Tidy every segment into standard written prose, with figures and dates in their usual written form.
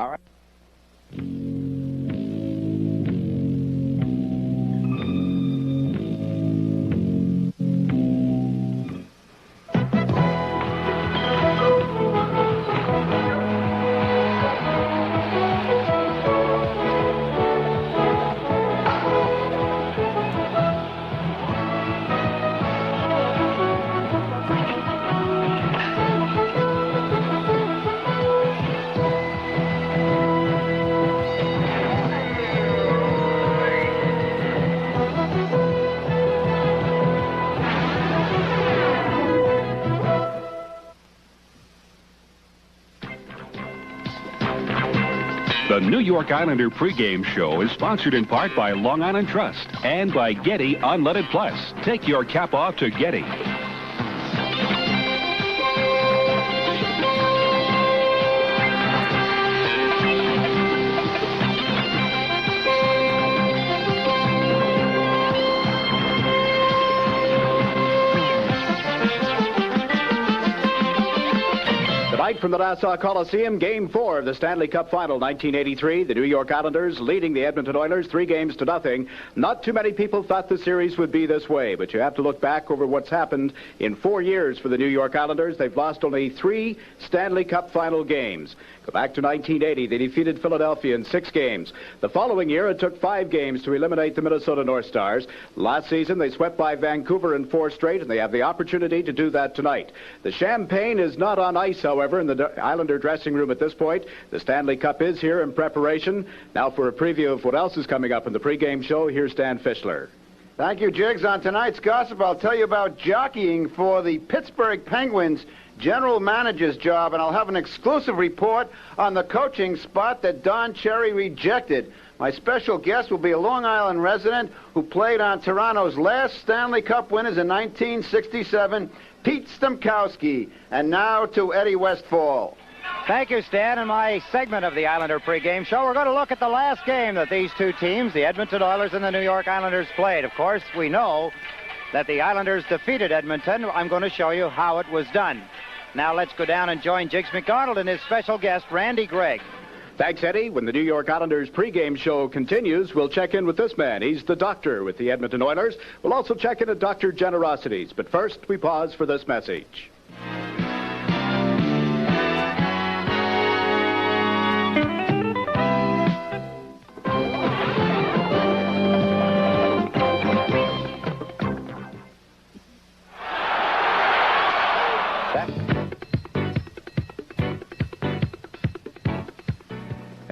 All right. The New York Islander pregame show is sponsored in part by Long Island Trust and by Getty Unleaded Plus. Take your cap off to Getty. From the Nassau Coliseum, Game 4 of the Stanley Cup Final, 1983. The New York Islanders leading the Edmonton Oilers 3-0. Not too many people thought the series would be this way, but you have to look back over what's happened in 4 years for the New York Islanders. They've lost only 3 Stanley Cup Final games. Go back to 1980. They defeated Philadelphia in 6 games. The following year, it took 5 games to eliminate the Minnesota North Stars. Last season, they swept by Vancouver in 4 straight, and they have the opportunity to do that tonight. The champagne is not on ice, however, in the Islander dressing room at this point. The Stanley Cup is here in preparation. Now for a preview of what else is coming up in the pregame show, here's Stan Fischler. Thank you, Jiggs. On tonight's gossip, I'll tell you about jockeying for the Pittsburgh Penguins general manager's job, and I'll have an exclusive report on the coaching spot that Don Cherry rejected. My special guest will be a Long Island resident who played on Toronto's last Stanley Cup winners in 1967, Pete Stemkowski. And now to Eddie Westfall. Thank you, Stan. In my segment of the Islander pregame show, we're going to look at the last game that these two teams, the Edmonton Oilers and the New York Islanders, played. Of course, we know that the Islanders defeated Edmonton. I'm going to show you how it was done. Now let's go down and join Jiggs McDonald and his special guest, Randy Gregg. Thanks, Eddie. When the New York Islanders pregame show continues, we'll check in with this man. He's the doctor with the Edmonton Oilers. We'll also check in at Dr. Generosities. But first, we pause for this message.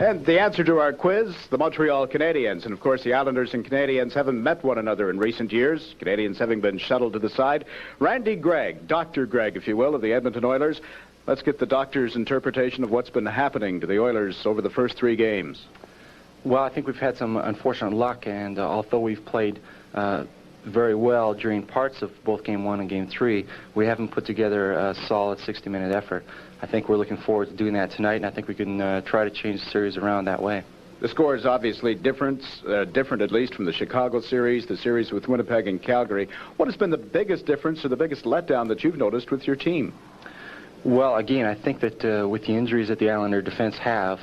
And the answer to our quiz, the Montreal Canadiens. And, of course, the Islanders and Canadiens haven't met one another in recent years, Canadiens having been shuttled to the side. Randy Gregg, Dr. Gregg, if you will, of the Edmonton Oilers. Let's get the doctor's interpretation of what's been happening to the Oilers over the first 3 games. Well, I think we've had some unfortunate luck, and although we've played very well during parts of both Game 1 and Game 3, we haven't put together a solid 60-minute effort. I think we're looking forward to doing that tonight, and I think we can try to change the series around that way. The score is obviously different at least from the Chicago series, the series with Winnipeg and Calgary. What has been the biggest difference or the biggest letdown that you've noticed with your team? Well, again, I think that with the injuries that the Islander defense have,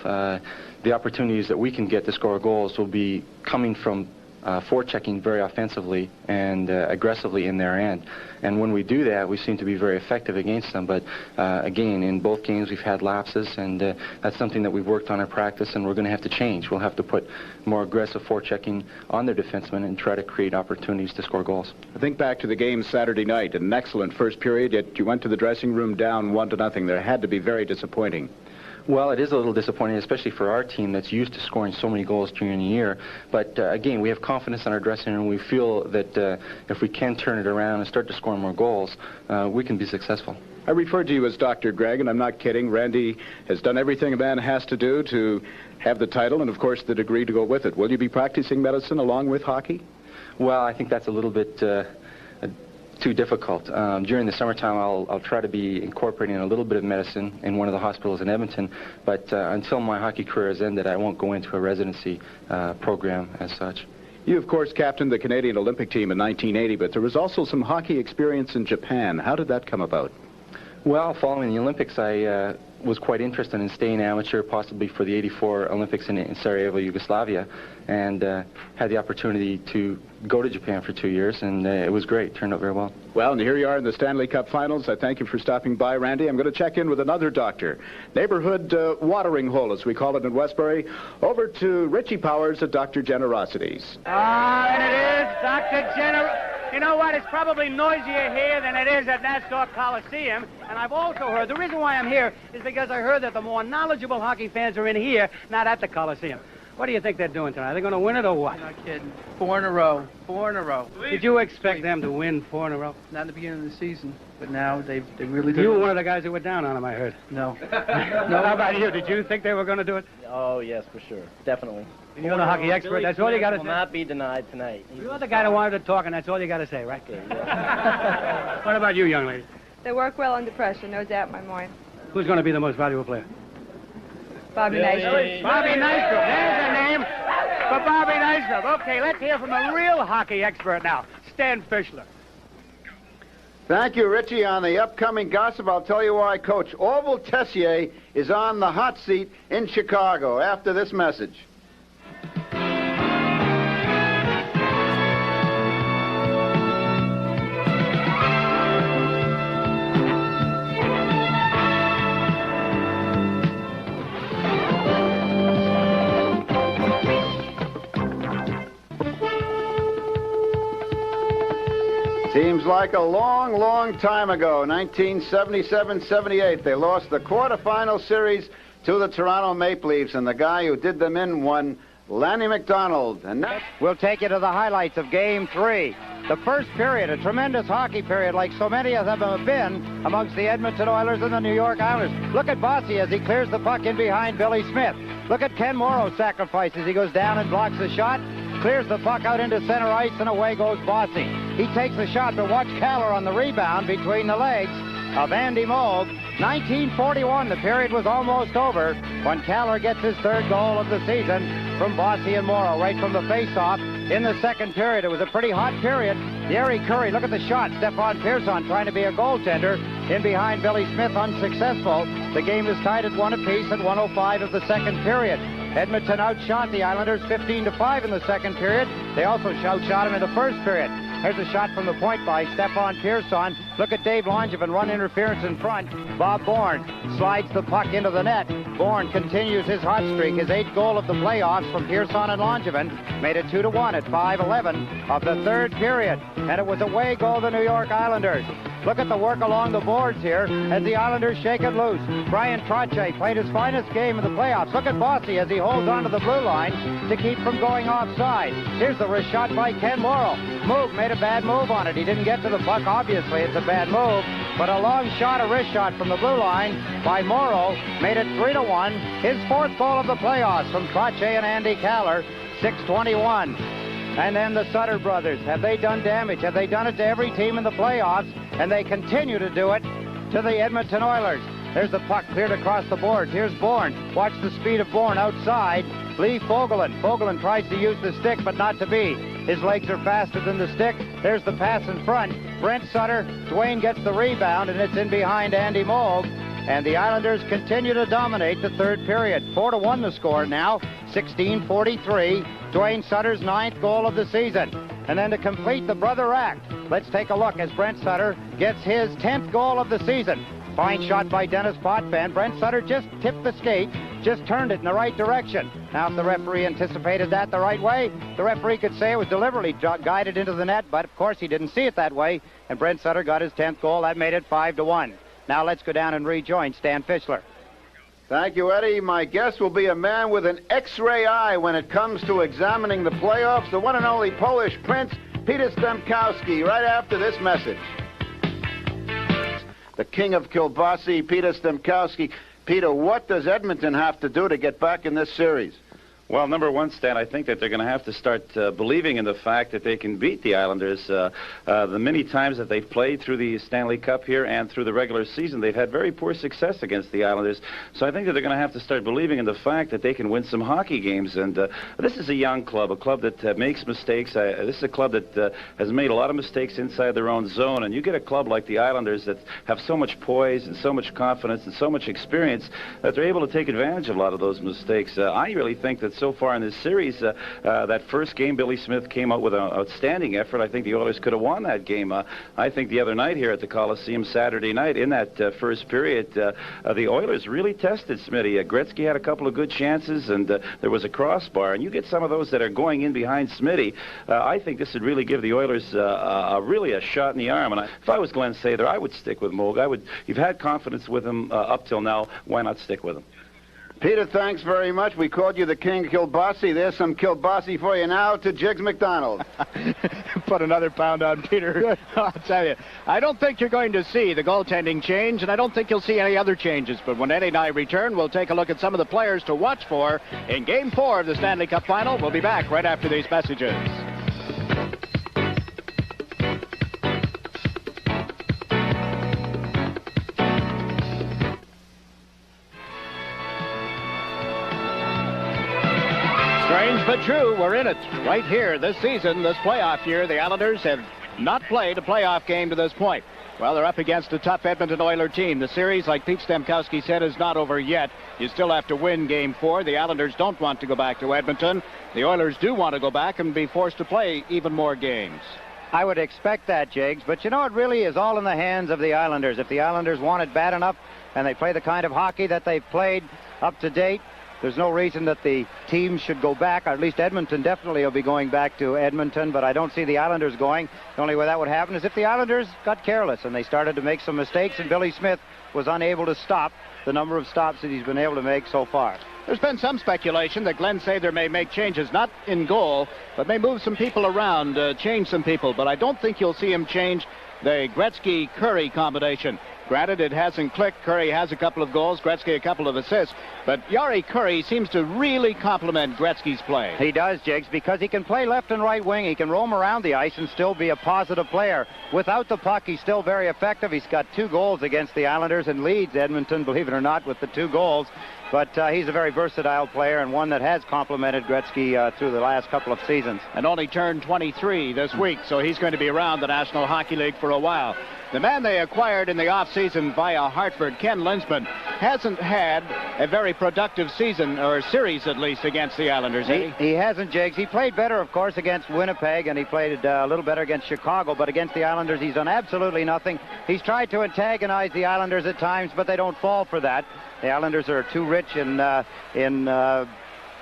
the opportunities that we can get to score goals will be coming from forechecking very offensively and aggressively in their end. And when we do that, we seem to be very effective against them. But again, in both games, we've had lapses, and that's something that we've worked on in practice, and we're going to have to change. We'll have to put more aggressive forechecking on their defensemen and try to create opportunities to score goals. I think back to the game Saturday night, an excellent first period, yet you went to the dressing room down 1-0. There had to be very disappointing. Well, it is a little disappointing, especially for our team that's used to scoring so many goals during the year. But again, we have confidence in our dressing room. We feel that if we can turn it around and start to score more goals, we can be successful. I referred to you as Dr. Gregg, and I'm not kidding. Randy has done everything a man has to do to have the title and, of course, the degree to go with it. Will you be practicing medicine along with hockey? Well, I think that's a little bit too difficult. During the summertime, I'll try to be incorporating a little bit of medicine in one of the hospitals in Edmonton, but until my hockey career is ended, I won't go into a residency program as such. You, of course, captained the Canadian Olympic team in 1980, but there was also some hockey experience in Japan. How did that come about? Well, following the Olympics, I was quite interested in staying amateur, possibly for the '84 Olympics in Sarajevo, Yugoslavia, and had the opportunity to go to Japan for 2 years, and it was great. Turned out very well. Well, and here you are in the Stanley Cup Finals. I thank you for stopping by, Randy. I'm going to check in with another doctor. Neighborhood watering hole, as we call it in Westbury. Over to Richie Powers at Dr. Generosity's. And it is Dr. Generosity. You know what? It's probably noisier here than it is at Nassau Coliseum. And I've also heard, the reason why I'm here is because I heard that the more knowledgeable hockey fans are in here, not at the Coliseum. What do you think they're doing tonight? Are they going to win it or what? You're not kidding. 4 in a row. 4 in a row. Did you expect them to win 4 in a row? Not in the beginning of the season, but now they really do. You were one of the guys who were down on them, I heard. No. No, how about you? Did you think they were going to do it? Oh, yes, for sure. Definitely. You're the hockey expert. That's all you got to say. Will not be denied tonight. You're the guy that wanted to talk, and that's all you got to say, right? Okay, yeah. What about you, young lady? They work well under pressure, no doubt in my mind. Who's going to be the most valuable player? Bobby Nystrom. Bobby Nystrom. There's a name for Bobby Nystrom. Okay, let's hear from a real hockey expert now, Stan Fischler. Thank you, Richie. On the upcoming gossip, I'll tell you why Coach Orville Tessier is on the hot seat in Chicago after this message. Seems like a long, long time ago, 1977-78. They lost the quarterfinal series to the Toronto Maple Leafs, and the guy who did them in won, Lanny McDonald. And now we'll take you to the highlights of Game 3. The first period, a tremendous hockey period like so many of them have been amongst the Edmonton Oilers and the New York Islanders. Look at Bossy as he clears the puck in behind Billy Smith. Look at Ken Morrow's sacrifices. He goes down and blocks the shot, clears the puck out into center ice, and away goes Bossy. He takes the shot, but watch Kaller on the rebound between the legs of Andy Moog. 1941, the period was almost over when Kaller gets his third goal of the season from Bossy and Morrow right from the face-off in the second period. It was a pretty hot period. Gary Curry, look at the shot. Stefan Pearson trying to be a goaltender in behind Billy Smith, unsuccessful. The game is tied at 1 apiece at 1:05 of the second period. Edmonton outshot the Islanders 15-5 in the second period. They also outshot them in the first period. Here's a shot from the point by Stefan Pearson. Look at Dave Langevin, run interference in front. Bob Bourne slides the puck into the net. Bourne continues his hot streak, his 8th goal of the playoffs from Pearson and Langevin. Made it 2-1 at 5:11 of the third period. And it was a away goal the New York Islanders. Look at the work along the boards here as the Islanders shake it loose. Brian Trottier played his finest game in the playoffs. Look at Bossy as he holds onto the blue line to keep from going offside. Here's the wrist shot by Ken Morrow. Moog made a bad move on it. He didn't get to the puck. Obviously, it's a bad move. But a long shot, a wrist shot from the blue line by Morrow made it 3-1. His 4th goal of the playoffs from Trottier and Andy Kaller, 6:21. And then the Sutter brothers. Have they done damage? Have they done it to every team in the playoffs? And they continue to do it to the Edmonton Oilers. There's the puck cleared across the boards. Here's Bourne. Watch the speed of Bourne outside. Lee Fogelin. Fogelin tries to use the stick, but not to be. His legs are faster than the stick. There's the pass in front. Brent Sutter. Dwayne gets the rebound, and it's in behind Andy Moog. And the Islanders continue to dominate the third period. 4-1 the score now. 16:43. Dwayne Sutter's 9th goal of the season. And then to complete the brother act, let's take a look as Brent Sutter gets his 10th goal of the season. Fine shot by Dennis Potvin. Brent Sutter just tipped the skate, just turned it in the right direction. Now, if the referee anticipated that the right way, the referee could say it was deliberately guided into the net, but of course he didn't see it that way, and Brent Sutter got his 10th goal. That made it 5-1. Now let's go down and rejoin Stan Fischler. Thank you, Eddie. My guest will be a man with an X-ray eye when it comes to examining the playoffs, the one and only Polish Prince, Peter Stemkowski, right after this message. The king of Kilbasi, Peter Stemkowski. Peter, what does Edmonton have to do to get back in this series? Well, number one, Stan, I think that they're going to have to start believing in the fact that they can beat the Islanders. The many times that they've played through the Stanley Cup here and through the regular season, they've had very poor success against the Islanders. So I think that they're going to have to start believing in the fact that they can win some hockey games. And this is a young club, a club that makes mistakes. This is a club that has made a lot of mistakes inside their own zone. And you get a club like the Islanders that have so much poise and so much confidence and so much experience that they're able to take advantage of a lot of those mistakes. I really think that so far in this series, that first game, Billy Smith came out with an outstanding effort. I think the Oilers could have won that game. I think the other night here at the Coliseum, Saturday night, in that first period, the Oilers really tested Smitty. Gretzky had a couple of good chances, and there was a crossbar. And you get some of those that are going in behind Smitty. I think this would really give the Oilers really a shot in the arm. And if I was Glenn Sather, I would stick with Moog. You've had confidence with him up till now. Why not stick with him? Peter, thanks very much. We called you the King Kilbossy. There's some Kilbossy for you now to Jiggs McDonald. Put another pound on Peter. I'll tell you, I don't think you're going to see the goaltending change, and I don't think you'll see any other changes. But when Eddie and I return, we'll take a look at some of the players to watch for in Game 4 of the Stanley Cup Final. We'll be back right after these messages. Strange but true, we're in it right here this season, this playoff year. The Islanders have not played a playoff game to this point. Well, they're up against a tough Edmonton Oilers team. The series, like Pete Stemkowski said, is not over yet. You still have to win Game 4. The Islanders don't want to go back to Edmonton. The Oilers do want to go back and be forced to play even more games. I would expect that, Jiggs, but you know, it really is all in the hands of the Islanders. If the Islanders want it bad enough and they play the kind of hockey that they've played up to date, there's no reason that the team should go back. Or at least Edmonton definitely will be going back to Edmonton, but I don't see the Islanders going. The only way that would happen is if the Islanders got careless and they started to make some mistakes, and Billy Smith was unable to stop the number of stops that he's been able to make so far. There's been some speculation that Glenn Sather may make changes, not in goal, but may move some people around, change some people. But I don't think you'll see him change the Gretzky-Curry combination. Granted, it hasn't clicked. Curry has a couple of goals, Gretzky a couple of assists, but Jari Curry seems to really complement Gretzky's play. He does, Jiggs, because he can play left and right wing. He can roam around the ice and still be a positive player. Without the puck, he's still very effective. He's got 2 goals against the Islanders and leads Edmonton, believe it or not, with the 2 goals. But he's a very versatile player and one that has complemented Gretzky through the last couple of seasons. And only turned 23 this week, so he's going to be around the National Hockey League for a while. The man they acquired in the offseason via Hartford, Ken Linsman, hasn't had a very productive season, or series at least, against the Islanders. He hasn't, Jiggs. He played better, of course, against Winnipeg, and he played a little better against Chicago, but against the Islanders, he's done absolutely nothing. He's tried to antagonize the Islanders at times, but they don't fall for that. The Islanders are too rich in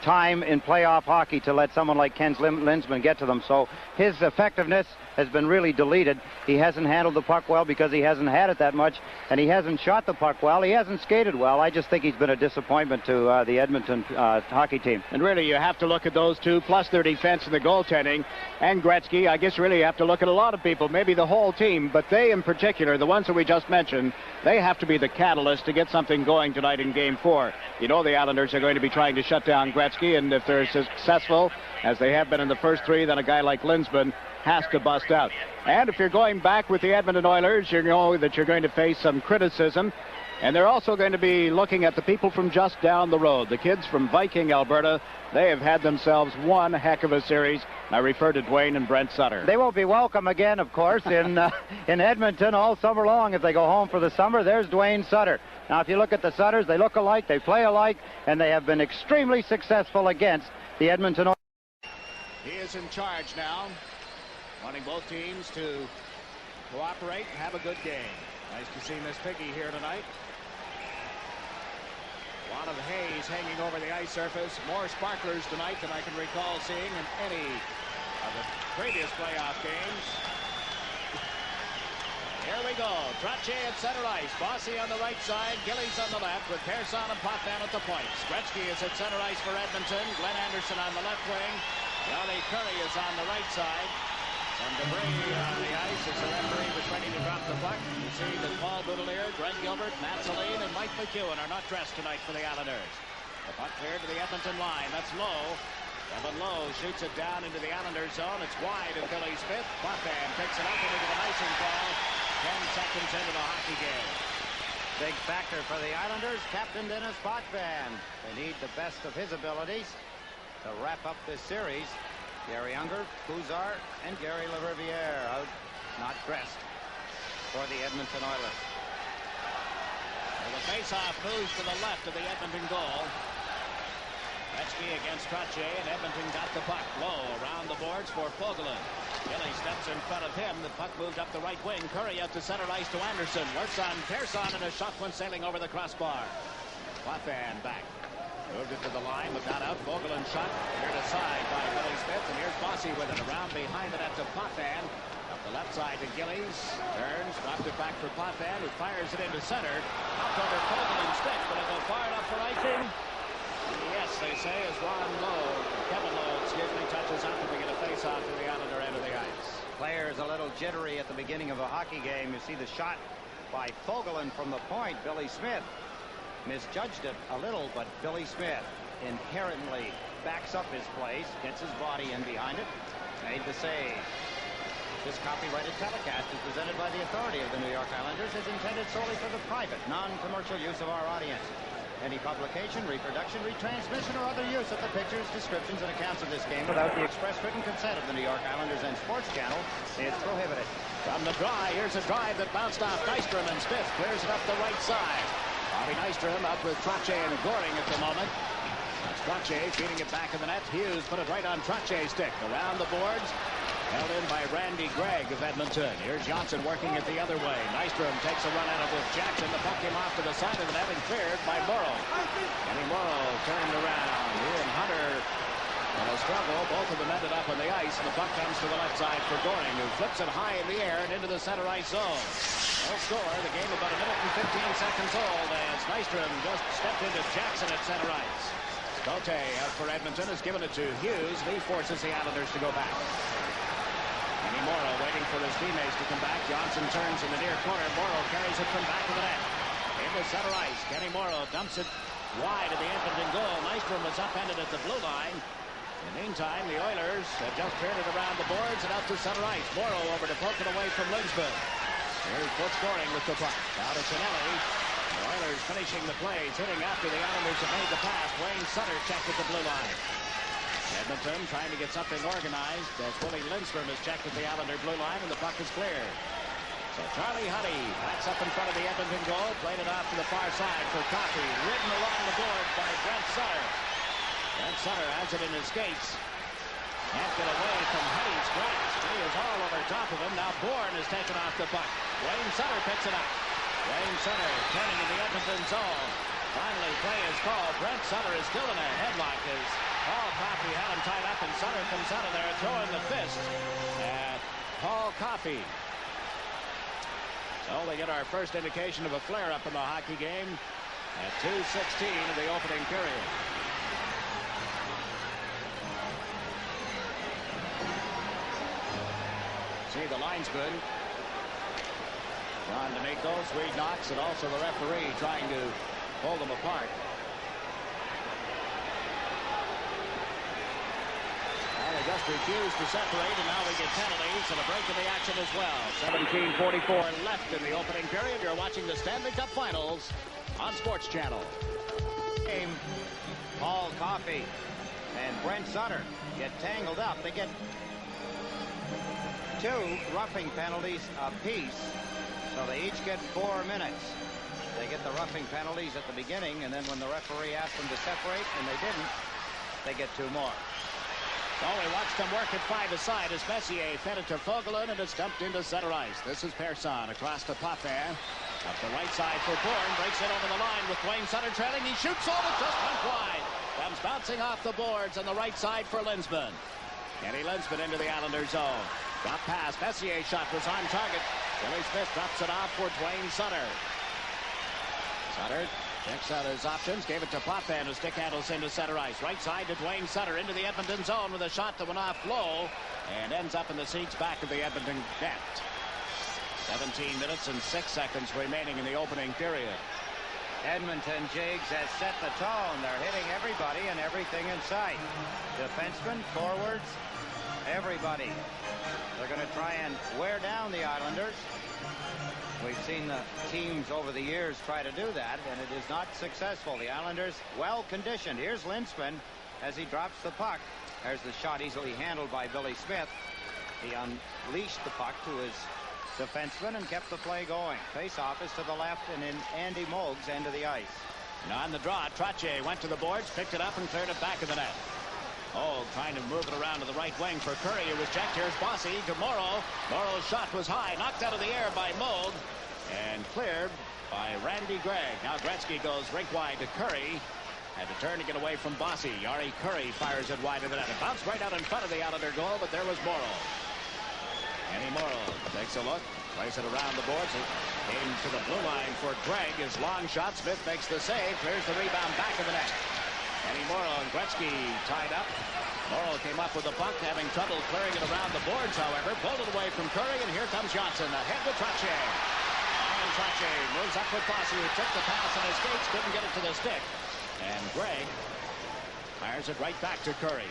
time in playoff hockey to let someone like Ken Linsman get to them. So his effectiveness has been really deleted. He hasn't handled the puck well because he hasn't had it that much, and he hasn't shot the puck well. He hasn't skated well. I just think he's been a disappointment to the Edmonton hockey team. And really, you have to look at those two, plus their defense and the goaltending, and Gretzky. I guess really you have to look at a lot of people, maybe the whole team, but they in particular, the ones that we just mentioned, they have to be the catalyst to get something going tonight in Game 4. You know the Islanders are going to be trying to shut down Gretzky, and if they're successful, as they have been in the first 3, then a guy like Linsman has to bust out. And if you're going back with the Edmonton Oilers, you know that you're going to face some criticism. And they're also going to be looking at the people from just down the road. The kids from Viking, Alberta, they have had themselves one heck of a series. I refer to Dwayne and Brent Sutter. They won't be welcome again, of course, in Edmonton all summer long if they go home for the summer. There's Dwayne Sutter. Now, if you look at the Sutters, they look alike, they play alike, and they have been extremely successful against the Edmonton Oilers. He is in charge now, wanting both teams to cooperate and have a good game. Nice to see Miss Piggy here tonight. A lot of haze hanging over the ice surface. More sparklers tonight than I can recall seeing in any of the previous playoff games. Here we go. Trottier at center ice. Bossy on the right side. Gillies on the left with Pearson and Potvin at the points. Gretzky is at center ice for Edmonton. Glenn Anderson on the left wing. Jari Curry is on the right side. Some debris on the ice as the referee was ready to drop the puck. You see that Paul Boudelier, Greg Gilbert, Matt Saline, and Mike McEwen are not dressed tonight for the Islanders. The puck cleared to the Edmonton line. That's Lowe. Kevin Lowe shoots it down into the Islanders zone. It's wide of Billy Smith. Potvin picks it up into the icing ball. 10 seconds into the hockey game. Big factor for the Islanders, Captain Dennis Potvin. They need the best of his abilities to wrap up this series. Gary Unger, Kuzar, and Gary LaRiviere out, not dressed, for the Edmonton Oilers. Well, the faceoff moves to the left of the Edmonton goal. Gretzky against Trottier, and Edmonton got the puck. Low around the boards for Fogelin. Billy steps in front of him. The puck moved up the right wing. Curry out to center ice to Anderson. Works on Persson, and a shot went sailing over the crossbar. Potvin back. Moved it to the line, but not out. Fogelin shot cleared aside by Billy Smith, and here's Bossy with it. Around behind the net to Potvin. Up the left side to Gillies. Turns, dropped it back for Potvin, who fires it into center. Out over Fogelin's stick, but it'll go far enough for icing. Yes, they say, as Kevin Lowe, touches up to get a face-off to the Islander end of the ice. Players a little jittery at the beginning of a hockey game. You see the shot by Fogelin from the point. Billy Smith misjudged it a little, but Billy Smith inherently backs up his plays, gets his body in behind it, made the save. This copyrighted telecast is presented by the authority of the New York Islanders, is intended solely for the private, non-commercial use of our audience. Any publication, reproduction, retransmission, or other use of the pictures, descriptions, and accounts of this game without the express written consent of the New York Islanders and Sports Channel is prohibited. From the draw, here's a drive that bounced off Nystrom, and Smith clears it up the right side. Bobby Nystrom up with Trottier and Goring at the moment. That's Trottier feeding it back in the net. Hughes put it right on Trottier's stick. Around the boards. Held in by Randy Gregg of Edmonton. Here's Johnson working it the other way. Nystrom takes a run at it with Jackson. The puck came off to the side of the net and cleared by Morrow. Kenny Morrow turned around. He and Hunter in a struggle. Both of them ended up on the ice, and the puck comes to the left side for Goring, who flips it high in the air and into the center ice zone. No score. The game about 1 minute and 15 seconds old as Nystrom just stepped into Jackson at center ice. Cote out for Edmonton has given it to Hughes, and he forces the Islanders to go back. Kenny Morrow waiting for his teammates to come back. Johnson turns in the near corner. Morrow carries it from back of the net. Into center ice. Kenny Morrow dumps it wide of the Edmonton goal. Nystrom was upended at the blue line. In the meantime, the Oilers have just turned it around the boards and out to center ice. Morrow over to poke it away from Linsman. Here's Butch Goring with the puck. Out to Stanley. The Oilers finishing the plays, hitting after the Islanders have made the pass. Wayne Sutter checked at the blue line. Edmonton trying to get something organized as Willie Lindstrom has checked at the Islander blue line, and the puck is cleared. So Charlie Huddy backs up in front of the Edmonton goal, played it off to the far side for Coffey, ridden along the board by Brent Sutter. Brent Sutter has it in his skates. Can't get away from Huddy's grasp. He is all over top of him. Now Bourne has taken off the puck. Wayne Sutter picks it up. Wayne Sutter turning in the Edmonton zone. Finally, play is called. Brent Sutter is still in a headlock as Paul Coffey had him tied up, and Sutter comes out of there throwing the fist at Paul Coffey. So we get our first indication of a flare-up in the hockey game at 2:16 of the opening period. See the linesman, John D'Amico, Swede Knox, and also the referee trying to pull them apart. Well, they just refused to separate, and now we get penalties and a break in the action as well. 17:44 left in the opening period. You're watching the Stanley Cup Finals on Sports Channel. Game, Paul Coffey and Brent Sutter get tangled up. They get 2 roughing penalties apiece, so they each get 4 minutes. They get the roughing penalties at the beginning, and then when the referee asked them to separate, and they didn't, they get 2 more. So we watched them work it 5-a-side as Messier fed it to Fogelin, and it's dumped into center ice. This is Persson across to Potvin. Up the right side for Bourne. Breaks it over the line with Wayne Sutter trailing. He shoots all, it just went wide. Comes bouncing off the boards on the right side for Linsman. Kenny Linsman into the Islander zone. Drop pass. Messier's shot was on target. Billy Smith drops it off for Wayne Sutter. Sutter checks out his options, gave it to Potvin, who stick handles into center ice. Right side to Dwayne Sutter into the Edmonton zone with a shot that went off low and ends up in the seats back of the Edmonton net. 17 minutes and 6 seconds remaining in the opening period. Edmonton, Jigs, has set the tone. They're hitting everybody and everything in sight. Defensemen, forwards, everybody. They're going to try and wear down the Islanders. We've seen the teams over the years try to do that, and it is not successful. The Islanders well conditioned. Here's Lindstrom as he drops the puck. There's the shot easily handled by Billy Smith. He unleashed the puck to his defenseman and kept the play going. Face-off is to the left and in Andy Moog's end of the ice. And on the draw, Trottier went to the boards, picked it up, and cleared it back of the net. Oh, trying to move it around to the right wing for Curry. It was checked. Here's Bossy to Morrow. Morrow's shot was high, knocked out of the air by Moog, and cleared by Randy Gregg. Now Gretzky goes rink wide to Curry. Had to turn to get away from Bossy. Yari Curry fires it wide of the net. It bounced right out in front of the Islander goal, but there was Morrow. Andy Morrow takes a look, plays it around the boards. It came to the blue line for Gregg. His long shot. Smith makes the save, clears the rebound back of the net. Andy Morrow and Gretzky tied up. Morrow came up with the puck, having trouble clearing it around the boards, however. Pulled it away from Curry, and here comes Johnson. Ahead with Trottier. And Trottier moves up with Bossy, who took the pass on his skates, couldn't get it to the stick. And Gregg fires it right back to Curry.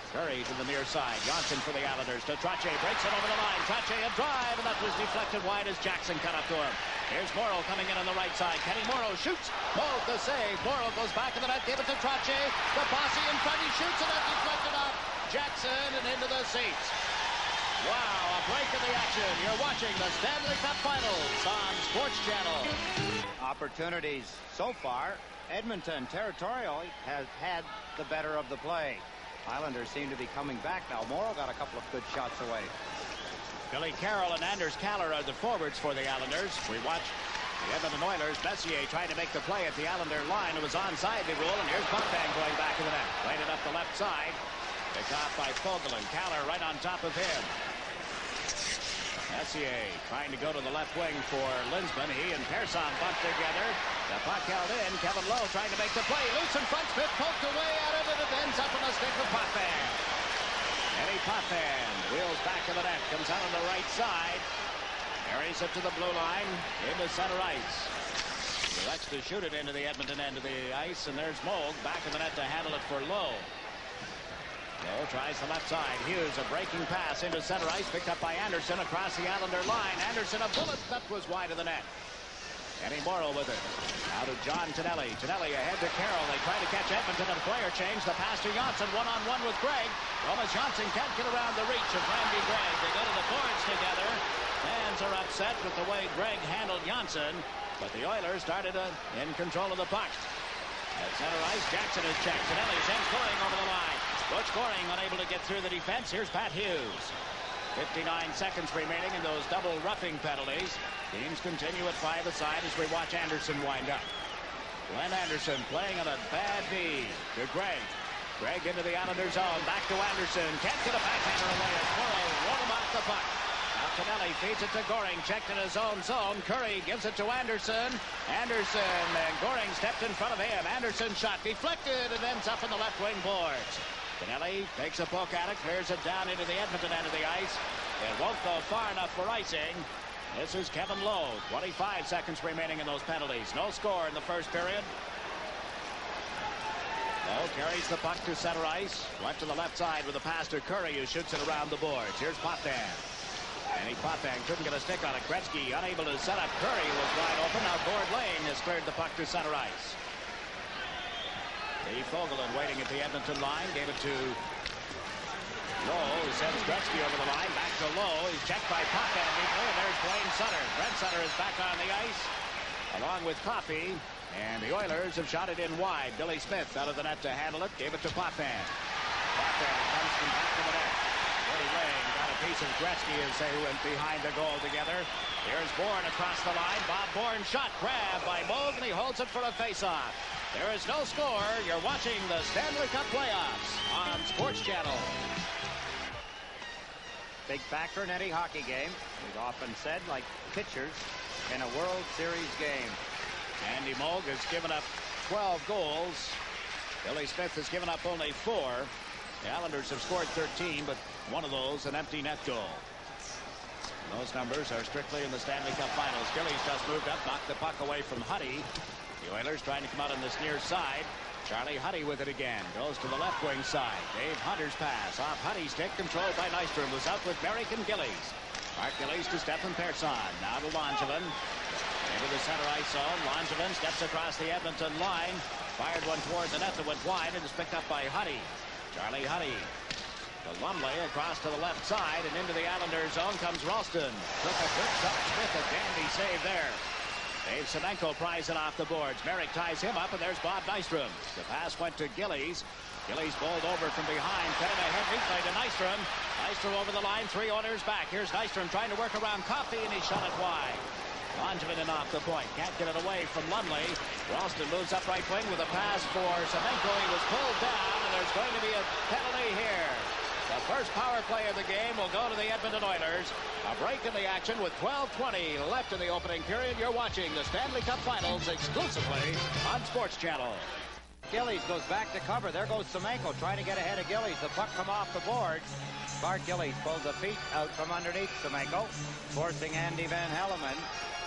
Curry to the near side. Johnson for the Islanders to Trottier. Breaks it over the line. Trottier a drive, and that was deflected wide as Jackson cut up to him. Here's Morrow coming in on the right side. Kenny Morrow shoots. Both the save. Morrow goes back in the net. Gave it to Trottier. The Bossy in front. He shoots, and that deflected off Jackson and into the seats. Wow, a break in the action. You're watching the Stanley Cup Finals on Sports Channel. Opportunities so far. Edmonton territorially has had the better of the play. Islanders seem to be coming back now. Morrow got a couple of good shots away. Billy Carroll and Anders Kaller are the forwards for the Islanders. We watch the Edmonton Oilers. Messier trying to make the play at the Islander line. It was onside the rule, and here's Buckbang going back to the net. Played it up the left side. Picked off by Fogelin. Kaller right on top of him. Messier trying to go to the left wing for Linsman. He and Persson bumped together. The puck held in. Kevin Lowe trying to make the play. Loose in front. Smith poked away out of it. It ends up on the stick of Potvin. Eddie Potvin wheels back to the net. Comes out on the right side. Carries it to the blue line. Into center ice. He likes to shoot it into the Edmonton end of the ice. And there's Moog back in the net to handle it for Lowe. Lowe tries the left side. Hughes a breaking pass into center ice. Picked up by Anderson across the Islander line. Anderson a bullet that was wide of the net. Kenny Morrow with it. Now to John Tonelli. Tonelli ahead to Carroll. They try to catch Edmonton and a player change. The pass to Johnson. One-on-one with Gregg. Thomas Johnson can't get around the reach of Randy Gregg. They go to the boards together. Fans are upset with the way Gregg handled Johnson. But the Oilers started in control of the puck. At center ice, Jackson is checked. Tonelli sends Goring over the line. Butch Goring unable to get through the defense. Here's Pat Hughes. 59 seconds remaining in those double roughing penalties. Teams continue at 5 aside as we watch Anderson wind up. Glenn Anderson playing on a bad knee to Gregg. Gregg into the Islander zone. Back to Anderson. Can't get a backhander away as Morrow rolled him off the puck. Now Tonelli feeds it to Goring. Checked in his own zone. Curry gives it to Anderson. Anderson and Goring stepped in front of him. Anderson shot deflected and ends up in the left wing boards. Tonelli takes a poke at it, clears it down into the Edmonton end of the ice. It won't go far enough for icing. This is Kevin Lowe. 25 seconds remaining in those penalties. No score in the first period. Lowe carries the puck to center ice. Left to the left side with a pass to Curry, who shoots it around the boards. Here's Potvin. And Potvin couldn't get a stick on it. Gretzky unable to set up. Curry was wide open. Now Gord Lane has cleared the puck to center ice. Lee Fogelin waiting at the Edmonton line. Gave it to Lowe, who sends Gretzky over the line. Back to Lowe. He's checked by Potvin. And there's Blaine Sutter. Brent Sutter is back on the ice, along with Coffey. And the Oilers have shot it in wide. Billy Smith out of the net to handle it. Gave it to Potvin. Potvin comes from back to the net. Willie Lane got a piece of Gretzky as they went behind the goal together. Here's Bourne across the line. Bob Bourne shot. Grabbed by Moog, and he holds it for a face-off. There is no score. You're watching the Stanley Cup playoffs on Sports Channel. Big factor in any hockey game. We've often said, like pitchers in a World Series game. Andy Moog has given up 12 goals. Billy Smith has given up only 4. The Islanders have scored 13, but one of those an empty net goal. Those numbers are strictly in the Stanley Cup Finals. Gillies just moved up, knocked the puck away from Huddy. The Oilers trying to come out on this near side. Charlie Huddy with it again. Goes to the left wing side. Dave Hunter's pass off Huddy's stick, controlled by Nystrom, who's out with Merrick and Gillies. Mark Gillies to Stefan Persson. Now to Langevin. Into the center ice zone. Langevin steps across the Edmonton line. Fired one toward the net that went wide and is picked up by Huddy. Charlie Huddy. To Lumley across to the left side, and into the Islanders zone comes Ralston. Took a good shot. Smith, a dandy save there. Dave Semenko pries it off the boards. Merrick ties him up, and there's Bob Nystrom. The pass went to Gillies. Gillies bowled over from behind. Cutting ahead replay to Nystrom. Nystrom over the line. 3 Oilers back. Here's Nystrom trying to work around Coffey, and he shot it wide. Langevin in off the point. Can't get it away from Lumley. Ralston moves up right wing with a pass for Semenko. He was pulled down, and there's going to be a penalty here. The first power play of the game will go to the Edmonton Oilers. A break in the action with 12:20 left in the opening period. You're watching the Stanley Cup Finals exclusively on Sports Channel. Gillies goes back to cover. There goes Semenko trying to get ahead of Gillies. The puck come off the boards. Clark Gillies pulls the feet out from underneath Semenko, forcing Andy Van Helleman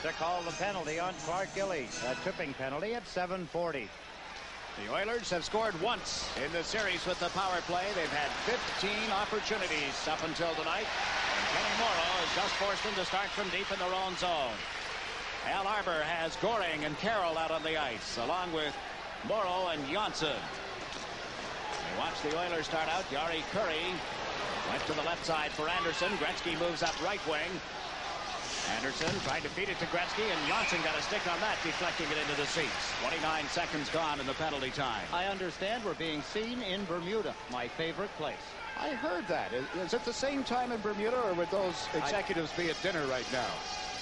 to call the penalty on Clark Gillies. A tripping penalty at 7:40. The Oilers have scored once in the series with the power play. They've had 15 opportunities up until tonight. And Kenny Morrow has just forced them to start from deep in their own zone. Al Arbour has Goring and Carroll out on the ice, along with Morrow and Johnson. We watch the Oilers start out. Yari Curry went to the left side for Anderson. Gretzky moves up right wing. Anderson tried to feed it to Gretzky, and Johnson got a stick on that, deflecting it into the seats. 29 seconds gone in the penalty time. I understand we're being seen in Bermuda, my favorite place. I heard that. Is it the same time in Bermuda, or would those executives be at dinner right now?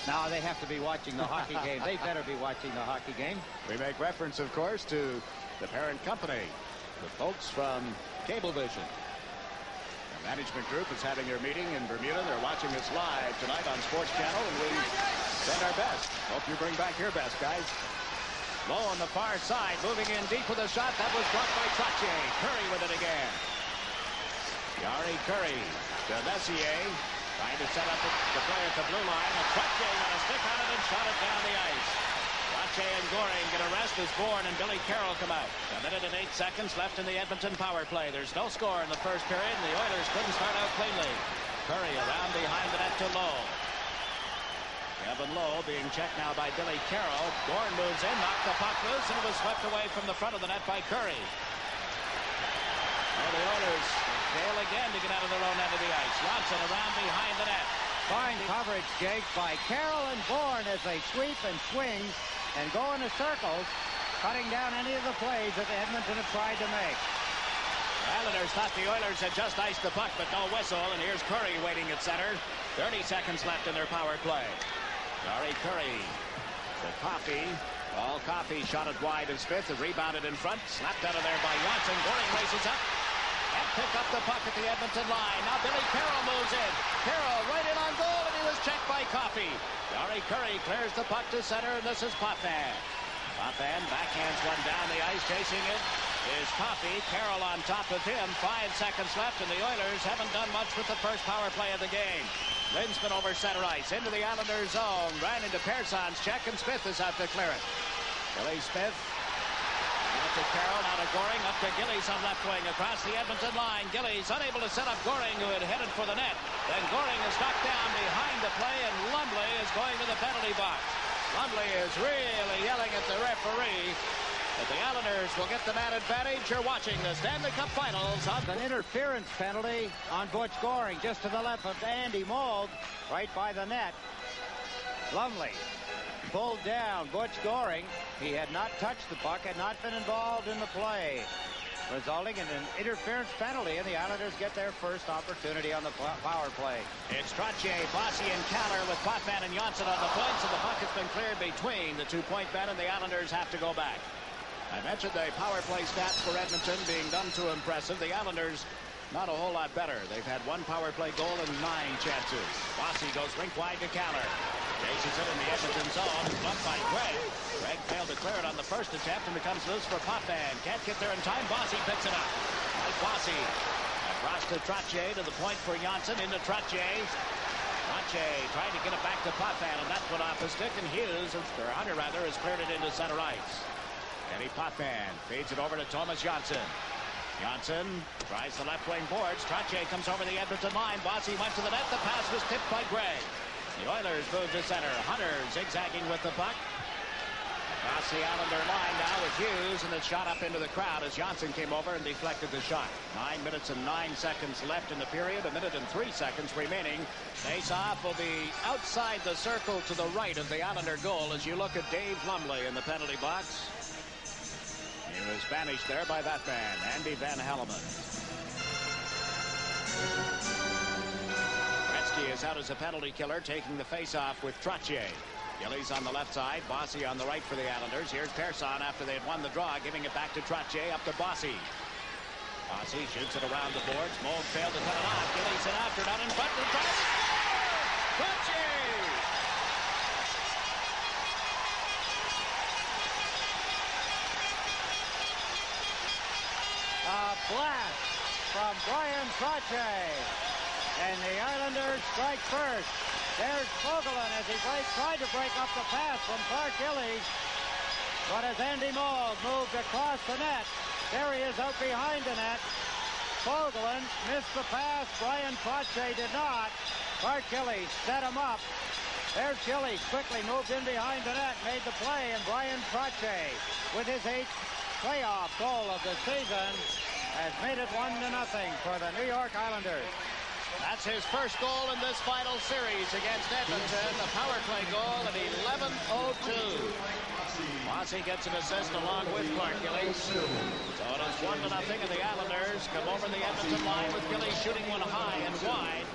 Now they have to be watching the hockey game. They better be watching the hockey game. We make reference, of course, to the parent company, the folks from Cablevision. The management group is having their meeting in Bermuda. They're watching us live tonight on Sports Channel, and we send our best. Hope you bring back your best, guys. Low on the far side, moving in deep with a shot. That was blocked by Trottier. Curry with it again. Yari Curry to Messier. Trying to set up the play at the blue line. And Trottier got a stick on it and shot it down the ice. Trottier and Goring get a rest as Bourne and Billy Carroll come out. 1 minute and 8 seconds left in the Edmonton power play. There's no score in the first period, and the Oilers couldn't start out cleanly. Curry around behind the net to Lowe. Kevin Lowe being checked now by Billy Carroll. Bourne moves in, knocked the puck loose, and it was swept away from the front of the net by Curry. Well, the Oilers fail again to get out of their own end of the ice. Johnson around behind the net. Fine coverage, Jake, by Carroll and Bourne as they sweep and swing and go into circles, cutting down any of the plays that Edmonton have tried to make. The Islanders thought the Oilers had just iced the puck, but no whistle, and here's Curry waiting at center. 30 seconds left in their power play. Yari Curry to Coffey. All Coffey shot it wide as Smith, rebounded in front, slapped out of there by Johnson. Goring races up and pick up the puck at the Edmonton line. Now Billy Carroll moves in. Carroll right in on goal, and he was checked by Coffey. Yari Curry clears the puck to center, and this is Potvin. Potvin backhands one down the ice, chasing it is Coffey. Carroll on top of him. 5 seconds left, and the Oilers haven't done much with the first power play of the game. Linsman over center ice, into the Islanders zone, ran into Persson's check, and Smith is out to clear it. Billy Smith out to Carroll, out to Goring, up to Gillies on left wing, across the Edmonton line. Gillies unable to set up Goring, who had headed for the net. Then Goring is knocked down behind the play, and Lumley is going to the penalty box. Lumley is really yelling at the referee. But the Islanders will get the man advantage. You're watching the Stanley Cup Finals on an interference penalty on Butch Goring, just to the left of Andy Mould, right by the net. Lumley pulled down Butch Goring. He had not touched the puck, had not been involved in the play, resulting in an interference penalty, and the Islanders get their first opportunity on the power play. It's Trottier, Bossy, and Caller with Potvin and Johnson on the points, and the puck has been cleared between the 2-point men, and the Islanders have to go back. I mentioned the power play stats for Edmonton being none too impressive. The Islanders not a whole lot better. They've had 1 power play goal and 9 chances. Bossy goes rink wide to Caller. Chases it in the Edmonton zone. Bumped by Gregg. Gregg failed to clear it on the first attempt and becomes loose for Potvin. Can't get there in time. Bossy picks it up. Mike Bossy across to Trottier, to the point for Johnson, into Trottier. Trottier trying to get it back to Potvin, and that's what off a stick, and Hughes, or Hunter rather, has cleared it into center ice. Eddie Potvin feeds it over to Thomas Johnson. Johnson tries the left wing boards. Trottier comes over the Edmonton line. Bossy went to the net. The pass was tipped by Gray. The Oilers move to center. Hunter zigzagging with the puck. Across the Islander line now with Hughes, and it's shot up into the crowd as Johnson came over and deflected the shot. 9 minutes and 9 seconds left in the period. 1 minute and 3 seconds remaining. Face-off will be outside the circle to the right of the Islander goal as you look at Dave Lumley in the penalty box. He was banished there by that man, Andy Van Helleman. Gretzky is out as a penalty killer, taking the face-off with Trottier. Gillies on the left side, Bossy on the right for the Islanders. Here's Persson after they had won the draw, giving it back to Trottier, up to Bossy. Bossy shoots it around the boards. Mold failed to cut it off. Gillies in after, down in front, and tries to score! Trottier! A blast from Brian Trottier. And the Islanders strike first. There's Fogelin as he tried to break up the pass from Clark Gillies. But as Andy Moog moved across the net, there he is out behind the net. Fogelin missed the pass. Brian Trottier did not. Clark Gillies set him up. There's Gillies quickly moved in behind the net, made the play, and Brian Trottier, with his 8th playoff goal of the season, has made it 1-0 for the New York Islanders. That's his first goal in this final series against Edmonton. The power play goal at 11:02. Bossy gets an assist along with Clark Gillies. So it is 1-0, and the Islanders come over the Edmonton line with Gillies shooting one high and wide.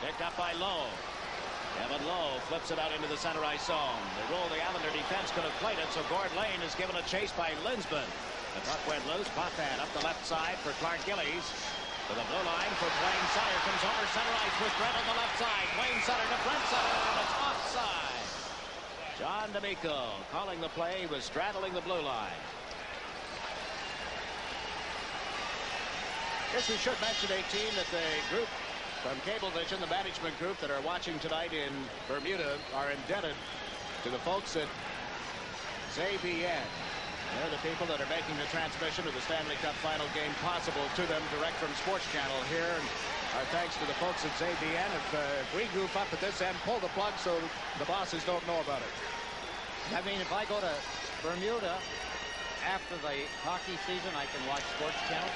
Picked up by Lowe. Kevin Lowe flips it out into the center ice zone. The rule the Islander defense could have played it, so Gord Lane is given a chase by Linsman. The puck went loose. Potvin up the left side for Clark Gillies. To the blue line for Wayne Sutter. Comes over center ice with Brent on the left side. Wayne Sutter to Brent Sutter, and it's offside. John D'Amico calling the play. He was straddling the blue line. Guess we should mention, 18, that the group from Cablevision, the management group that are watching tonight in Bermuda, are indebted to the folks at ZBN. They're the people that are making the transmission of the Stanley Cup final game possible to them direct from Sports Channel here. And our thanks to the folks at ZBN. If we goof up at this end, pull the plug so the bosses don't know about it. I mean, if I go to Bermuda after the hockey season, I can watch Sports Channel?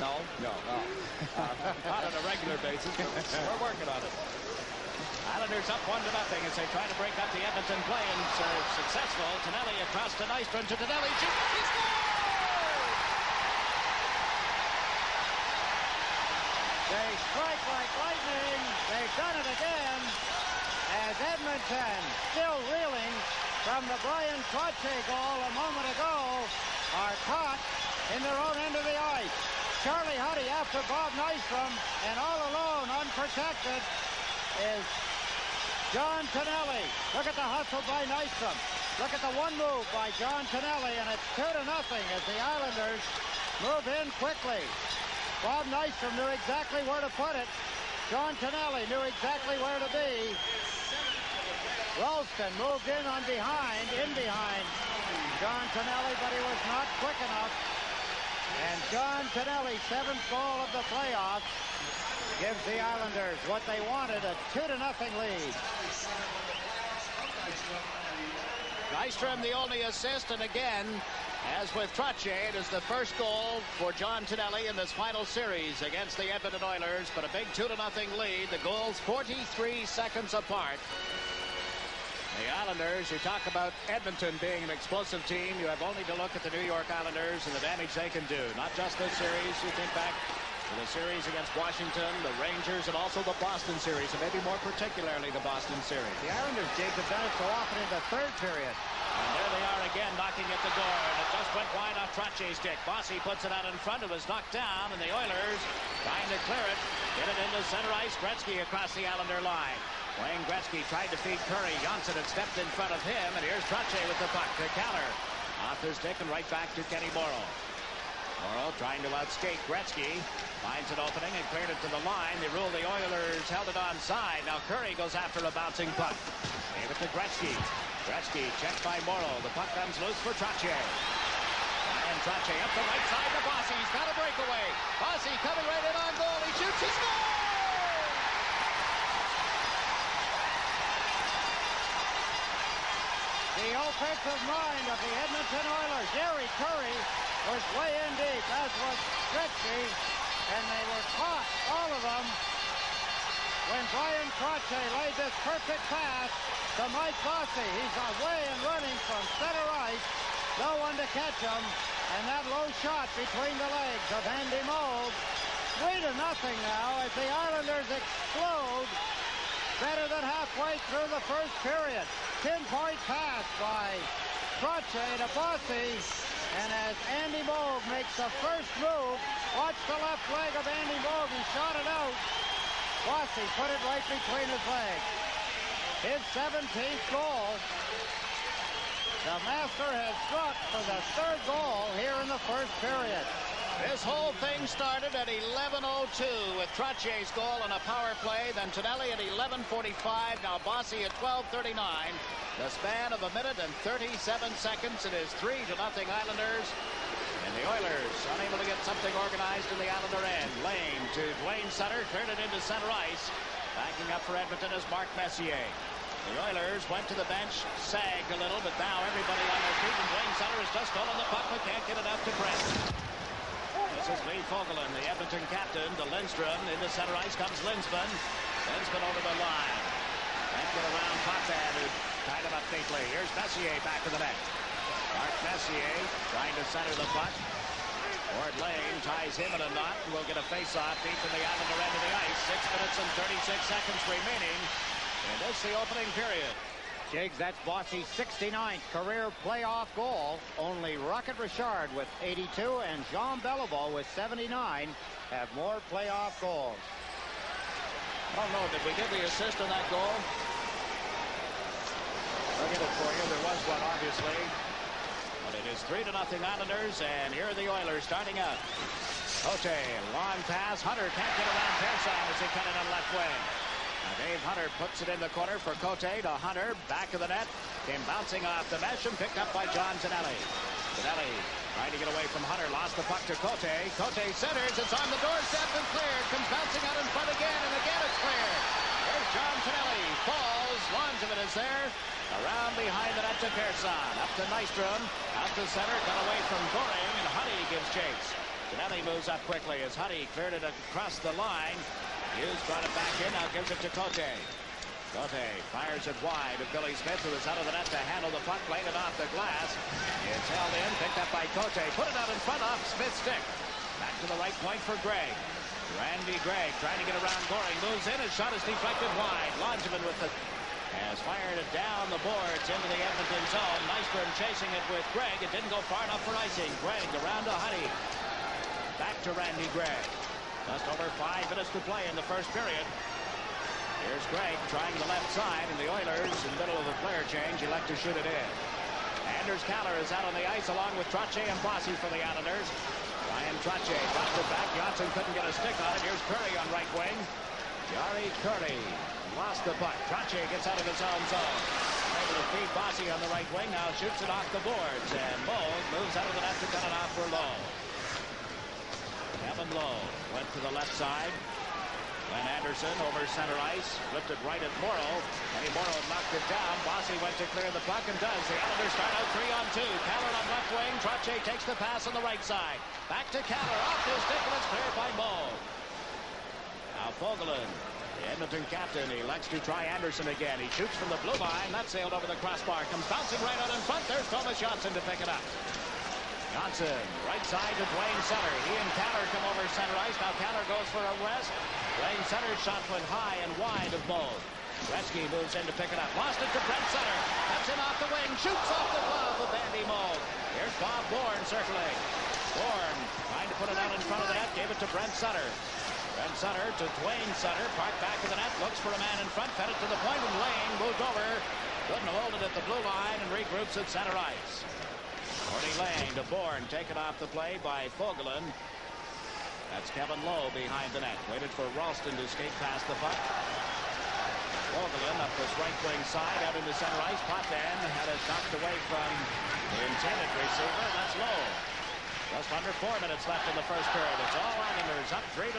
No? No. Not on a regular basis, but we're working on it. Islanders up 1-0 as they try to break up the Edmonton play, and are successful. Tonelli across to Nystrom, to Tonelli. He scores! They strike like lightning. They've done it again as Edmonton, still reeling from the Brian Trottier goal a moment ago, are caught in their own end of the ice. Charlie Huddy after Bob Nystrom, and all alone, unprotected, is John Tonelli. Look at the hustle by Nystrom. Look at the one move by John Tonelli, and it's 2-0 as the Islanders move in quickly. Bob Nystrom knew exactly where to put it. John Tonelli knew exactly where to be. Ralston moved in behind John Tonelli, but he was not quick enough. And John Tonelli, 7th goal of the playoffs, gives the Islanders what they wanted, a 2-0 lead. Nystrom the only assist, and again, as with Trottier, it is the first goal for John Tonelli in this final series against the Edmonton Oilers, but a big 2-0 lead. The goals 43 seconds apart. The Islanders, you talk about Edmonton being an explosive team, you have only to look at the New York Islanders and the damage they can do. Not just this series, you think back to the series against Washington, the Rangers, and also the Boston series, and maybe more particularly the Boston series. The Islanders, Jake, have done it so often in the third period. And there they are again, knocking at the door, and it just went wide off Trottier's stick. Bossy puts it out in front. It was knocked down, and the Oilers trying to clear it. Get it into center ice. Gretzky across the Islander line. Wayne Gretzky tried to feed Curry. Johnson had stepped in front of him, and here's Trottier with the puck to counter. Off his stick and right back to Kenny Morrow. Morrow trying to outskate Gretzky. Finds an opening and cleared it to the line. They ruled the Oilers held it onside. Now Curry goes after a bouncing puck. Gave it to Gretzky. Gretzky checked by Morrow. The puck comes loose for Trottier. And Trottier up the right side to Bossy. He's got a breakaway. Bossy coming right in on goal. He shoots. He scores! The offensive mind of the Edmonton Oilers. Gary Curry was way in deep, as was Gretzky, and they were caught, all of them, when Brian Trottier laid this perfect pass to Mike Bossy. He's away and running from center ice. No one to catch him. And that low shot between the legs of Andy Moog. 3-0 now as the Islanders explode better than halfway through the first period. 10-point pass by Trottier to Bossy. And as Andy Moog makes the first move, watch the left leg of Andy Moog. He shot it out. Bossy put it right between his legs. His 17th goal. The master has struck for the third goal here in the first period. This whole thing started at 11:02 with Trottier's goal on a power play, then Tonelli at 11:45, now Bossy at 12:39. The span of 1 minute and 37 seconds. It is 3-0 Islanders. And the Oilers unable to get something organized in the Islander end. Lane to Dwayne Sutter, cleared it into center ice. Backing up for Edmonton is Mark Messier. The Oilers went to the bench, sagged a little, but now everybody on their feet, and Dwayne Sutter has just stolen the puck, but can't get it up to Brent. This is Lee Fogelin, the Edmonton captain, to Lindstrom. Into center ice comes Linsman. Linsman over the line. Can't get around Potvin, who tied him up neatly. Here's Messier back to the net. Mark Messier trying to center the puck. Ward Lane ties him in a knot, and we'll get a face-off deep in the Islander end of the ice. 6 minutes and 36 seconds remaining. And this is the opening period. Jiggs, that's Bossy's 69th career playoff goal. Only Rocket Richard with 82 and Jean Beliveau with 79 have more playoff goals. I don't know, did we get the assist on that goal? I'll get it for you. There was one, obviously. But it is 3-0 Islanders, and here are the Oilers starting up. Cote, long pass. Hunter can't get around Pearson as he cut it on left wing. Now Dave Hunter puts it in the corner for Cote to Hunter. Back of the net. Came bouncing off the mesh and picked up by John Tonelli. Tonelli trying to get away from Hunter. Lost the puck to Cote. Cote centers. It's on the doorstep and cleared. Comes bouncing out in front again, and again it's cleared. There's John Tonelli. Falls. Langevin is there. Around behind the net to Pearson. Up to Nystrom. Out to center. Got away from Goring, and Huddy gives chase. Tonelli moves up quickly as Huddy cleared it across the line. Hughes brought it back in, now gives it to Cote. Cote fires it wide to Billy Smith, who is out of the net to handle the puck, played it off the glass. It's held in, picked up by Cote. Put it out in front off Smith's stick. Back to the right point for Gregg. Randy Gregg trying to get around Goring. Moves in, his shot is deflected wide. Langevin with the... has fired it down the boards into the Edmonton zone. Nystrom chasing it with Gregg. It didn't go far enough for icing. Gregg around to Huddy. Back to Randy Gregg. Just over 5 minutes to play in the first period. Here's Gregg trying the left side, and the Oilers, in the middle of the player change, elect to shoot it in. Anders Kaller is out on the ice along with Trottier and Bossy for the Islanders. Ryan Trottier dropped it back. Johnson couldn't get a stick on it. Here's Curry on right wing. Jari Curry lost the puck. Trottier gets out of his own zone. Able to feed Bossy on the right wing. Now shoots it off the boards, and Moog moves out of the net to cut it off for Lowe. Kevin Lowe went to the left side. Glenn Anderson over center ice. Flipped it right at Morrow. Eddie Morrow knocked it down. Bossy went to clear the puck and does. The Islanders start out 3-on-2. Kaller on left wing. Trottier takes the pass on the right side. Back to Kaller. Off his stick, and it's cleared by Moog. Now Fogelin, the Edmonton captain, elects to try Anderson again. He shoots from the blue line. That sailed over the crossbar. Comes bouncing right out in front. There's Thomas Johnson to pick it up. Johnson, right side to Dwayne Sutter. He and Kaller come over center ice. Now Kaller goes for a rest. Dwayne Sutter's shot went high and wide of Moog. Gretzky moves in to pick it up. Lost it to Brent Sutter. Cuts him off the wing. Shoots off the glove of Andy Moog. Here's Bob Bourne circling. Bourne trying to put it out in front of the net. Gave it to Brent Sutter. Brent Sutter to Dwayne Sutter. Parked back of the net. Looks for a man in front. Fed it to the point, and Lane moved over. Couldn't hold it at the blue line and regroups at center ice. Cordy Lane to Bourne, taken off the play by Fogelin. That's Kevin Lowe behind the net. Waited for Ralston to skate past the puck. Vogelin up this right wing side, out into center ice. Potvin had it knocked away from the intended receiver. That's low. Just under 4 minutes left in the first period. It's all Islanders up 3-0.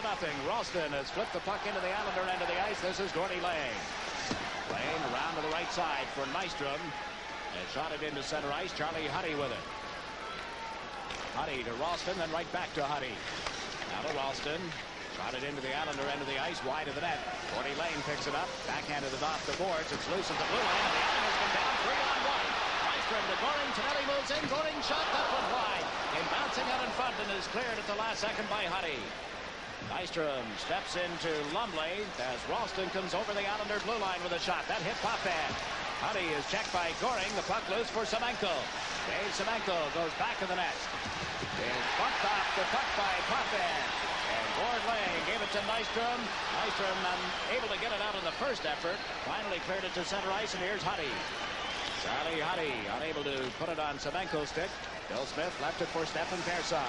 Ralston has flipped the puck into the Islander end of the ice. This is Gordy Lane. Lane around to the right side for Nystrom. And shot it into center ice. Charlie Huddy with it. Huddy to Ralston, then right back to Huddy. Now to Ralston. Shot it into the Islander end of the ice, wide of the net. Gordy Lane picks it up. Backhanded it off the boards. It's loose at the blue line, and the Islanders come down 3-on-1. Nystrom to Goring. Tonelli moves in. Goring shot that one wide. Came bouncing out in front and is cleared at the last second by Huddy. Nystrom steps into Lumley as Ralston comes over the Islander blue line with a shot. That hit Potvin. Huddy is checked by Goring. The puck loose for Semenko. Dave Semenko goes back to the net. Is bumped off the puck by Potvin. And Gord Lane gave it to Nystrom. Nystrom unable to get it out in the first effort. Finally cleared it to center ice, and here's Huddy. Charlie Huddy unable to put it on Semenko's stick. Bill Smith left it for Stefan Persson.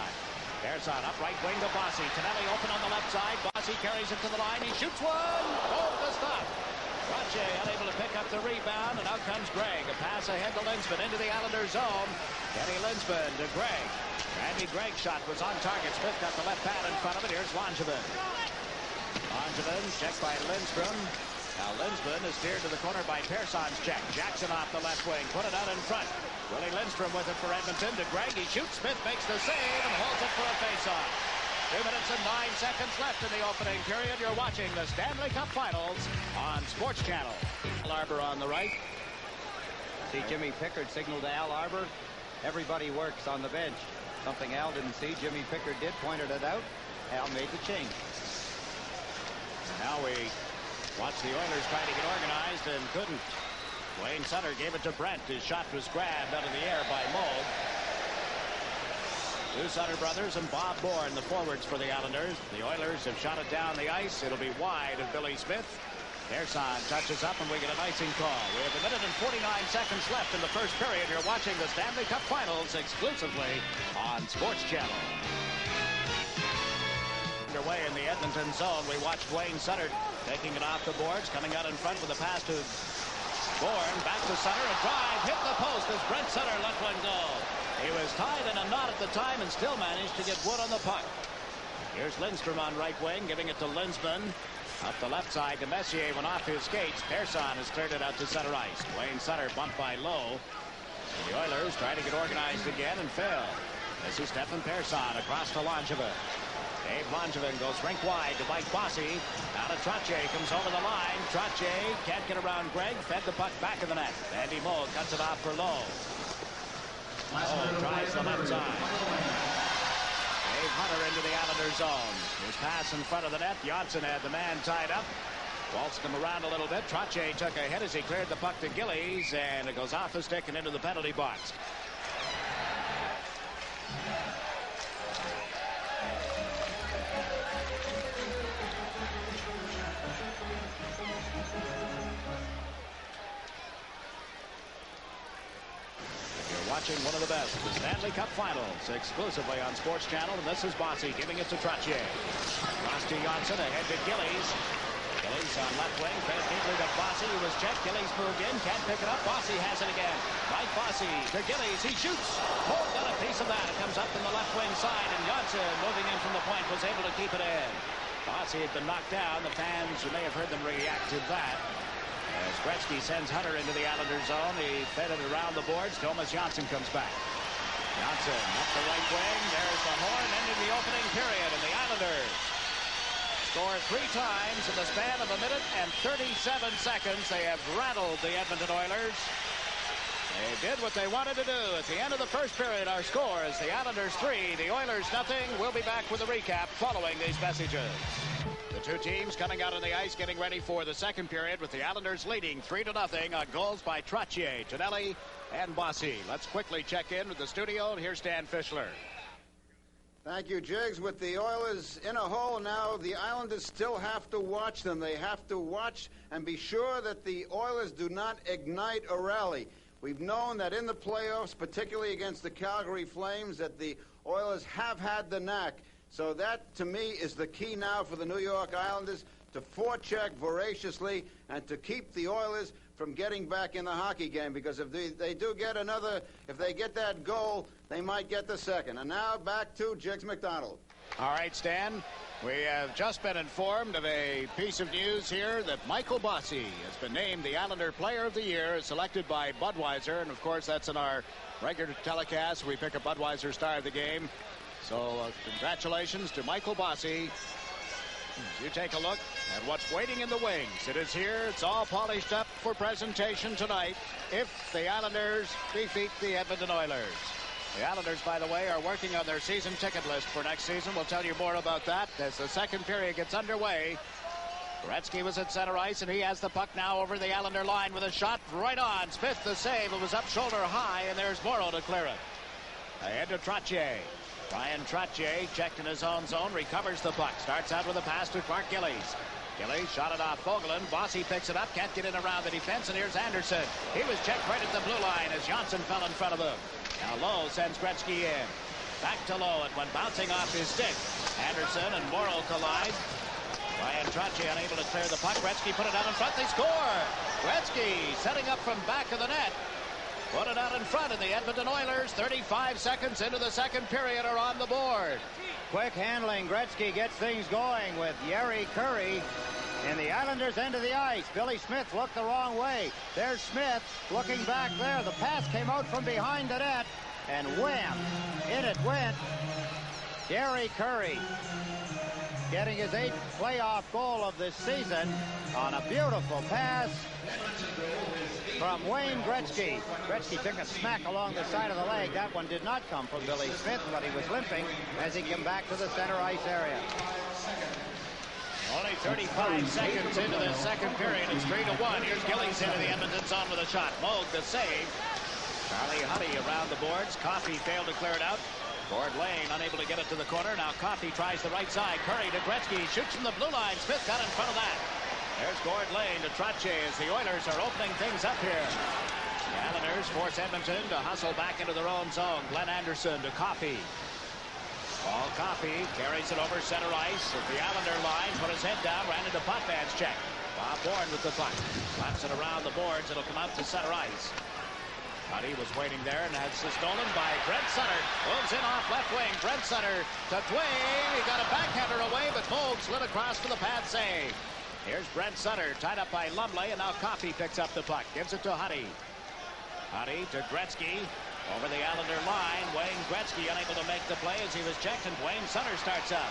Persson up right wing to Bossy. Tonelli open on the left side. Bossy carries it to the line. He shoots one. Oh, the stop. Trache unable to pick up the rebound, and out comes Gregg. A pass ahead to Linsman into the Islander zone. Kenny Linsman to Gregg. Randy Gregg's shot was on target. Smith got the left pad in front of it. Here's Langevin. Langevin checked by Lindstrom. Now Linsman is steered to the corner by Persson's check. Jackson off the left wing. Put it out in front. Willie Lindstrom with it for Edmonton. To Gregg. He shoots. Smith makes the save and holds it for a faceoff. 2 minutes and 9 seconds left in the opening period. You're watching the Stanley Cup Finals on Sports Channel. Al Arbour on the right. See Jimmy Pickard signal to Al Arbour. Everybody works on the bench. Something Al didn't see. Jimmy Pickard did, pointed it out. Al made the change. Now we watch the Oilers try to get organized and couldn't. Wayne Sutter gave it to Brent. His shot was grabbed out of the air by Moog. Two Sutter brothers and Bob Bourne, the forwards for the Islanders. The Oilers have shot it down the ice. It'll be wide of Billy Smith. Persson touches up, and we get an icing call. We have 1 minute and 49 seconds left in the first period. You're watching the Stanley Cup Finals exclusively on Sports Channel. Underway in the Edmonton zone. We watched Wayne Sutter taking it off the boards, coming out in front with a pass to Bourne. Back to Sutter. A drive hit the post as Brent Sutter let one go. He was tied in a knot at the time and still managed to get wood on the puck. Here's Lindstrom on right wing, giving it to Linsman. Up the left side to Messier, went off his skates. Persson has cleared it out to center ice. Wayne Sutter bumped by Lowe. The Oilers try to get organized again and fail. This is Stefan Persson across to Langevin. Dave Langevin goes rink wide to Mike Bossy. Now to Trache, comes over the line. Trache can't get around Gregg. Fed the puck back in the net. Andy Moog cuts it off for Lowe. Lowe tries the left side. Dave Hunter into the Islander zone. His pass in front of the net. Johnson had the man tied up. Waltzed him around a little bit. Trache took a hit as he cleared the puck to Gillies, and it goes off the stick and into the penalty box. Watching one of the best, the Stanley Cup Finals, exclusively on Sports Channel, and this is Bossy giving it to Trache. Cross to Johnson, ahead to Gillies. Gillies on left wing, fed deeply to Bossy, who was checked. Gillies moved in, can't pick it up. Bossy has it again. Right Bossy to Gillies, he shoots. Moog got a piece of that. It comes up in the left wing side, and Johnson, moving in from the point, was able to keep it in. Bossy had been knocked down. The fans, you may have heard them react to that. As Gretzky sends Hunter into the Islander zone, he fed it around the boards. Thomas Johnson comes back. Johnson up the right wing. There's the horn ending the opening period, and the Islanders score 3 times in the span of 1 minute and 37 seconds. They have rattled the Edmonton Oilers. They did what they wanted to do. At the end of the first period, our score is the Islanders 3, the Oilers nothing. We'll be back with a recap following these messages. The two teams coming out on the ice getting ready for the second period with the Islanders leading 3-0 on goals by Trache, Tonelli, and Bossy. Let's quickly check in with the studio. Here's Stan Fischler. Thank you, Jiggs. With the Oilers in a hole now, the Islanders still have to watch them. They have to watch and be sure that the Oilers do not ignite a rally. We've known that in the playoffs, particularly against the Calgary Flames, that the Oilers have had the knack. So that, to me, is the key now for the New York Islanders to forecheck voraciously and to keep the Oilers from getting back in the hockey game, because if they do get if they get that goal, they might get the second. And now back to Jiggs McDonald. All right, Stan, we have just been informed of a piece of news here that Michael Bossy has been named the Islander Player of the Year, selected by Budweiser. And, of course, that's in our regular telecast. We pick a Budweiser Star of the Game. So congratulations to Michael Bossy. As you take a look at what's waiting in the wings. It is here. It's all polished up for presentation tonight if the Islanders defeat the Edmonton Oilers. The Islanders, by the way, are working on their season ticket list for next season. We'll tell you more about that as the second period gets underway. Gretzky was at center ice, and he has the puck now over the Islander line with a shot right on. Smith the save. It was up shoulder high, and there's Morrow to clear it. Ahead to Trottier. Ryan Trottier checked in his own zone, recovers the puck. Starts out with a pass to Clark Gillies. Gillies shot it off Fogelin. Bossy picks it up, can't get in around the defense, and here's Anderson. He was checked right at the blue line as Johnson fell in front of him. Now Lowe sends Gretzky in. Back to Lowe. It went bouncing off his stick. Anderson and Morrow collide. Ryan Trottier unable to clear the puck. Gretzky put it out in front. They score. Gretzky setting up from back of the net. Put it out in front of the Edmonton Oilers. 35 seconds into the second period are on the board. Quick handling. Gretzky gets things going with Yeri Curry in the Islanders' end of the ice. Billy Smith looked the wrong way. There's Smith looking back there. The pass came out from behind the net, and wham! In it went Yeri Curry, getting his 8th playoff goal of this season on a beautiful pass from Wayne Gretzky. Gretzky took a smack along the side of the leg. That one did not come from Billy Smith, but he was limping as he came back to the center ice area. Only 35 seconds into the second period. It's 3-1. Here's Gillies into the Edmonton zone with a shot. Moog the save. Charlie Huddy around the boards. Coffey failed to clear it out. Gord Lane unable to get it to the corner. Now Coffey tries the right side. Curry to Gretzky. Shoots from the blue line. Smith got in front of that. There's Gord Lane to Trottier as the Oilers are opening things up here. The Islanders force Edmonton to hustle back into their own zone. Glenn Anderson to Coffey. Paul Coffey carries it over center ice at the Islander line. Put his head down. Ran into Potvin check. Bob Bourne with the puck. Slaps it around the boards. It'll come out to center ice. Huddy was waiting there and has it stolen by Brent Sutter. Moves in off left wing. Brent Sutter to Dwayne. He got a backhander away, but Moog slid across to the pad save. Here's Brent Sutter, tied up by Lumley, and now Coffey picks up the puck. Gives it to Huddy. Huddy to Gretzky. Over the Islander line. Wayne Gretzky unable to make the play as he was checked, and Wayne Sutter starts up.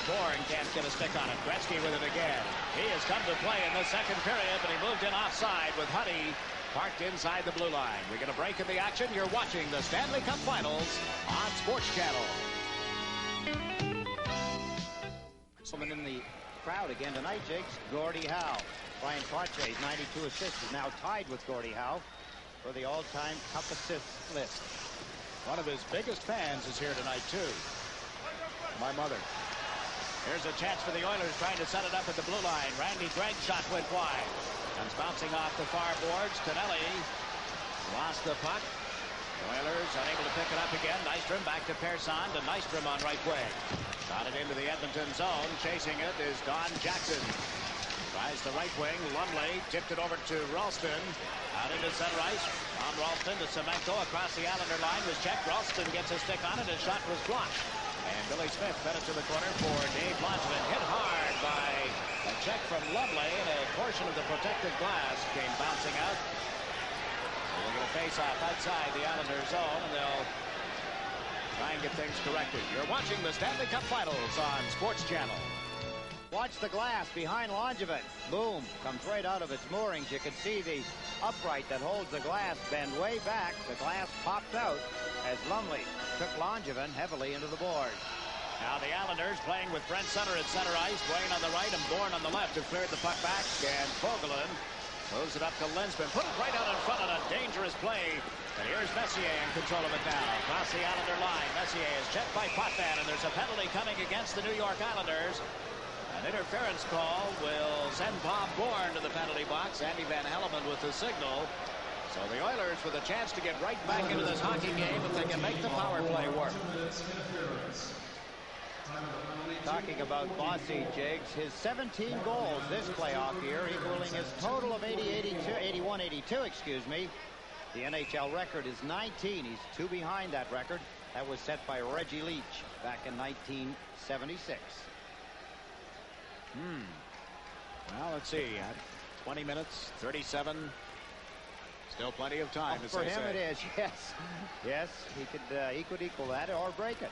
Bourne can't get a stick on it. Gretzky with it again. He has come to play in the second period, but he moved in offside with Huddy parked inside the blue line. We're going to break in the action. You're watching the Stanley Cup Finals on Sports Channel. Someone in the crowd again tonight, Jiggs. Gordie Howe. Brian Trottier's 92 assists is now tied with Gordie Howe for the all-time Cup assists list. One of his biggest fans is here tonight, too. My mother. Here's a chance for the Oilers trying to set it up at the blue line. Randy Gregg's shot went wide. Comes bouncing off the far boards. Tonelli lost the puck. Oilers unable to pick it up again. Nystrom back to Persson to Nystrom on right wing. Got it into the Edmonton zone. Chasing it is Don Jackson. Tries the right wing. Lumley tipped it over to Ralston. Out into center ice. On Ralston to Semenko across the Islander line. Was checked. Ralston gets a stick on it. His shot was blocked. And Billy Smith fed it to the corner for Dave Langevin. Hit hard by a check from Lumley, and a portion of the protected glass came bouncing out. They're going to face off outside the Islander zone, and they'll try and get things corrected. You're watching the Stanley Cup Finals on Sports Channel. Watch the glass behind Langevin. Boom. Comes right out of its moorings. You can see the upright that holds the glass bend way back. The glass popped out as Lumley took Langevin heavily into the board. Now the Islanders playing with Brent Sutter at center ice. Wayne on the right and Bourne on the left have cleared the puck back. And Fogelin moves it up to Lensman. Put it right out in front on a dangerous play. And here's Messier in control of it now. Across the Islander line. Messier is checked by Potvin, and there's a penalty coming against the New York Islanders. An interference call will send Bob Bourne to the penalty box. Andy Van Hellemond with the signal. So the Oilers with a chance to get right back into this hockey game if they can make the power play work. Talking about Bossy, Jigs, his 17 goals this playoff year, equaling his total of 81-82, excuse me. The NHL record is 19. He's 2 behind that record. That was set by Reggie Leach back in 1976. Well, let's see. 20 minutes, 37. Still plenty of time, as For they him say. it is, yes. Yes, he could equal that or break it.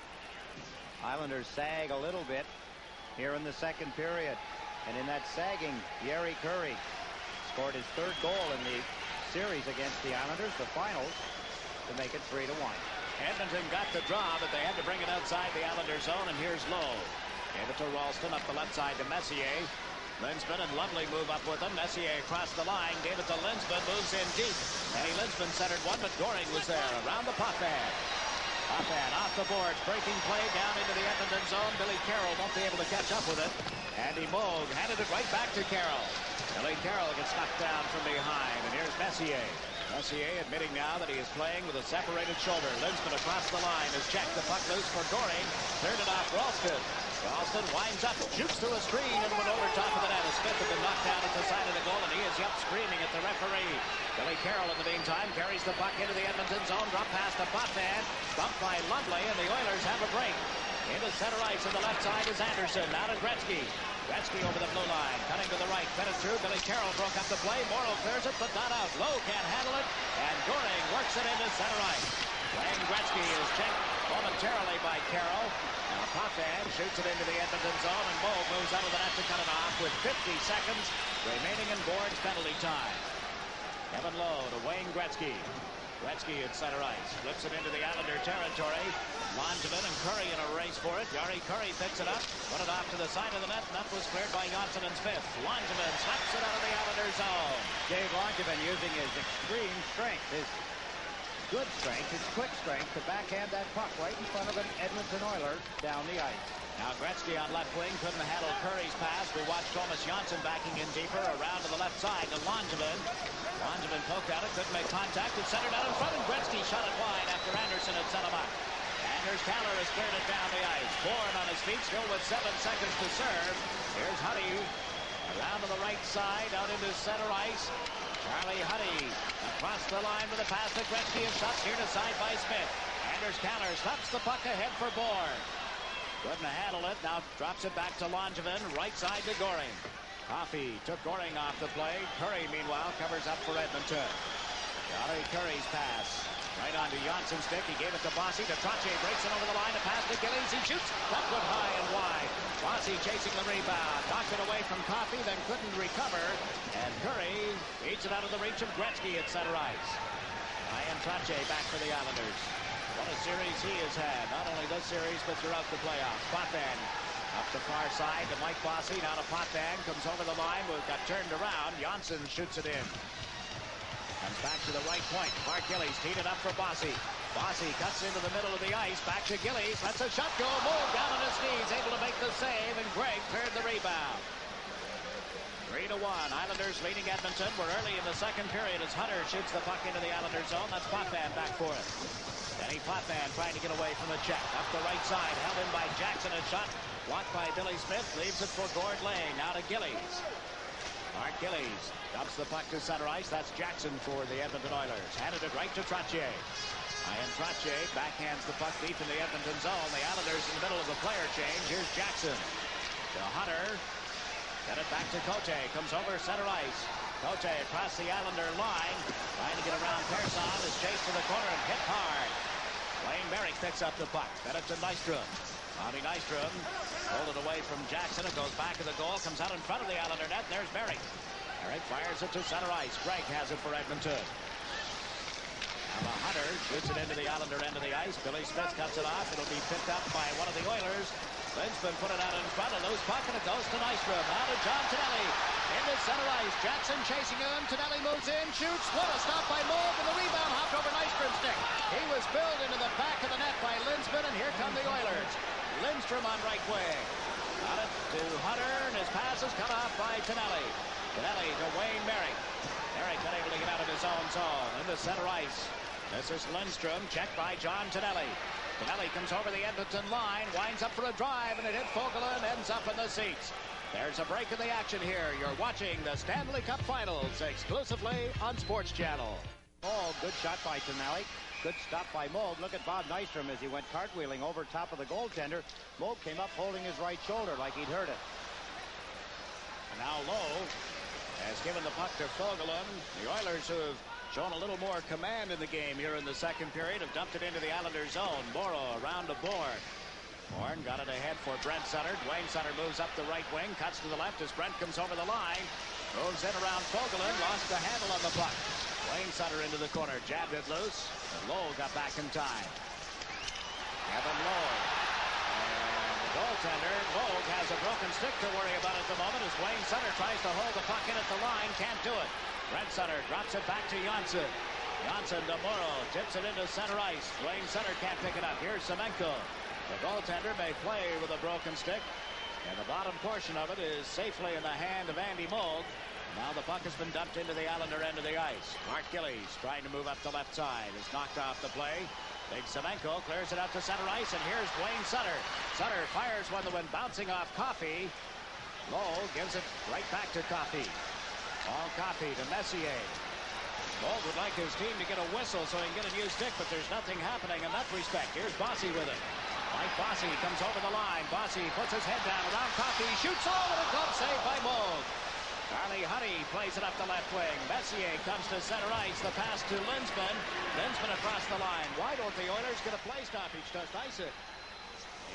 Islanders sag a little bit here in the second period. And in that sagging, Jari Kurri scored his 3rd goal in the series against the Islanders, the finals, to make it 3-1. Edmonton got the draw, but they had to bring it outside the Islander zone, and here's Lowe. Gave it to Ralston up the left side to Messier. Linsman and Lovely move up with him. Messier across the line, gave it to Linsman, moves in deep. Eddie Linsman centered one, but Goring was there around the Potvin. Potvin off the boards, breaking play down into the Edmonton zone. Billy Carroll won't be able to catch up with it. Andy Moog handed it right back to Carroll. Billy Carroll gets knocked down from behind, and here's Messier. Messier admitting now that he is playing with a separated shoulder. Linsman across the line has checked the puck loose for Goring. Turned it off Ralston. Ralston winds up, shoots through a screen and went over top of the net. Smith had been knocked down at the side of the goal, and he is up screaming at the referee. Billy Carroll in the meantime carries the puck into the Edmonton zone. Drop past the Potvin. Bumped by Lovely, and the Oilers have a break. Into center ice on the left side is Anderson. Now to Gretzky. Gretzky over the blue line. Cutting to the right. Fed it through. Billy Carroll broke up the play. Morrow clears it, but not out. Lowe can't handle it. And Goring works it into center ice. Wayne Gretzky is checked momentarily by Carroll. Now Potvin shoots it into the Edmonton zone, and Moe moves out of the net to cut it off with 50 seconds remaining in Gord's penalty time. Kevin Lowe to Wayne Gretzky. Gretzky at center ice. Flips it into the Islander territory. Langevin and Curry in a race for it. Jari Kurri picks it up. Put it off to the side of the net. And that was cleared by Johnson and Smith. Langevin slaps it out of the Islander zone. Dave Langevin using his extreme strength, his good strength, his quick strength to backhand that puck right in front of an Edmonton Oiler down the ice. Now Gretzky on left wing couldn't handle Curry's pass. We watched Thomas Johnson backing in deeper around to the left side to Langevin. Langevin poked at it, couldn't make contact, and centered out in front, and Gretzky shot it wide after Anderson had set him up. Anders Taylor has cleared it down the ice. Bourne on his feet, still with 7 seconds to serve. Here's Huddy around to the right side, out into center ice. Charlie Huddy across the line with a pass to Gretzky, and shots here to side by Smith. Anders Taylor slaps the puck ahead for Bourne. Couldn't handle it. Now drops it back to Langevin. Right side to Goring. Coffey took Goring off the play. Kurri, meanwhile, covers up for Edmonton. Jari Kurri's pass. Right on to Jansson's stick. He gave it to Bossy. To Trottier. Breaks it over the line. A pass to Gillies. He shoots. That good high and wide. Bossy chasing the rebound. Knocked it away from Coffey. Then couldn't recover. And Kurri beats it out of the reach of Gretzky at center ice. Ryan Trottier back for the Islanders. What a series he has had. Not only this series, but throughout the playoffs. Potvin up the far side to Mike Bossy. Now to Potvin. Comes over the line. Got turned around. Janssen shoots it in. Comes back to the right point. Mark Gillies teed it up for Bossy. Bossy cuts into the middle of the ice. Back to Gillies. Lets a shot go. Moog down on his knees. Able to make the save. And Gregg cleared the rebound. 3-1. Islanders leading Edmonton. We're early in the second period as Hunter shoots the puck into the Islanders zone. That's Potvin back for it. Danny Potvin trying to get away from the check. Up the right side. Held in by Jackson. A shot blocked by Billy Smith. Leaves it for Gord Lane. Now to Gillies. Mark Gillies dumps the puck to center ice. That's Jackson for the Edmonton Oilers. Handed it right to Trottier. Ryan Trottier backhands the puck deep in the Edmonton zone. The Islanders in the middle of the player change. Here's Jackson. To Hunter. Get it back to Cote. Comes over center ice. Cote across the Islander line. Trying to get around Persson. Is chased to the corner and hit hard. Wayne Merrick picks up the puck. Get it to Nystrom. Bobby Nystrom pulled it away from Jackson. It goes back to the goal. Comes out in front of the Islander net. There's Merrick. Merrick fires it to center ice. Gregg has it for Edmonton. Now Hunter shoots it into the Islander end of the ice. Billy Smith cuts it off. It'll be picked up by one of the Oilers. Linsman put it out in front. A loose puck, and it goes to Nystrom. Now to John Tonelli. Into center ice. Jackson chasing him. Tonelli moves in. Shoots. What a stop by Moog. And the rebound hopped over Nystrom's stick. He was spilled into the back of the net by Linsman. And here come the Oilers. Lindstrom on right wing. Got it to Hunter. And his pass is cut off by Tonelli. Tonelli to Wayne Merrick. Merrick unable to get out of his own zone. Into center ice. This is Lindstrom. Checked by John Tonelli. Stanley comes over the Edmonton line, winds up for a drive, and it hit Fogelin, ends up in the seats. There's a break in the action here. You're watching the Stanley Cup Finals exclusively on Sports Channel. Oh, good shot by Stanley. Good stop by Moog. Look at Bob Nystrom as he went cartwheeling over top of the goaltender. Moog came up holding his right shoulder like he'd hurt it. And now Lowe has given the puck to Fogelin. The Oilers, who have shown a little more command in the game here in the second period, have dumped it into the Islanders' zone. Morrow around the board. Bourne got it ahead for Brent Sutter. Dwayne Sutter moves up the right wing, cuts to the left as Brent comes over the line. Moves in around Fogelin, lost the handle on the puck. Dwayne Sutter into the corner, jabbed it loose, and Lowe got back in time. Kevin Lowe. And the goaltender, Moog, has a broken stick to worry about at the moment as Dwayne Sutter tries to hold the puck in at the line, can't do it. Brent Sutter drops it back to Janssen. Janssen to Morrow, tips it into center ice. Dwayne Sutter can't pick it up. Here's Semenko. The goaltender may play with a broken stick, and the bottom portion of it is safely in the hand of Andy Moog. Now the puck has been dumped into the Islander end of the ice. Mark Gillies trying to move up the left side. Is knocked off the play. Big Semenko clears it out to center ice, and here's Dwayne Sutter. Sutter fires one that went bouncing off Coffey. Lowe gives it right back to Coffey. All Coffey to Messier. Moog would like his team to get a whistle so he can get a new stick, but there's nothing happening in that respect. Here's Bossy with it. Mike Bossy comes over the line. Bossy puts his head down around Coffey, shoots all, and a glove save by Moog. Charlie Huddy plays it up the left wing. Messier comes to center ice. The pass to Linsman. Linsman across the line. Why don't the Oilers get a play stoppage to ice it?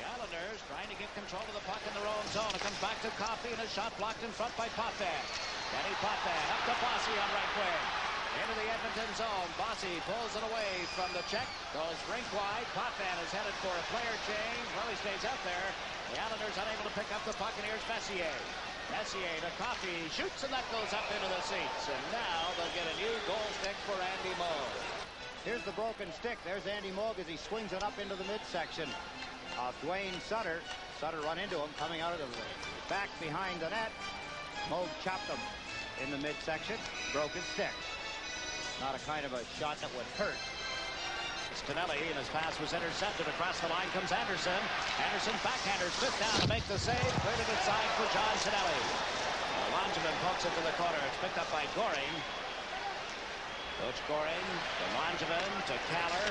The Islanders trying to get control of the puck in their own zone. It comes back to Coffey, and a shot blocked in front by Potvin. Kenny Potvin up to Bossy on right wing. Into the Edmonton zone. Bossy pulls it away from the check. Goes rink wide. Potvin is headed for a player change. Well, he stays out there. The Islanders unable to pick up the puck, and here's Messier. Messier to Coffey. Shoots, and that goes up into the seats. And now they'll get a new goal stick for Andy Moog. Here's the broken stick. There's Andy Moog as he swings it up into the midsection of Dwayne Sutter. Sutter run into him coming out of the back behind the net. Moog chopped him in the midsection. Broke his stick. Not a kind of a shot that would hurt. Stanley, and his pass was intercepted. Across the line comes Anderson. Anderson backhanders Smith down to make the save. Cleared it inside for John Stanley. Langevin pokes it to the corner. It's picked up by Goring. Coach Goring to Langevin to Kaller.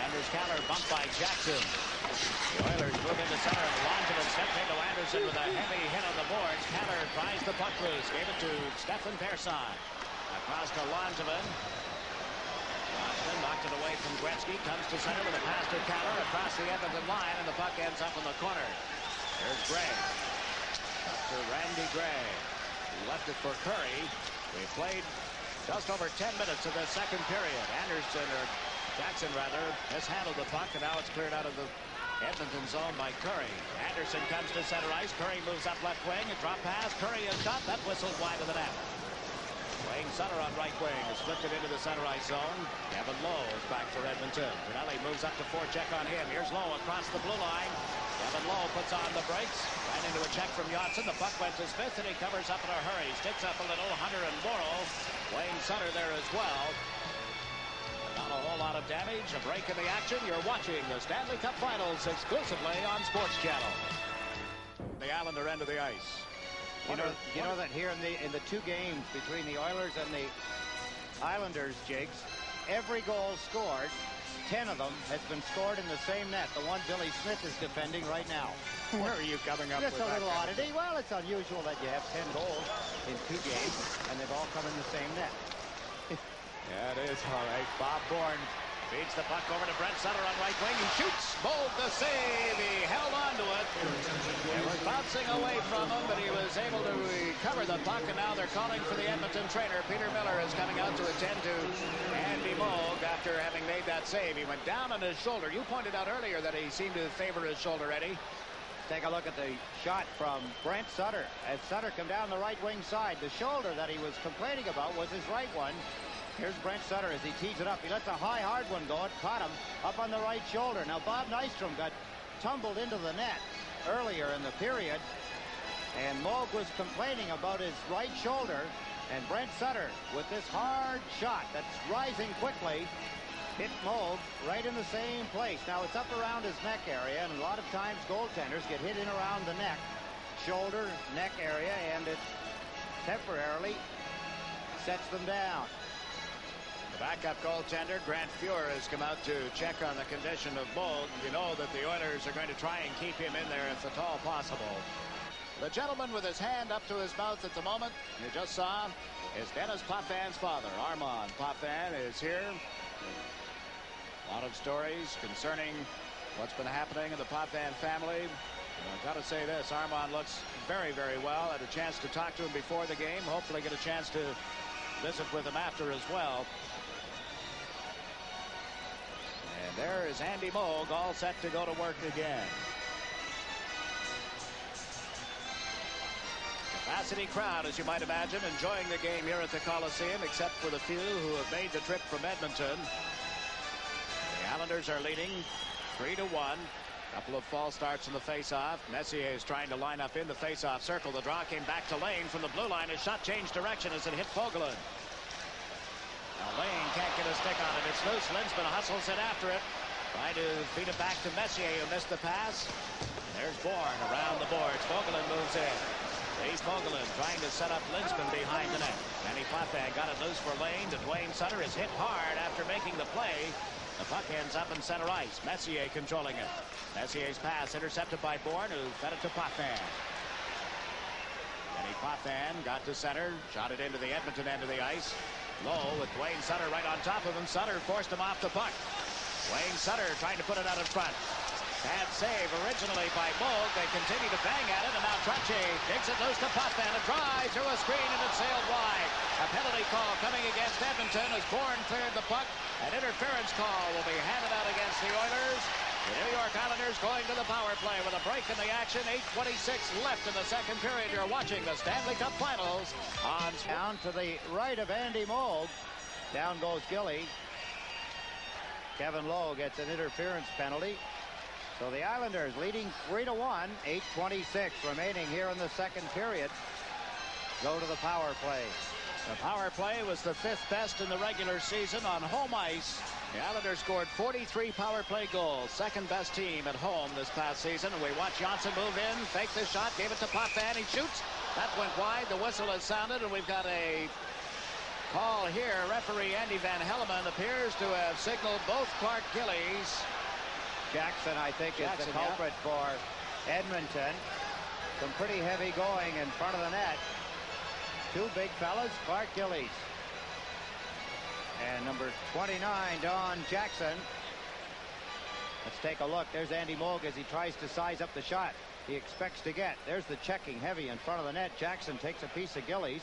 Anders Kaller bumped by Jackson. The Oilers move into center. Langevin stepped into Anderson with a heavy hit on the boards. Kaller tries the puck loose. Gave it to Stefan Persson. Across to Langevin. Langevin knocked it away from Gretzky. Comes to center with a pass to Kaller across the Edmonton line, and the puck ends up in the corner. There's Gray. Up to Randy Gray. He left it for Curry. We played just over 10 minutes of the second period. Anderson, or Jackson rather, mishandled the puck, and now it's cleared out of the Edmonton zone by Curry. Anderson comes to center ice. Curry moves up left wing. A drop pass. Curry is shot. That whistles wide of the net. Wayne Sutter on right wing is flipped it into the center ice zone. Kevin Lowe is back for Edmonton. Tonelli moves up to forecheck on him. Here's Lowe across the blue line. Kevin Lowe puts on the brakes. Ran into a check from Janssen. The puck went to Smith, and he covers up in a hurry. Sticks up a little. Hunter and Morrow. Wayne Sutter there as well. Not a whole lot of damage. A break in the action. You're watching the Stanley Cup Finals exclusively on Sports Channel. The Islander end of the ice. You know that here in the two games between the Oilers and the Islanders, Jigs, every goal scored, 10 of them, has been scored in the same net, the one Billy Smith is defending right now. Where are you coming up with that? Just a little oddity. Well, it's unusual that you have 10 goals in 2 games, and they've all come in the same net. Yeah, it is all right. Bob Bourne feeds the puck over to Brent Sutter on right wing. He shoots. Moog the save. He held on to it. It was bouncing away from him, but he was able to recover the puck, and now they're calling for the Edmonton trainer. Peter Miller is coming out to attend to Andy Moog after having made that save. He went down on his shoulder. You pointed out earlier that he seemed to favor his shoulder, Eddie. Take a look at the shot from Brent Sutter. As Sutter come down the right wing side, the shoulder that he was complaining about was his right one. Here's Brent Sutter as he tees it up. He lets a high, hard one go. It caught him up on the right shoulder. Now, Bob Nystrom got tumbled into the net earlier in the period, and Moog was complaining about his right shoulder, and Brent Sutter, with this hard shot that's rising quickly, hit Moog right in the same place. Now it's up around his neck area, and a lot of times goaltenders get hit in around the neck, shoulder, neck area, and it temporarily sets them down. The backup goaltender, Grant Fuhr, has come out to check on the condition of Moog. You know that the Oilers are going to try and keep him in there if at all possible. The gentleman with his hand up to his mouth at the moment, you just saw, is Dennis Potvin's father. Armand Potvin is here. A lot of stories concerning what's been happening in the Potvin family. I've got to say this, Armand looks very, very well. Had a chance to talk to him before the game. Hopefully get a chance to visit with him after as well. And there is Andy Moog, all set to go to work again. Capacity crowd, as you might imagine, enjoying the game here at the Coliseum, except for the few who have made the trip from Edmonton. The Islanders are leading 3-1. Couple of false starts in the face-off. Messier is trying to line up in the face-off circle. The draw came back to Lane from the blue line. His shot changed direction as it hit Fogelin. Now Lane can't get a stick on it. It's loose. Linsman hustles it after it. Trying to feed it back to Messier, who missed the pass. There's Bourne around the boards. Fogelin moves in. He's Fogelin trying to set up Linsman behind the net. Manny Potvin got it loose for Lane. To Dwayne Sutter is hit hard after making the play. The puck ends up in center ice. Messier controlling it. Messier's pass intercepted by Bourne, who fed it to Potvin. Manny Potvin got to center. Shot it into the Edmonton end of the ice. Low with Dwayne Sutter right on top of him. Sutter forced him off the puck. Dwayne Sutter trying to put it out in front. Bad save originally by Moog. They continue to bang at it, and now Trottier digs it loose to Potvin. A drive through a screen, and it sailed wide. A penalty call coming against Edmonton as Bourne cleared the puck. An interference call will be handed out against the Oilers. The New York Islanders going to the power play with a break in the action. 8:26 left in the second period. You're watching the Stanley Cup Finals on... Down to the right of Andy Moog. Down goes Gilly. Kevin Lowe gets an interference penalty. So the Islanders leading 3-1, 8:26 remaining here in the second period. Go to the power play. The power play was the 5th best in the regular season on home ice. The Islanders scored 43 power play goals. Second best team at home this past season. And we watch Johnson move in, fake the shot, gave it to Potvin. He shoots. That went wide. The whistle has sounded, and we've got a call here. Referee Andy Van Hellemond appears to have signaled both Clark Gillies. Jackson, I think, is the culprit for Edmonton. Some pretty heavy going in front of the net. Two big fellas, Clark Gillies and number 29, Don Jackson. Let's take a look. There's Andy Moog as he tries to size up the shot he expects to get. There's the checking heavy in front of the net. Jackson takes a piece of Gillies.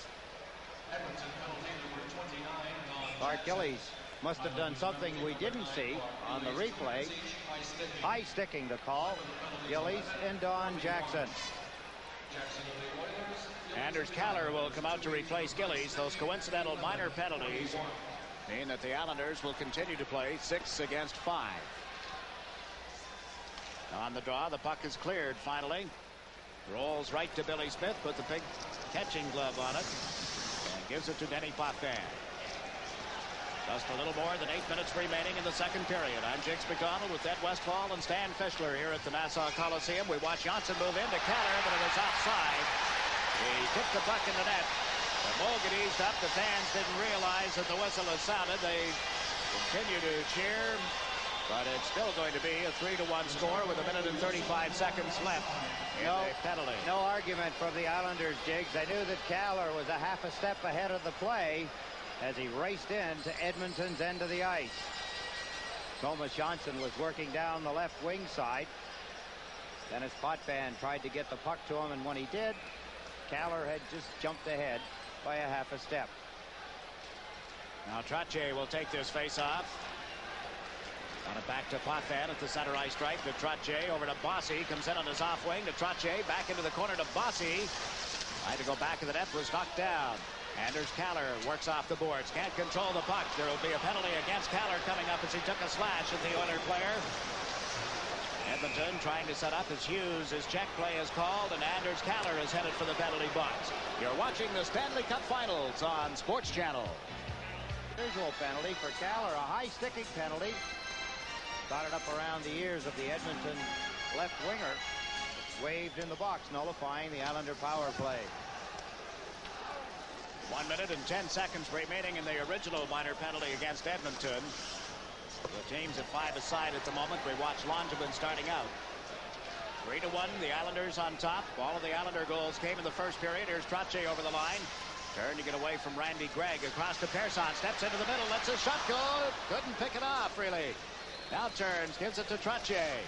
Clark Gillies must have done something we didn't see on the replay. High sticking the call. Gillies and Don Jackson. Anders Kaller will come out to replace Gillies. Those coincidental minor penalties mean that the Islanders will continue to play 6 against 5. On the draw, the puck is cleared finally. Rolls right to Billy Smith, put the big catching glove on it, and gives it to Denny Potvin. Just a little more than 8 minutes remaining in the second period. I'm Jiggs McDonald with Ed Westfall and Stan Fischler here at the Nassau Coliseum. We watch Johnson move into Kaller, but it was offside. He tipped the puck in the net. The Moog had eased up. The fans didn't realize that the whistle has sounded. They continue to cheer, but it's still going to be a 3-1 score with 1 minute and 35 seconds left in the penalty. No argument from the Islanders, Jiggs. They knew that Kaller was a half a step ahead of the play as he raced into Edmonton's end of the ice. Thomas Johnson was working down the left wing side. Dennis Potvin tried to get the puck to him, and when he did, Kaller had just jumped ahead by a half a step. Now Trottier will take this face-off. On it back to Potvin at the center ice stripe to Trottier over to Bossy. Comes in on his off wing to Trottier. Back into the corner to Bossy. Tried to go back of the net, was knocked down. Anders Kaller works off the boards. Can't control the puck. There will be a penalty against Kaller coming up as he took a slash at the Oiler player. Edmonton trying to set up as Hughes. His check play is called, and Anders Kaller is headed for the penalty box. You're watching the Stanley Cup Finals on Sports Channel. Visual penalty for Cal, or a high sticking penalty. Got it up around the ears of the Edmonton left winger. It's waved in the box, nullifying the Islander power play. 1 minute and 10 seconds remaining in the original minor penalty against Edmonton. The team's at 5 aside at the moment. We watch Langevin starting out. 3-1, the Islanders on top. All of the Islander goals came in the first period. Here's Trottier over the line. Turn to get away from Randy Gregg. Across to Persson. Steps into the middle. Lets a shot go. Couldn't pick it off, really. Now turns. Gives it to Trottier.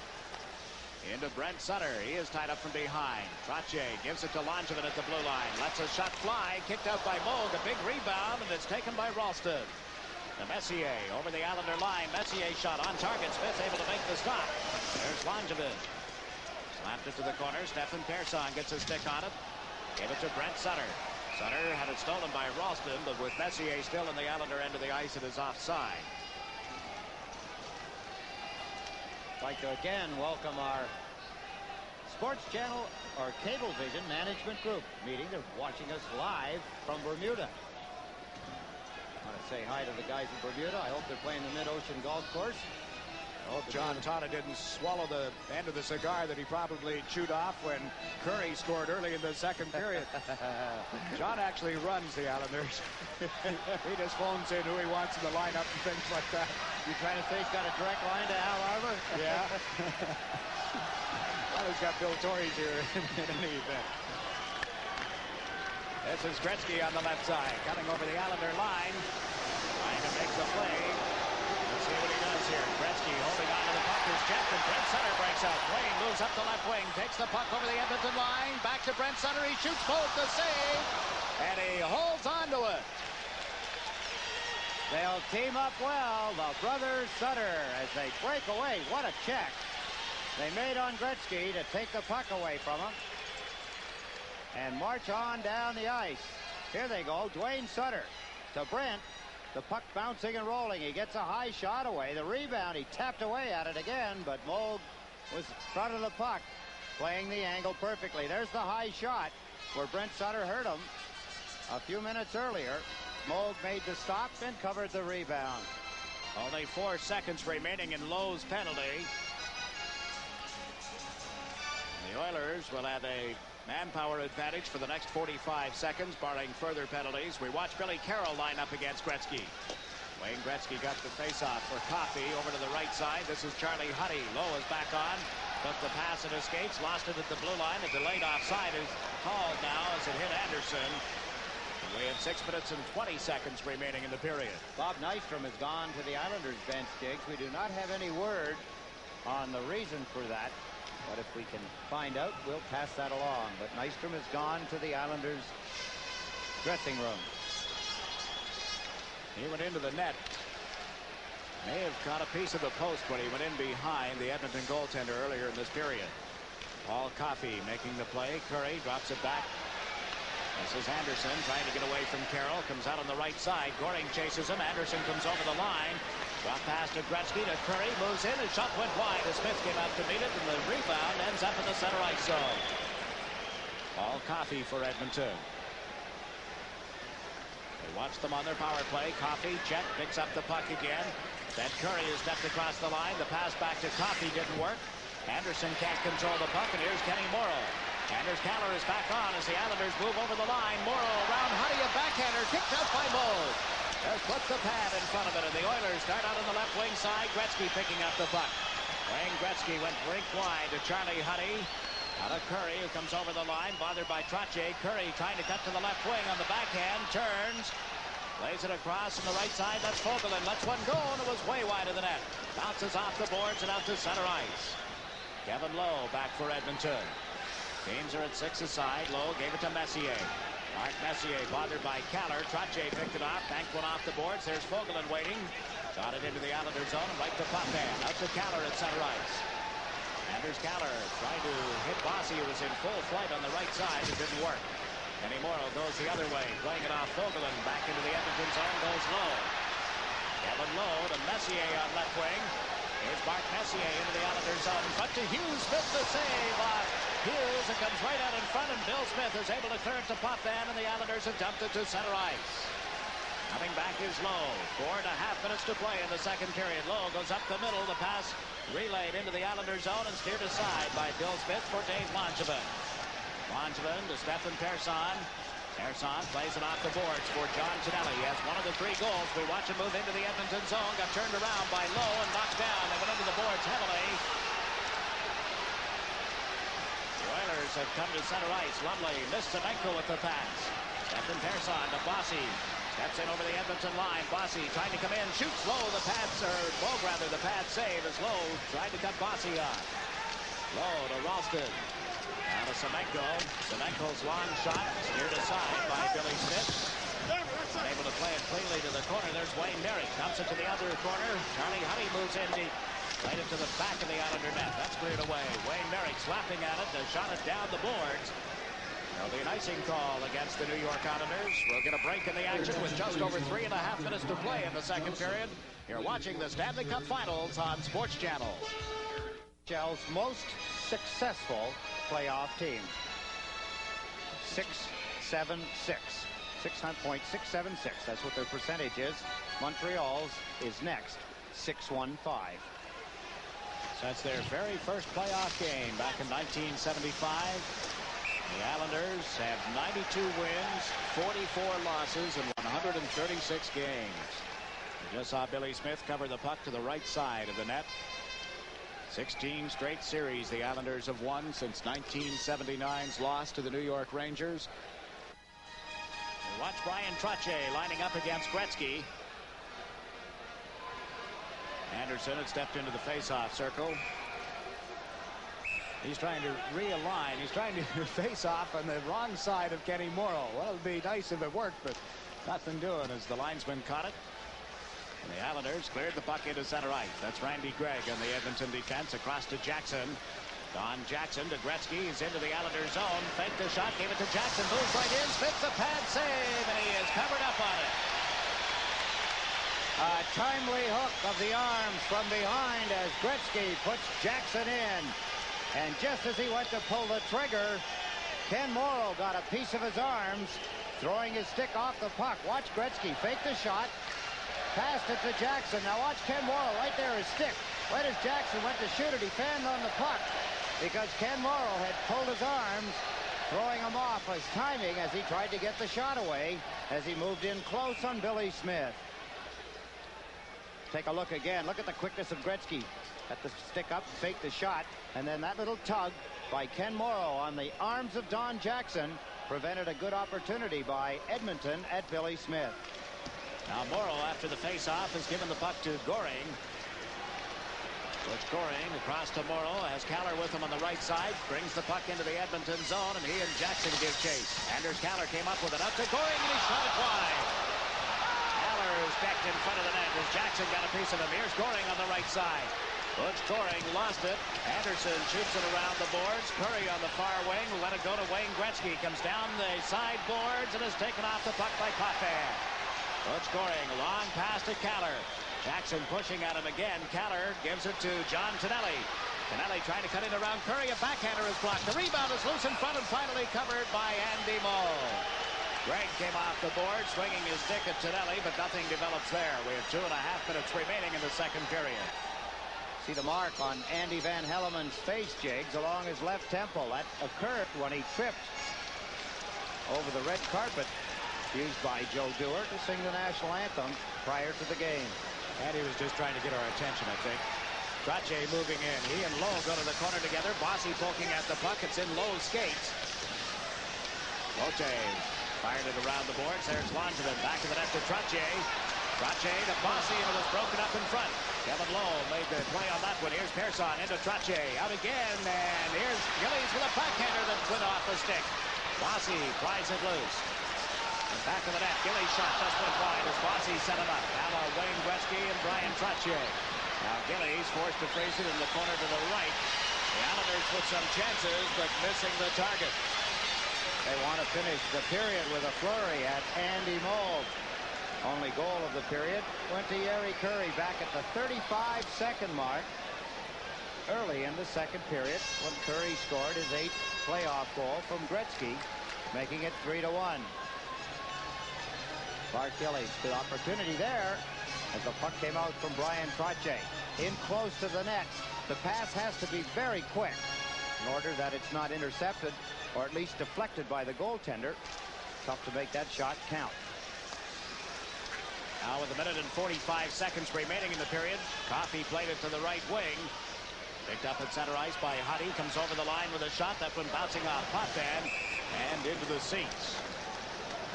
Into Brent Sutter. He is tied up from behind. Trottier gives it to Langevin at the blue line. Lets a shot fly. Kicked out by Moog. A big rebound, and it's taken by Ralston. To Messier over the Islander line. Messier shot on target. Smith able to make the stop. There's Langevin. Slapped it to the corner. Stefan Persson gets a stick on it. Gave it to Brent Sutter. Sutter had it stolen by Ralston, but with Messier still in the Islander end of the ice, it is offside. I'd like to again welcome our Sports Channel or Cablevision Management Group meeting. They're watching us live from Bermuda. I want to say hi to the guys in Bermuda. I hope they're playing the Mid-Ocean Golf Course. I hope John Tata didn't swallow the end of the cigar that he probably chewed off when Curry scored early in the second period. John actually runs the Islanders. He just phones in who he wants in the lineup and things like that. You trying to say he's got a direct line to Al Armour? Yeah. Well, he's got Bill Torrey's here in any event. This is Gretzky on the left side, coming over the Islander line, trying to make the play. Let's see what he does here. Gretzky holding on to the puck is checked, and Brent Sutter breaks out. Wayne moves up the left wing, takes the puck over the Edmonton line, back to Brent Sutter. He shoots both, the save, and he holds on to it. They'll team up well, the brothers Sutter, as they break away. What a check they made on Gretzky to take the puck away from him and march on down the ice. Here they go. Dwayne Sutter to Brent. The puck bouncing and rolling. He gets a high shot away. The rebound, he tapped away at it again, but Moog was in front of the puck, playing the angle perfectly. There's the high shot where Brent Sutter hurt him a few minutes earlier. Moog made the stop and covered the rebound. Only 4 seconds remaining in Lowe's penalty. The Oilers will have a manpower advantage for the next 45 seconds, barring further penalties. We watch Billy Carroll line up against Gretzky. Wayne Gretzky got the face-off for Coffey over to the right side. This is Charlie Huddy. Lowe is back on. Took the pass and escapes. Lost it at the blue line. A delayed offside is called now as it hit Anderson. We have 6 minutes and 20 seconds remaining in the period. Bob Nystrom has gone to the Islanders bench, Diggs. We do not have any word on the reason for that. But if we can find out, we'll pass that along. But Nystrom has gone to the Islanders' dressing room. He went into the net. May have caught a piece of the post when he went in behind the Edmonton goaltender earlier in this period. Paul Coffey making the play. Curry drops it back. This is Anderson trying to get away from Carroll. Comes out on the right side. Goring chases him. Anderson comes over the line. Drop pass to Gretzky to Curry. Moves in. His shot went wide as Smith came out to meet it. And the rebound ends up in the center ice zone. Paul Coffey for Edmonton. They watch them on their power play. Coffey check. Picks up the puck again. Then Curry has stepped across the line. The pass back to Coffey didn't work. Anderson can't control the puck. And here's Kenny Morrow. Anders Kaller is back on as the Islanders move over the line. Morrow around Huddy, a backhander kicked out by Moog. There's put the pad in front of it, and the Oilers start out on the left wing side. Gretzky picking up the puck. Wayne Gretzky went rink wide to Charlie Huddy. Out of Curry, who comes over the line, bothered by Trottier. Curry trying to cut to the left wing on the backhand, turns, lays it across on the right side. That's Fogelin. Lets one go, and it was way wide of the net. Bounces off the boards and out to center ice. Kevin Lowe back for Edmonton. Teams are at 6 aside. Lowe gave it to Messier. Mark Messier bothered by Kaller. Trottier picked it off. Banked one off the boards. There's Fogelin waiting. Got it into the Islander zone and right to Potvin. Out to Kaller at center ice. Anders Kaller tried to hit Bossy, who was in full flight on the right side. It didn't work. Kenny Morrow goes the other way. Playing it off Fogelin. Back into the Edmonton zone goes Lowe. Kevin Lowe to Messier on left wing. Here's Mark Messier into the Islanders zone. But to Hughes, Smith the save by Hughes. It comes right out in front, and Bill Smith is able to clear it to Potvin, and the Islanders have dumped it to center ice. Coming back is Lowe. 4.5 minutes to play in the second period. Lowe goes up the middle. The pass relayed into the Islander zone and steered aside by Bill Smith for Dave Langevin. Langevin to Stefan Persson. Persson plays it off the boards for John Tonelli. He has one of the 3 goals. We watch him move into the Edmonton zone. Got turned around by Lowe and knocked down. They went into the boards heavily. The Oilers have come to center ice. Lumley missed Semenko with the pass. Stefan Persson to Bossy. Steps in over the Edmonton line. Bossy trying to come in. Shoots Lowe. The pads, or Lowe rather, the pad save as Lowe tried to cut Bossy off. Lowe to Ralston. Now to Semenko. Semenko's long shot steered aside by Billy Smith. Unable to play it cleanly to the corner. There's Wayne Merrick. Dumps it to the other corner. Charlie Honey moves in deep. Played it to the back of the Islander net. That's cleared away. Wayne Merrick slapping at it to shot it down the boards. There'll be an icing call against the New York Islanders. We'll get a break in the action with just over 3.5 minutes to play in the second period. You're watching the Stanley Cup Finals on Sports Channel. NHL's most successful playoff team. 676. 600.676. That's what their percentage is. Montreal's is next. 615. So that's their very first playoff game back in 1975. The Islanders have 92 wins, 44 losses, and 136 games. We just saw Billy Smith cover the puck to the right side of the net. 16 straight series the Islanders have won since 1979's loss to the New York Rangers. We watch Brian Trottier lining up against Gretzky. Anderson had stepped into the face-off circle. He's trying to realign. He's trying to face off on the wrong side of Kenny Morrow. Well, it'd be nice if it worked, but nothing doing as the linesman caught it. And the Islanders cleared the puck into center ice. That's Randy Gregg on the Edmonton defense across to Jackson. Don Jackson to Gretzky. He's into the Islanders zone. Faked the shot, gave it to Jackson. Moves right in, spits a pad save, and he is covered up on it. A timely hook of the arms from behind as Gretzky puts Jackson in. And just as he went to pull the trigger, Ken Morrow got a piece of his arms, throwing his stick off the puck. Watch Gretzky fake the shot, passed it to Jackson. Now watch Ken Morrow right there, his stick. Right as Jackson went to shoot it, he fanned on the puck because Ken Morrow had pulled his arms, throwing him off his timing as he tried to get the shot away as he moved in close on Billy Smith. Take a look again. Look at the quickness of Gretzky. Got the stick up, faked the shot, and then that little tug by Ken Morrow on the arms of Don Jackson prevented a good opportunity by Edmonton at Billy Smith. Now Morrow, after the face-off, has given the puck to Goring. Butch Goring across to Morrow, has Kaller with him on the right side, brings the puck into the Edmonton zone, and he and Jackson give chase. Anders Kaller came up with it up to Goring, and he shot it wide. Kaller is decked in front of the net as Jackson got a piece of him. Here's Goring on the right side. Butch Goring lost it. Anderson shoots it around the boards. Curry on the far wing. Let it go to Wayne Gretzky. Comes down the side boards and is taken off the puck by Potvin. Butch Goring, long pass to Kaller. Jackson pushing at him again. Kaller gives it to John Tonelli. Tonelli trying to cut in around Curry. A backhander is blocked. The rebound is loose in front and finally covered by Andy Moe. Gregg came off the board, swinging his stick at Tonelli, but nothing develops there. We have 2.5 minutes remaining in the second period. See the mark on Andy Van Helleman's face jigs along his left temple. That occurred when he tripped over the red carpet used by Joe Dewar to sing the national anthem prior to the game. And he was just trying to get our attention, I think. Trottier moving in. He and Lowe go to the corner together. Bossy poking at the puck. It's in Lowe's skates. Lotte fired it around the boards. There's Langevin. Back of the net to Trottier. Trottier to Bossy, and it was broken up in front. Kevin Lowe made the play on that one. Here's Persson into Trottier. Out again, and here's Gillies with a backhander that went off the stick. Bossy pries it loose. And back of the net, Gillies' shot just went wide as Bossy set him up. Now Wayne Gretzky and Brian Trottier. Now Gillies forced to freeze it in the corner to the right. The Islanders with some chances, but missing the target. They want to finish the period with a flurry at Andy Moe. Only goal of the period went to Yeri Curry back at the 35-second mark early in the second period when Curry scored his 8th playoff goal from Gretzky, making it 3-1. Clark Gillies, the opportunity there as the puck came out from Brian Trottier. In close to the net. The pass has to be very quick in order that it's not intercepted or at least deflected by the goaltender. Tough to make that shot count. Now with 1 minute and 45 seconds remaining in the period, Coffey played it to the right wing. Picked up at center ice by Huddy. Comes over the line with a shot. That one bouncing off Potvin and into the seats.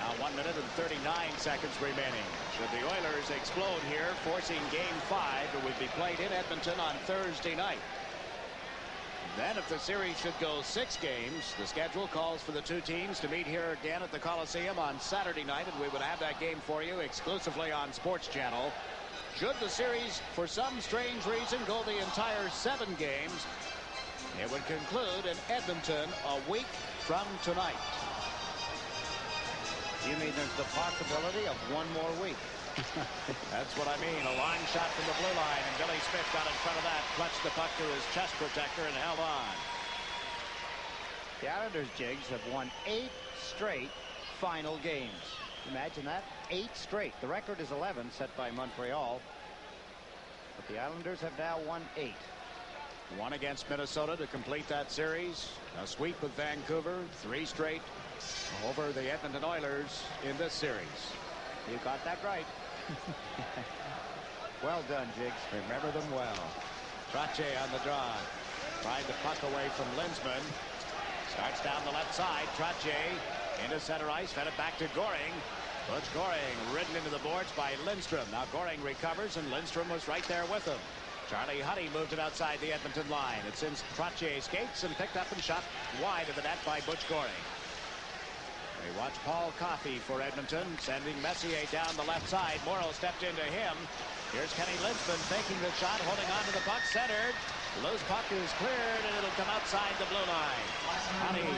Now 1 minute and 39 seconds remaining. Should the Oilers explode here, forcing Game 5, it would be played in Edmonton on Thursday night. Then if the series should go 6 games, the schedule calls for the two teams to meet here again at the Coliseum on Saturday night, and we would have that game for you exclusively on Sports Channel. Should the series, for some strange reason, go the entire 7 games, it would conclude in Edmonton a week from tonight. You mean there's the possibility of one more week? That's what I mean. A line shot from the blue line, and Billy Smith got in front of that, clutched the puck to his chest protector, and held on. The Islanders, Jigs, have won 8 straight final games. Imagine that. 8 straight. The record is 11, set by Montreal. But the Islanders have now won 8. 1 against Minnesota to complete that series. A sweep with Vancouver. 3 straight over the Edmonton Oilers in this series. You got that right. Well done, Jigs. Remember them well. Trottier on the draw. Tried the puck away from Linsman. Starts down the left side. Trottier into center ice. Fed it back to Goring. Butch Goring ridden into the boards by Lindstrom. Now Goring recovers, and Lindstrom was right there with him. Charlie Huddy moved it outside the Edmonton line. It's in Trottier's skates and picked up and shot wide of the net by Butch Goring. We watch Paul Coffey for Edmonton, sending Messier down the left side. Morrow stepped into him. Here's Kenny Linsman taking the shot, holding on to the puck, centered. Loose puck is cleared, and it'll come outside the blue line. Huddy,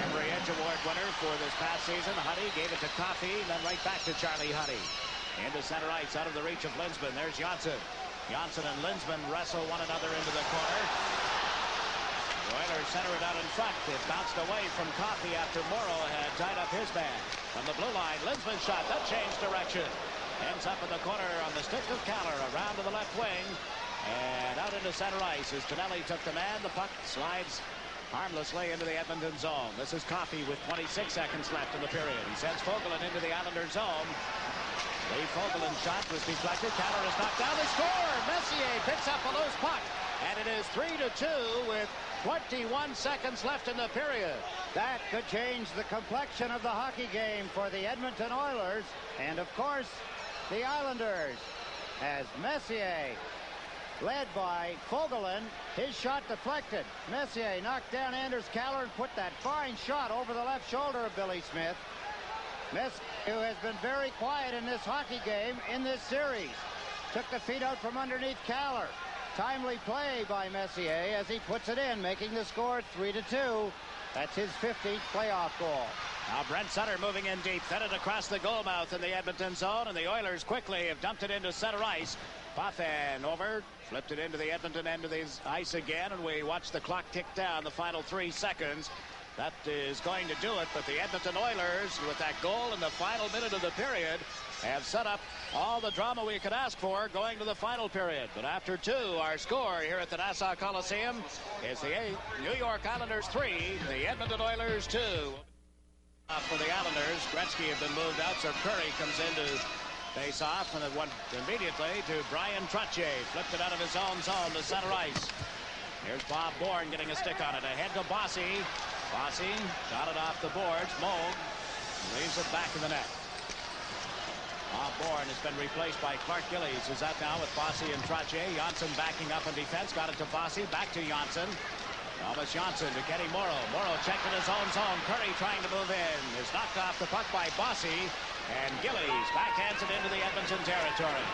Emory Edge Award winner for this past season. Huddy gave it to Coffey, then right back to Charlie Huddy. Into center ice, out of the reach of Linsman. There's Johnson. Johnson and Linsman wrestle one another into the corner. The Oilers center it out in front. It bounced away from Coffey after Morrow had tied up his man. From the blue line, Linsman shot. That changed direction. Ends up in the corner on the stick of Caller. Around to the left wing. And out into center ice as Tonelli took the man. The puck slides harmlessly into the Edmonton zone. This is Coffey with 26 seconds left in the period. He sends Fogelin into the Islander zone. The Fogelin shot was deflected. Caller is knocked down. They score! Messier picks up a loose puck. And it is 3-2 with 21 seconds left in the period. That could change the complexion of the hockey game for the Edmonton Oilers. And, of course, the Islanders. As Messier, led by Fogelin, his shot deflected. Messier knocked down Anders Caller and put that fine shot over the left shoulder of Billy Smith. Messier, who has been very quiet in this hockey game in this series, took the feet out from underneath Caller. Timely play by Messier as he puts it in, making the score 3-2. That's his 50th playoff goal. Now Brent Sutter moving in deep, fed it across the goal mouth in the Edmonton zone, and the Oilers quickly have dumped it into center ice. Potvin over, flipped it into the Edmonton end of the ice again, and we watch the clock tick down the final 3 seconds. That is going to do it, but the Edmonton Oilers, with that goal in the final minute of the period, have set up all the drama we could ask for going to the final period. But after 2, our score here at the Nassau Coliseum is the New York Islanders 3, the Edmonton Oilers 2. For the Islanders, Gretzky have been moved out, so Curry comes in to face off, and it went immediately to Brian Trottier. Flipped it out of his own zone to center ice. Here's Bob Bourne getting a stick on it. Ahead to Bossy. Bossy shot it off the boards. Moog leaves it back in the net. Bob Bourne has been replaced by Clark Gillies, who's out now with Bossy and Trottier. Janssen backing up in defense. Got it to Bossy. Back to Janssen. Thomas Janssen to Kenny Morrow. Morrow checked in his own zone. Curry trying to move in. Is knocked off the puck by Bossy. And Gillies backhands it into the Edmonton territory.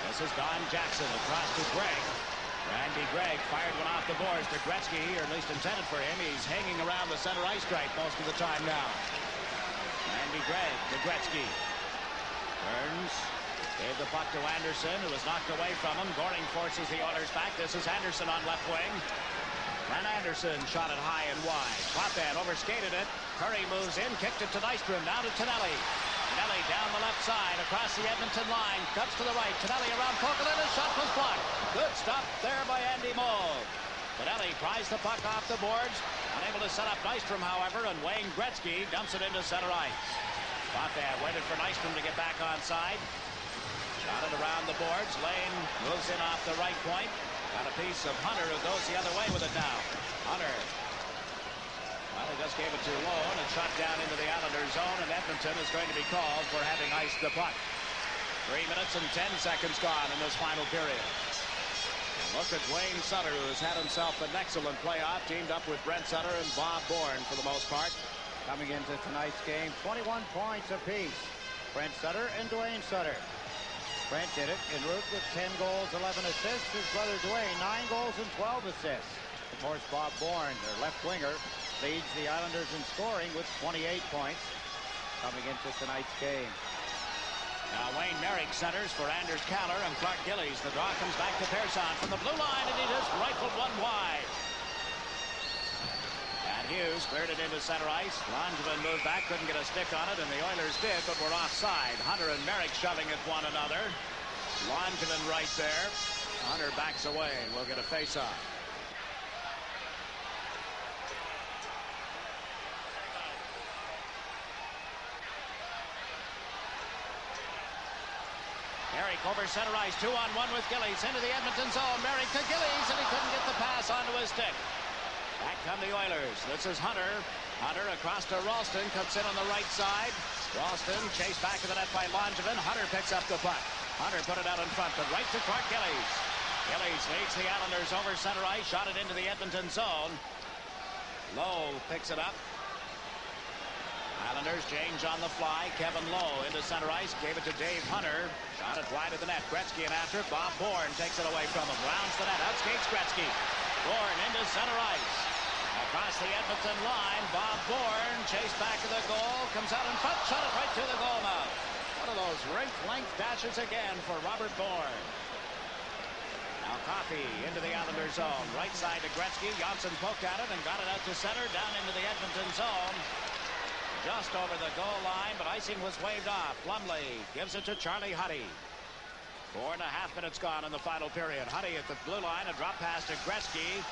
This is Don Jackson across to Gregg. Randy Gregg fired one off the boards to Gretzky, or at least intended for him. He's hanging around the center ice stripe most of the time now. Randy Gregg to Gretzky. Burns gave the puck to Anderson, who was knocked away from him. Goring forces the Oilers back. This is Anderson on left wing. Len Anderson shot it high and wide. Potvin overskated it. Curry moves in, kicked it to Nystrom. Now to Tonelli. Tonelli down the left side, across the Edmonton line, cuts to the right. Tonelli around Kogelin, his shot was blocked. Good stop there by Andy Moll. Tonelli pries the puck off the boards, unable to set up Nystrom, however, and Wayne Gretzky dumps it into center ice. Potvin waited for Nystrom to get back onside. Shot it around the boards. Lane moves in off the right point. Got a piece of Hunter who goes the other way with it now. Hunter. Well, he just gave it to Lowe, and it's shot down into the Islanders' zone, and Edmonton is going to be called for having iced the puck. 3 minutes and 10 seconds gone in this final period. And look at Wayne Sutter, who has had himself an excellent playoff, teamed up with Brent Sutter and Bob Bourne for the most part. Coming into tonight's game, 21 points apiece. Brent Sutter and Dwayne Sutter. Brent did it en route with 10 goals, 11 assists. His brother Dwayne, 9 goals and 12 assists. Of course, Bob Bourne, their left winger, leads the Islanders in scoring with 28 points coming into tonight's game. Now Wayne Merrick centers for Anders Kaller and Clark Gillies. The draw comes back to Persson from the blue line, and he just rifled one wide. And Hughes cleared it into center ice. Langevin moved back, couldn't get a stick on it, and the Oilers did, but were offside. Hunter and Merrick shoving at one another. Langevin right there. Hunter backs away, and we'll get a face-off. Merrick over center ice, 2-on-1 with Gillies into the Edmonton zone. Merrick to Gillies, and he couldn't get the pass onto his stick. Back come the Oilers. This is Hunter. Hunter across to Ralston, cuts in on the right side. Ralston chased back to the net by Langevin. Hunter picks up the puck. Hunter put it out in front, but right to Clark Gillies. Gillies leads the Islanders over center ice, shot it into the Edmonton zone. Lowe picks it up. Islanders change on the fly. Kevin Lowe into center ice, gave it to Dave Hunter. Shot it wide of the net. Gretzky in after. Bob Bourne takes it away from him. Rounds the net. Outskates Gretzky. Bourne into center ice. Across the Edmonton line. Bob Bourne chased back to the goal. Comes out in front. Shot it right to the goal mouth. One of those rink length dashes again for Robert Bourne. Now Coffey into the Islanders zone. Right side to Gretzky. Johnson poked at it and got it out to center. Down into the Edmonton zone. Just over the goal line, but icing was waved off. Plumlee gives it to Charlie Huddy. 4.5 minutes gone in the final period. Huddy at the blue line, a drop pass to Gretzky.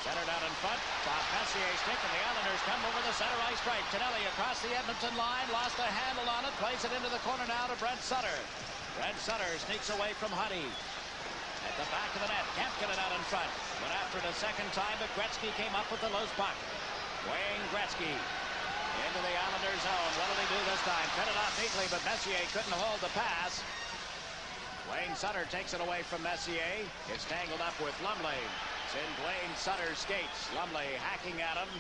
Centered out in front. Bob Messier's stick, and the Islanders come over the center ice stripe. Tonelli across the Edmonton line, lost a handle on it, plays it into the corner now to Brent Sutter. Brent Sutter sneaks away from Huddy. At the back of the net, can't get it out in front. Went after it a second time, but Gretzky came up with the loose puck. Wayne Gretzky. Into the Islanders zone. What did he do this time? Fed it off neatly, but Messier couldn't hold the pass. Wayne Sutter takes it away from Messier. It's tangled up with Lumley. It's in Wayne Sutter's skates. Lumley hacking at him.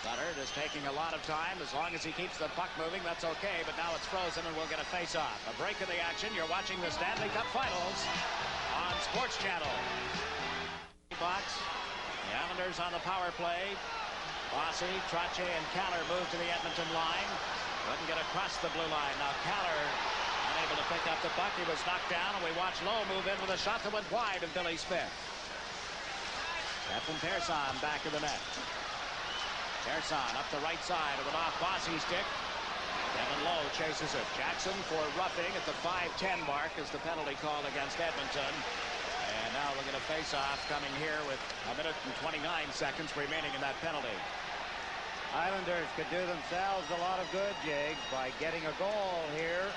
Sutter just taking a lot of time. As long as he keeps the puck moving, that's okay. But now it's frozen, and we'll get a face-off. A break of the action. You're watching the Stanley Cup Finals on Sports Channel. Box. The Islanders on the power play. Bossy, Trottier, and Kaller move to the Edmonton line. Couldn't get across the blue line. Now Kaller unable to pick up the puck. He was knocked down, and we watch Lowe move in with a shot that went wide of Billy Smith. Stefan Persson back of the net. Persson up the right side. It went off Bossy's stick. Kevin Lowe chases it. Jackson for roughing at the 5:10 mark is the penalty call against Edmonton. And now we're going to face off coming here with 1 minute and 29 seconds remaining in that penalty. Islanders could do themselves a lot of good, Jiggs, by getting a goal here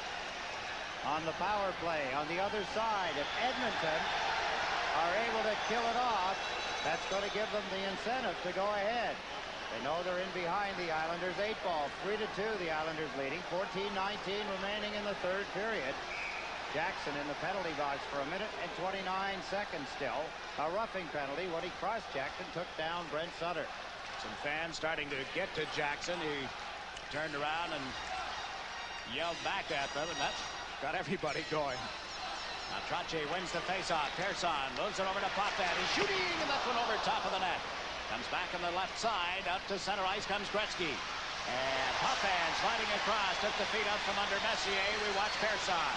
on the power play. On the other side, if Edmonton are able to kill it off, that's going to give them the incentive to go ahead. They know they're in behind the Islanders 8-ball. 3-2, the Islanders leading. 14-19 remaining in the third period. Jackson in the penalty box for 1 minute and 29 seconds still. A roughing penalty when he cross-checked and took down Brent Sutter. Some fans starting to get to Jackson. He turned around and yelled back at them, and that's got everybody going. Now Trottier wins the faceoff. Persson moves it over to Potvin. He's shooting, and that's one over top of the net. Comes back on the left side. Out to center ice comes Gretzky. And Potvin sliding across. Took the feet out from under Messier. We watch Persson.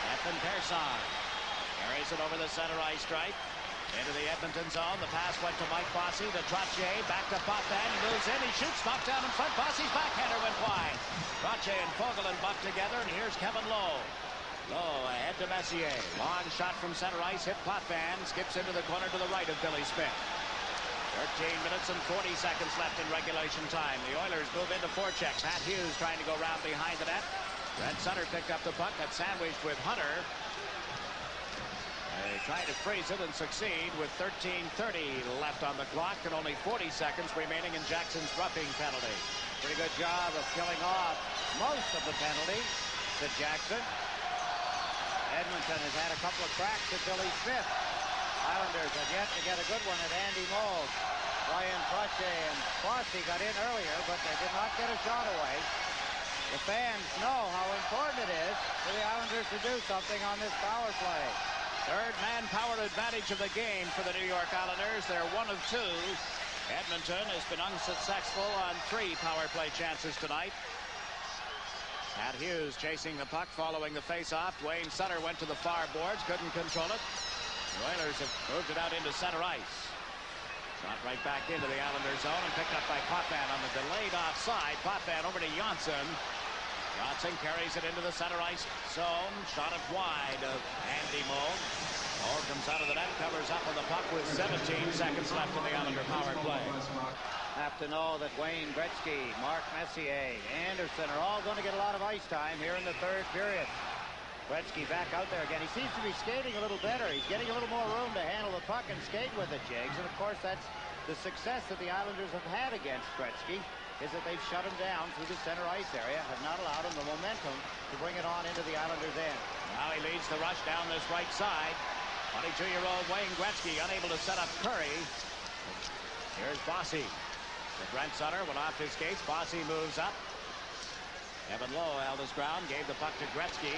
Stefan Persson carries it over the center ice stripe. Into the Edmonton zone. The pass went to Mike Bossy to Trottier. Back to Potvin. He moves in. He shoots. Knocked down in front. Bossy's backhander went wide. Trottier and Fogelin buck together. And here's Kevin Lowe. Lowe ahead to Messier. Long shot from center ice. Hit Potvin. Skips into the corner to the right of Billy Smith. 13 minutes and 40 seconds left in regulation time. The Oilers move into forecheck. Pat Hughes trying to go round behind the net. Brent Sutter picked up the puck. Got sandwiched with Hunter. They try to freeze it and succeed with 13:30 left on the clock and only 40 seconds remaining in Jackson's roughing penalty. Pretty good job of killing off most of the penalty to Jackson. Edmonton has had a couple of cracks at Billy Smith. Islanders have yet to get a good one at Andy Mold. Brian Trottier and Bossy got in earlier, but they did not get a shot away. The fans know how important it is for the Islanders to do something on this power play. Third manpower advantage of the game for the New York Islanders. They're 1 of 2. Edmonton has been unsuccessful on 3 power play chances tonight. Pat Hughes chasing the puck following the face-off. Dwayne Sutter went to the far boards, couldn't control it. The Oilers have moved it out into center ice. Shot right back into the Islander zone and picked up by Potvin on the delayed offside. Potvin over to Johnson. Johnson carries it into the center ice zone. Shot it wide of Andy Mold. Mold comes out of the net, covers up on the puck with 17 seconds left in the Islander power play. Have to know that Wayne Gretzky, Mark Messier, Anderson are all going to get a lot of ice time here in the third period. Gretzky back out there again. He seems to be skating a little better. He's getting a little more room to handle the puck and skate with it, Jigs. And, of course, that's the success that the Islanders have had against Gretzky, is that they've shut him down through the center ice area, have not allowed him the momentum to bring it on into the Islanders' end. Now he leads the rush down this right side. 22-year-old Wayne Gretzky unable to set up Curry. Here's Bossy. The Brent Sutter went off his skates. Bossy moves up. Evan Lowe held his ground, gave the puck to Gretzky.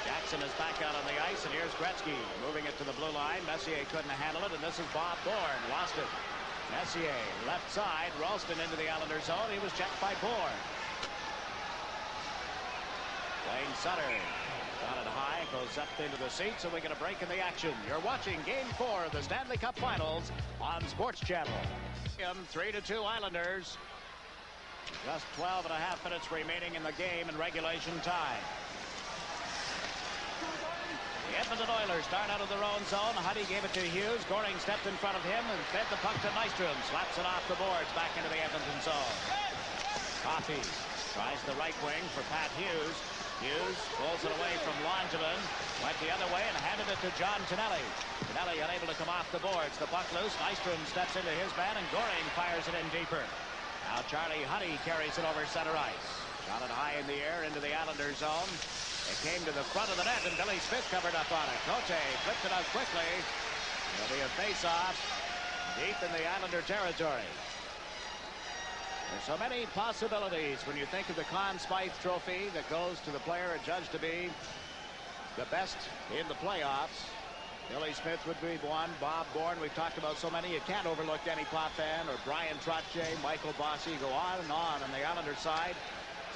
Jackson is back out on the ice, and here's Gretzky moving it to the blue line. Messier couldn't handle it, and this is Bob Bourne. Lost it. Messier, left side. Ralston into the Islander zone. He was checked by Bourne. Wayne Sutter got it high, goes up into the seats, and we get a break in the action. You're watching Game 4 of the Stanley Cup Finals on Sports Channel. 3-2 Islanders. Just 12 and a half minutes remaining in the game in regulation time. The Edmonton Oilers start out of their own zone. Huddy gave it to Hughes. Goring stepped in front of him and fed the puck to Nystrom. Slaps it off the boards back into the Edmonton zone. Coffey tries the right wing for Pat Hughes. Hughes pulls it away from Langevin. Went the other way and handed it to John Tonelli. Tonelli unable to come off the boards. The puck loose. Nystrom steps into his man and Goring fires it in deeper. Now Charlie Huddy carries it over center ice. Shot it high in the air into the Islander zone. It came to the front of the net and Billy Smith covered up on it. Cote flipped it out quickly. It'll be a face-off deep in the Islander territory. There's so many possibilities when you think of the Conn Smythe Trophy that goes to the player adjudged to be the best in the playoffs. Billy Smith would be one. Bob Bourne, we've talked about so many. You can't overlook Denny Potvin or Brian Trottier, Michael Bossy. Go on and on the Islander side.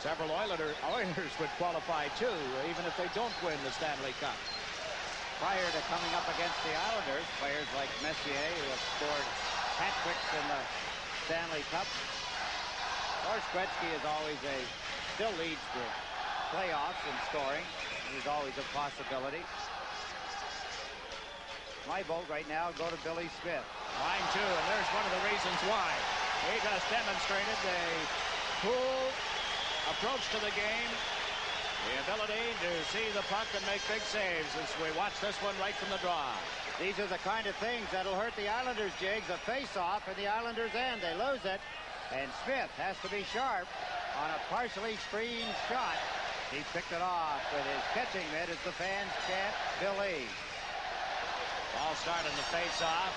Several Oilers would qualify too, even if they don't win the Stanley Cup. Prior to coming up against the Islanders, players like Messier, who have scored hat-tricks in the Stanley Cup. Of course, Gretzky is always still leads the playoffs in scoring. There's always a possibility. My vote right now go to Billy Smith. Mine too, and there's one of the reasons why. He just demonstrated a cool approach to the game, the ability to see the puck and make big saves as we watch this one right from the draw. These are the kind of things that'll hurt the Islanders, Jigs. A face-off at the Islanders' end. They lose it. And Smith has to be sharp on a partially screened shot. He picked it off with his catching mitt as the fans chant Billy. Ball started the face-off.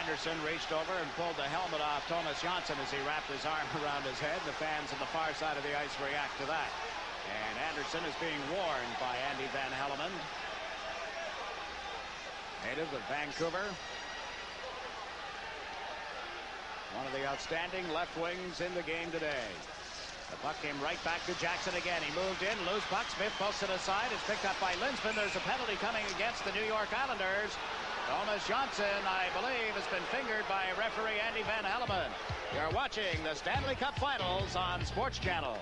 Anderson reached over and pulled the helmet off Thomas Johnson as he wrapped his arm around his head. The fans on the far side of the ice react to that. And Anderson is being warned by Andy Van Hellemond, native of Vancouver. One of the outstanding left wings in the game today. The puck came right back to Jackson again. He moved in, loose puck. Smith pokes it aside. It's picked up by Linsman. There's a penalty coming against the New York Islanders. Thomas Johnson, I believe, has been fingered by referee Andy Van Helleman. You're watching the Stanley Cup Finals on Sports Channel.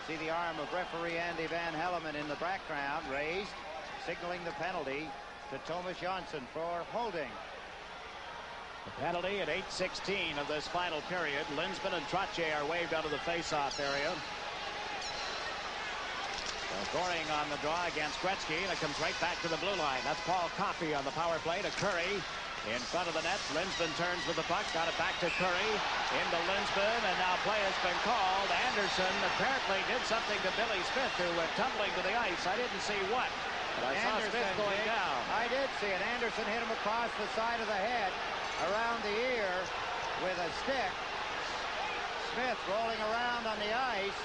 See the arm of referee Andy Van Helleman in the background, raised, signaling the penalty to Thomas Johnson for holding. The penalty at 8:16 of this final period. Linsman and Trottier are waved out of the face-off area. Goring on the draw against Gretzky, and it comes right back to the blue line. That's Paul Coffey on the power play to Curry. In front of the net, Linsman turns with the puck, got it back to Curry, into Linsman, and now play has been called. Anderson apparently did something to Billy Smith, who went tumbling to the ice. I didn't see what, but I saw Smith going down. I did see it. Anderson hit him across the side of the head, around the ear with a stick. Smith rolling around on the ice.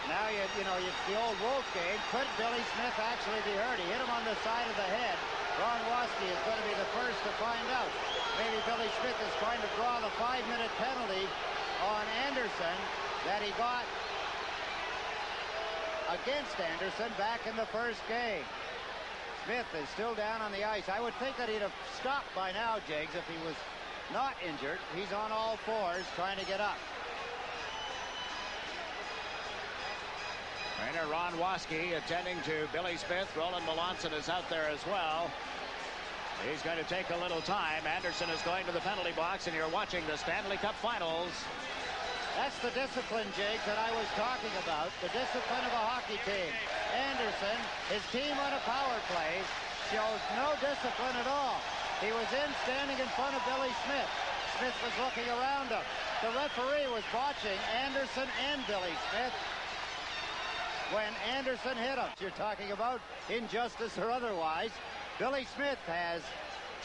Now, you know, it's the old Wolf game. Could Billy Smith actually be hurt? He hit him on the side of the head. Ron Waske is going to be the first to find out. Maybe Billy Smith is trying to draw the 5-minute penalty on Anderson that he got against Anderson back in the first game. Smith is still down on the ice. I would think that he'd have stopped by now, Jiggs, if he was not injured. He's on all fours trying to get up. Trainer Ron Waske attending to Billy Smith. Roland Melanson is out there as well. He's going to take a little time. Anderson is going to the penalty box, and you're watching the Stanley Cup Finals. That's the discipline, Jake, that I was talking about. The discipline of a hockey team. Anderson, his team on a power play, shows no discipline at all. He was standing in front of Billy Smith. Smith was looking around him. The referee was watching Anderson and Billy Smith when Anderson hit him. You're talking about injustice or otherwise. Billy Smith has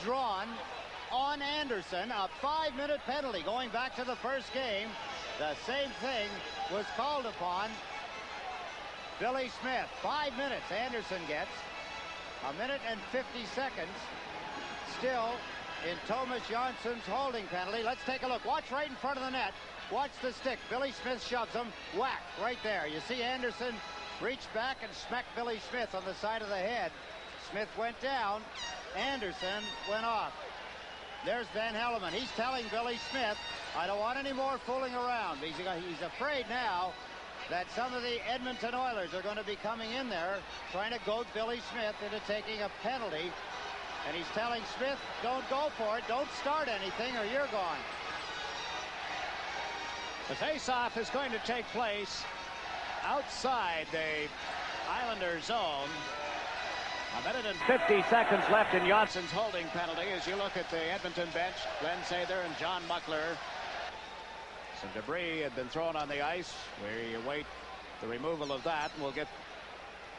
drawn on Anderson a 5-minute penalty going back to the first game. The same thing was called upon Billy Smith. 5 minutes Anderson gets. 1 minute and 50 seconds still in Thomas Johnson's holding penalty. Let's take a look. Watch right in front of the net. Watch the stick. Billy Smith shoves him. Whack right there. You see Anderson reach back and smack Billy Smith on the side of the head. Smith went down. Anderson went off. There's Van Helleman. He's telling Billy Smith, I don't want any more fooling around. He's afraid now that some of the Edmonton Oilers are going to be coming in there trying to goad Billy Smith into taking a penalty. And he's telling Smith, don't go for it. Don't start anything or you're gone. The face-off is going to take place outside the Islander zone. 1 minute and 50 seconds left in Johnson's holding penalty as you look at the Edmonton bench. Glenn Sather and John Muckler. Some debris had been thrown on the ice. We await the removal of that. We'll get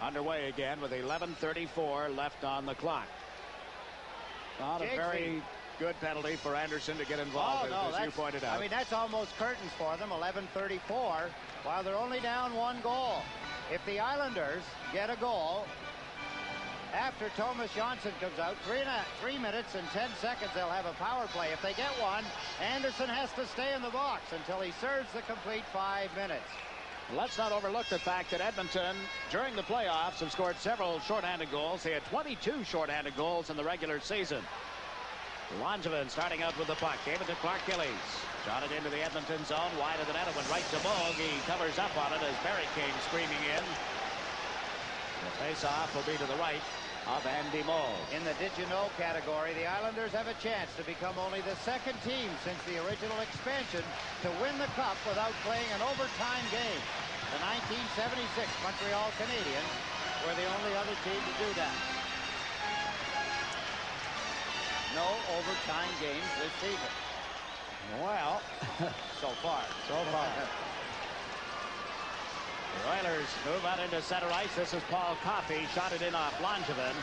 underway again with 11:34 left on the clock. Not a very good penalty for Anderson to get involved, as you pointed out. I mean, that's almost curtains for them. 11:34 while they're only down 1 goal. If the Islanders get a goal after Thomas Johnson comes out, 3 minutes and 10 seconds, they'll have a power play. If they get one, Anderson has to stay in the box until he serves the complete 5 minutes. Let's not overlook the fact that Edmonton, during the playoffs, have scored several shorthanded goals. They had 22 shorthanded goals in the regular season. Langevin starting out with the puck. Gave it to Clark Gillies. Shot it into the Edmonton zone. Wide of the net. It went right to Moog. He covers up on it as Barry came screaming in. The face-off will be to the right of Andy Moog. In the did you know category, the Islanders have a chance to become only the second team since the original expansion to win the Cup without playing an overtime game. The 1976 Montreal Canadiens were the only other team to do that. No overtime games this season. Well, so far. The Oilers move out into center ice. This is Paul Coffey. Shot it in off Langevin.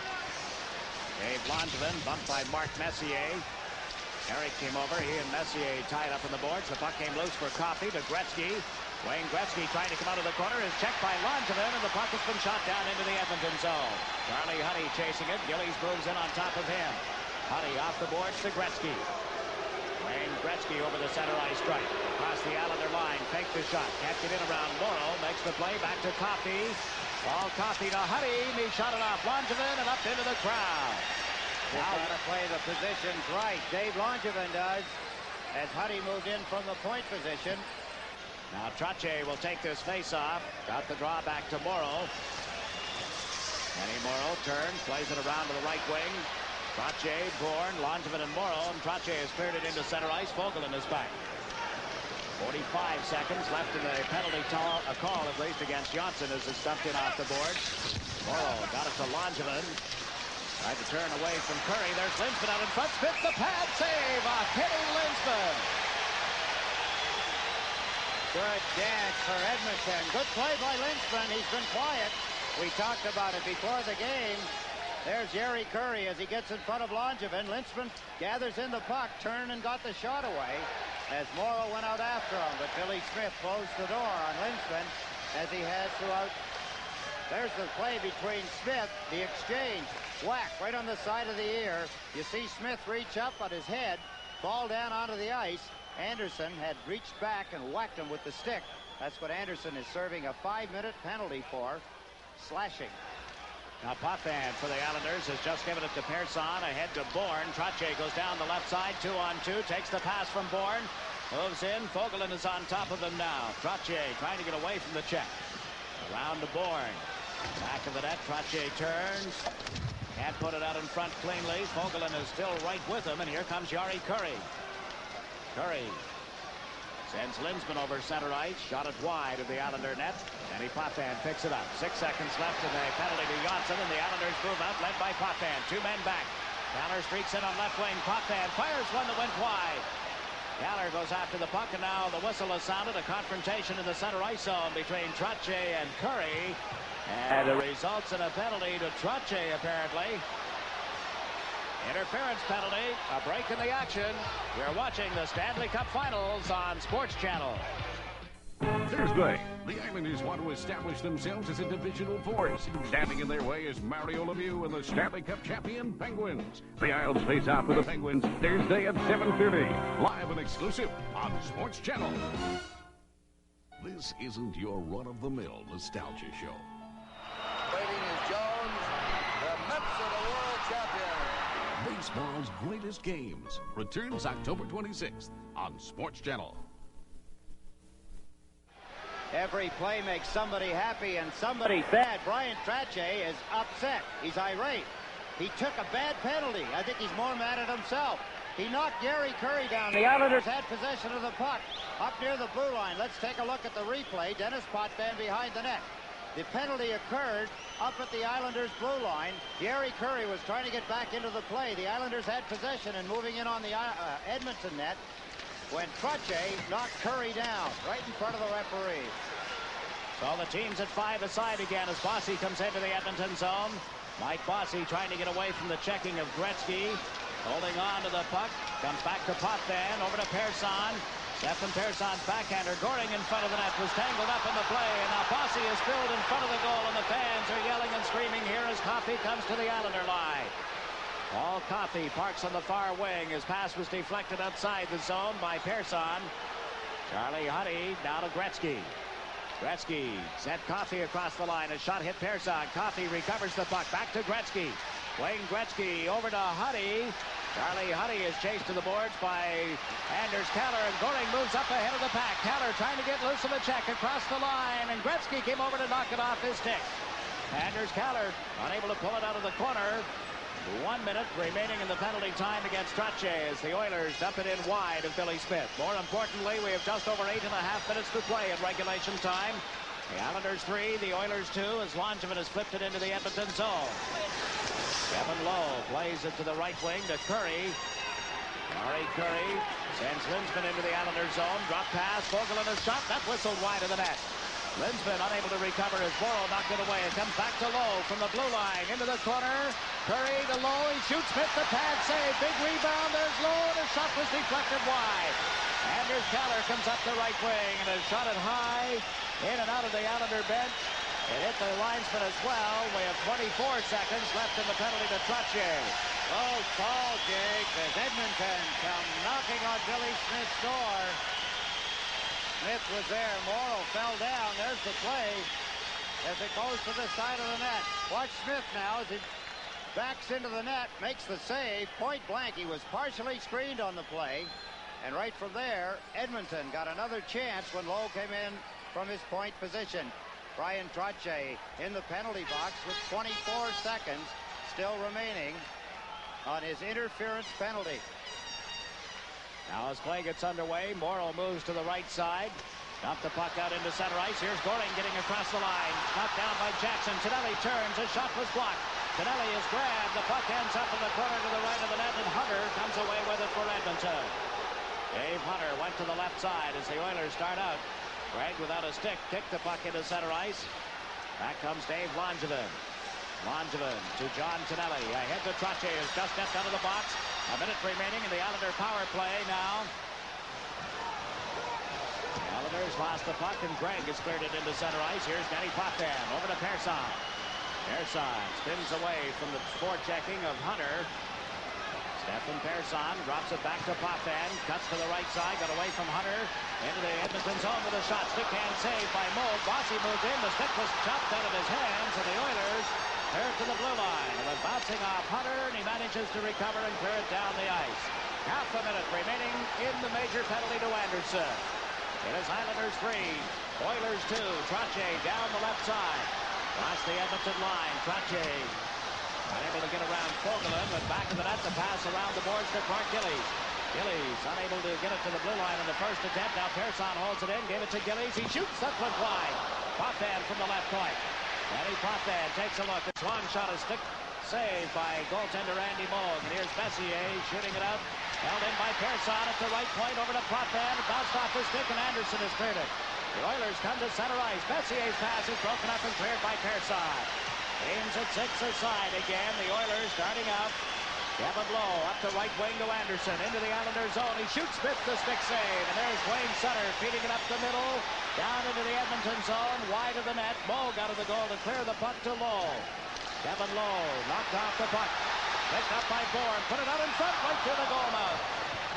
Dave Langevin bumped by Mark Messier. Eric came over. He and Messier tied up in the boards. The puck came loose for Coffey to Gretzky. Wayne Gretzky trying to come out of the corner is checked by Langevin, and the puck has been shot down into the Edmonton zone. Charlie Huddy chasing it. Gillies moves in on top of him. Huddy off the boards to Gretzky. Wayne Gretzky over the center ice strike. Across the Islander line. Fakes the shot. Can't get in around Morrow. Makes the play. Back to Coffey. Paul Coffey to Huddy. He shot it off Langevin and up into the crowd. They've got to play the positions right. Dave Langevin does, as Huddy moved in from the point position. Now Trache will take this face-off. Got the draw back to Morrow. Kenny Morrow turns, plays it around to the right wing. Trache, Bourne, Langevin, and Morrow. And Trache has cleared it into center ice. Fogelin is back. 45 seconds left in the penalty call, at least against Johnson, as it's stumped in off the board. Morrow got it to Langevin. Tried to turn away from Curry. There's Linsman out in front. Smith the pad save off hitting Linsman. Good dance for Edmonton. Good play by Linsman. He's been quiet. We talked about it before the game. There's Jerry Curry as he gets in front of Langevin. Linsman gathers in the puck, turned and got the shot away as Morrow went out after him. But Billy Smith closed the door on Linsman as he has throughout. There's the play between Smith, the exchange. Whack right on the side of the ear. You see Smith reach up on his head, fall down onto the ice. Anderson had reached back and whacked him with the stick. That's what Anderson is serving a 5-minute penalty for. Slashing. Now Potvin for the Islanders has just given it to Persson. Ahead to Bourne. Trache goes down the left side. 2-on-2. Takes the pass from Bourne. Moves in. Fogelin is on top of him now. Trache trying to get away from the check. Around to Bourne. Back of the net. Trache turns. Can't put it out in front cleanly. Fogelin is still right with him. And here comes Jari Curry. Curry sends Linsman over center ice. Shot it wide of the Islander net. Danny Potvin picks it up. 6 seconds left in the penalty to Johnson, and the Islanders move out, led by Potvin. 2 men back. Galler streaks in on left wing. Potvin fires one that went wide. Galler goes after the puck, and now the whistle has sounded. A confrontation in the center ice zone between Trache and Curry. And it results in a penalty to Trache, apparently. Interference penalty, a break in the action. You're watching the Stanley Cup Finals on Sports Channel. Thursday, the Islanders want to establish themselves as a divisional force. Standing in their way is Mario Lemieux and the Stanley Cup champion Penguins. The Isles face off with the Penguins Thursday at 7:30. Live and exclusive on Sports Channel. This isn't your run-of-the-mill nostalgia show. Waiting is Jones. The Mets are the world champions. Baseball's greatest games returns October 26th on Sports Channel. Every play makes somebody happy and somebody bad. Brian Trache is upset. He's irate. He took a bad penalty. I think he's more mad at himself. He knocked Gary Curry down. The Islanders had possession of the puck up near the blue line. Let's take a look at the replay. Dennis Potvin behind the net. The penalty occurred up at the Islanders' blue line. Gary Curry was trying to get back into the play. The Islanders had possession and moving in on the Edmonton net when Trache knocked Curry down right in front of the referee. So the team's at 5 aside again as Bossy comes into the Edmonton zone. Mike Bossy trying to get away from the checking of Gretzky. Holding on to the puck. Comes back to Potvin. Over to Persson. Stefan Persson's backhander. Goring in front of the net was tangled up in the play. And now Bossy is filled in front of the goal. And the fans are yelling and screaming here as Coffey comes to the Islander line. Paul Coffey parks on the far wing. His pass was deflected outside the zone by Persson. Charlie Huddy down to Gretzky. Gretzky sent Coffey across the line. A shot hit Persson. Coffey recovers the puck. Back to Gretzky. Wayne Gretzky over to Huddy. Charlie Huddy is chased to the boards by Anders Keller, and Goring moves up ahead of the pack. Keller trying to get loose of a check across the line, and Gretzky came over to knock it off his stick. Anders Keller unable to pull it out of the corner. 1 minute remaining in the penalty time against Trache as the Oilers dump it in wide of Billy Smith. More importantly, we have just over 8.5 minutes to play in regulation time. The Islanders 3, the Oilers 2, as Langevin has flipped it into the Edmonton zone. Kevin Lowe plays it to the right wing to Curry. Jari Curry sends Linsman into the Islanders zone. Drop pass, Fogelin a shot. That whistled wide of the net. Linsman unable to recover as Morrow knocked it away. It comes back to Lowe from the blue line into the corner. Curry to Lowe. He shoots. Smith the pad save. Big rebound. There's Lowe, and his shot was deflected wide. Anders Keller comes up the right wing and has shot it high in and out of the Islander bench. It hit the linesman as well. We have 24 seconds left in the penalty to Trache. Close call, Jake, as Edmonton come knocking on Billy Smith's door. Smith was there. Morrow fell down. There's the play as it goes to the side of the net. Watch Smith now as he backs into the net, makes the save, point blank. He was partially screened on the play. And right from there, Edmonton got another chance when Lowe came in from his point position. Brian Trottier in the penalty box with 24 seconds still remaining on his interference penalty. Now as play gets underway, Morrow moves to the right side. Dumped the puck out into center ice. Here's Gordon getting across the line. Knocked down by Jackson. Tonelli turns. His shot was blocked. Tonelli is grabbed. The puck ends up in the corner to the right of the net, and Hunter comes away with it for Edmonton. Dave Hunter went to the left side as the Oilers start out. Greg, without a stick, kicked the puck into center ice. Back comes Dave Langevin. Langevin to John Tonelli. Ahead to Trottier, who's just stepped out of the box. A minute remaining in the Islander power play now. Islanders lost the puck, and Gregg has cleared it into center ice. Here's Danny Potvin over to Persson. Persson spins away from the forechecking of Hunter. Stefan Persson drops it back to Potvin. Cuts to the right side, got away from Hunter. Into the Edmonton zone with a shot. Stick hand save by Moog. Bossy moved in. The stick was chopped out of his hands, and the Oilers clear it to the blue line. And then bouncing off Hunter, and he manages to recover and clear it down the ice. Half a minute remaining in the major penalty to Anderson. It is Islanders 3, Oilers 2. Trottier down the left side. Across the Edmonton line. Trottier unable to get around Fogelin, but back of the net to pass around the boards to Clark Gillies. Gillies unable to get it to the blue line in the first attempt. Now Persson holds it in, gave it to Gillies. He shoots, that went wide. Potvin from the left point. Danny Potvin takes a look. It's long shot, a stick saved by goaltender Andy Moog. And here's Messier shooting it out. Held in by Persson at the right point over to Potvin. Bounced off his stick, and Anderson has cleared it. The Oilers come to center ice. Messier's pass is broken up and cleared by Persson. Games at 6 aside again. The Oilers starting out. Kevin Lowe up the right wing to Anderson. Into the Islanders zone. He shoots Smith, the stick save. And there's Wayne Sutter feeding it up the middle. Down into the Edmonton zone. Wide of the net. Moog out of the goal to clear the puck to Lowe. Kevin Lowe knocked off the puck. Picked up by Bourne. Put it out in front right to the goal mouth.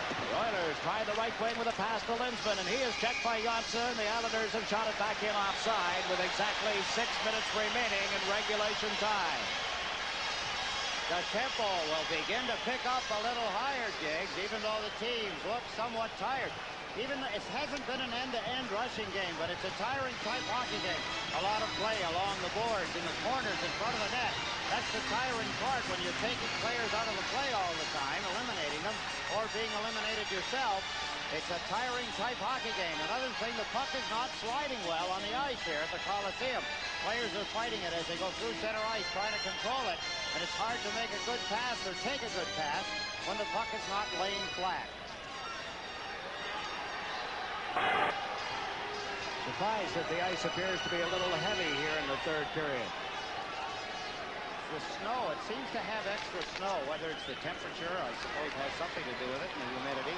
The Oilers try the right wing with a pass to Linsman, and he is checked by Johnson. The Islanders have shot it back in offside with exactly 6 minutes remaining in regulation time. The tempo will begin to pick up a little higher, Jiggs, even though the teams look somewhat tired. Even it hasn't been an end-to-end rushing game, but it's a tiring type hockey game. A lot of play along the boards, in the corners, in front of the net. That's the tiring part when you're taking players out of the play all the time, eliminating them, or being eliminated yourself. It's a tiring type hockey game. Another thing, the puck is not sliding well on the ice here at the Coliseum. Players are fighting it as they go through center ice, trying to control it. And it's hard to make a good pass or take a good pass when the puck is not laying flat. Surprised that the ice appears to be a little heavy here in the third period. The snow, it seems to have extra snow, whether it's the temperature, I suppose has something to do with it, and the humidity.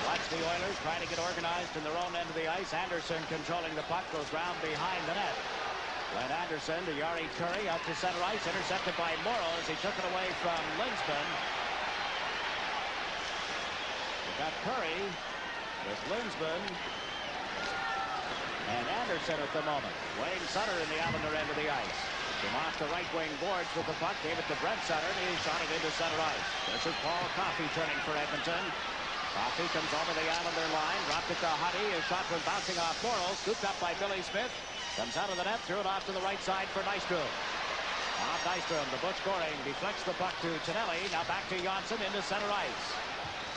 Watch the Oilers trying to get organized in their own end of the ice. Anderson controlling the puck, goes round behind the net. Glenn Anderson to Yari Curry out to center ice, intercepted by Morrow as he took it away from Linsman. We got Curry with Linsman and Anderson at the moment. Wayne Sutter in the Islander end of the ice. Came off the right wing boards with the puck, gave it to Brent Sutter, and he shot it into center ice. This is Paul Coffey turning for Edmonton. Coffey comes over the Islander line, dropped it to Huddy. His shot was bouncing off Morrow, scooped up by Billy Smith. Comes out of the net, threw it off to the right side for Nystrom. Off Nystrom, the Butch Goring deflects the puck to Tonelli. Now back to Johnson into center ice.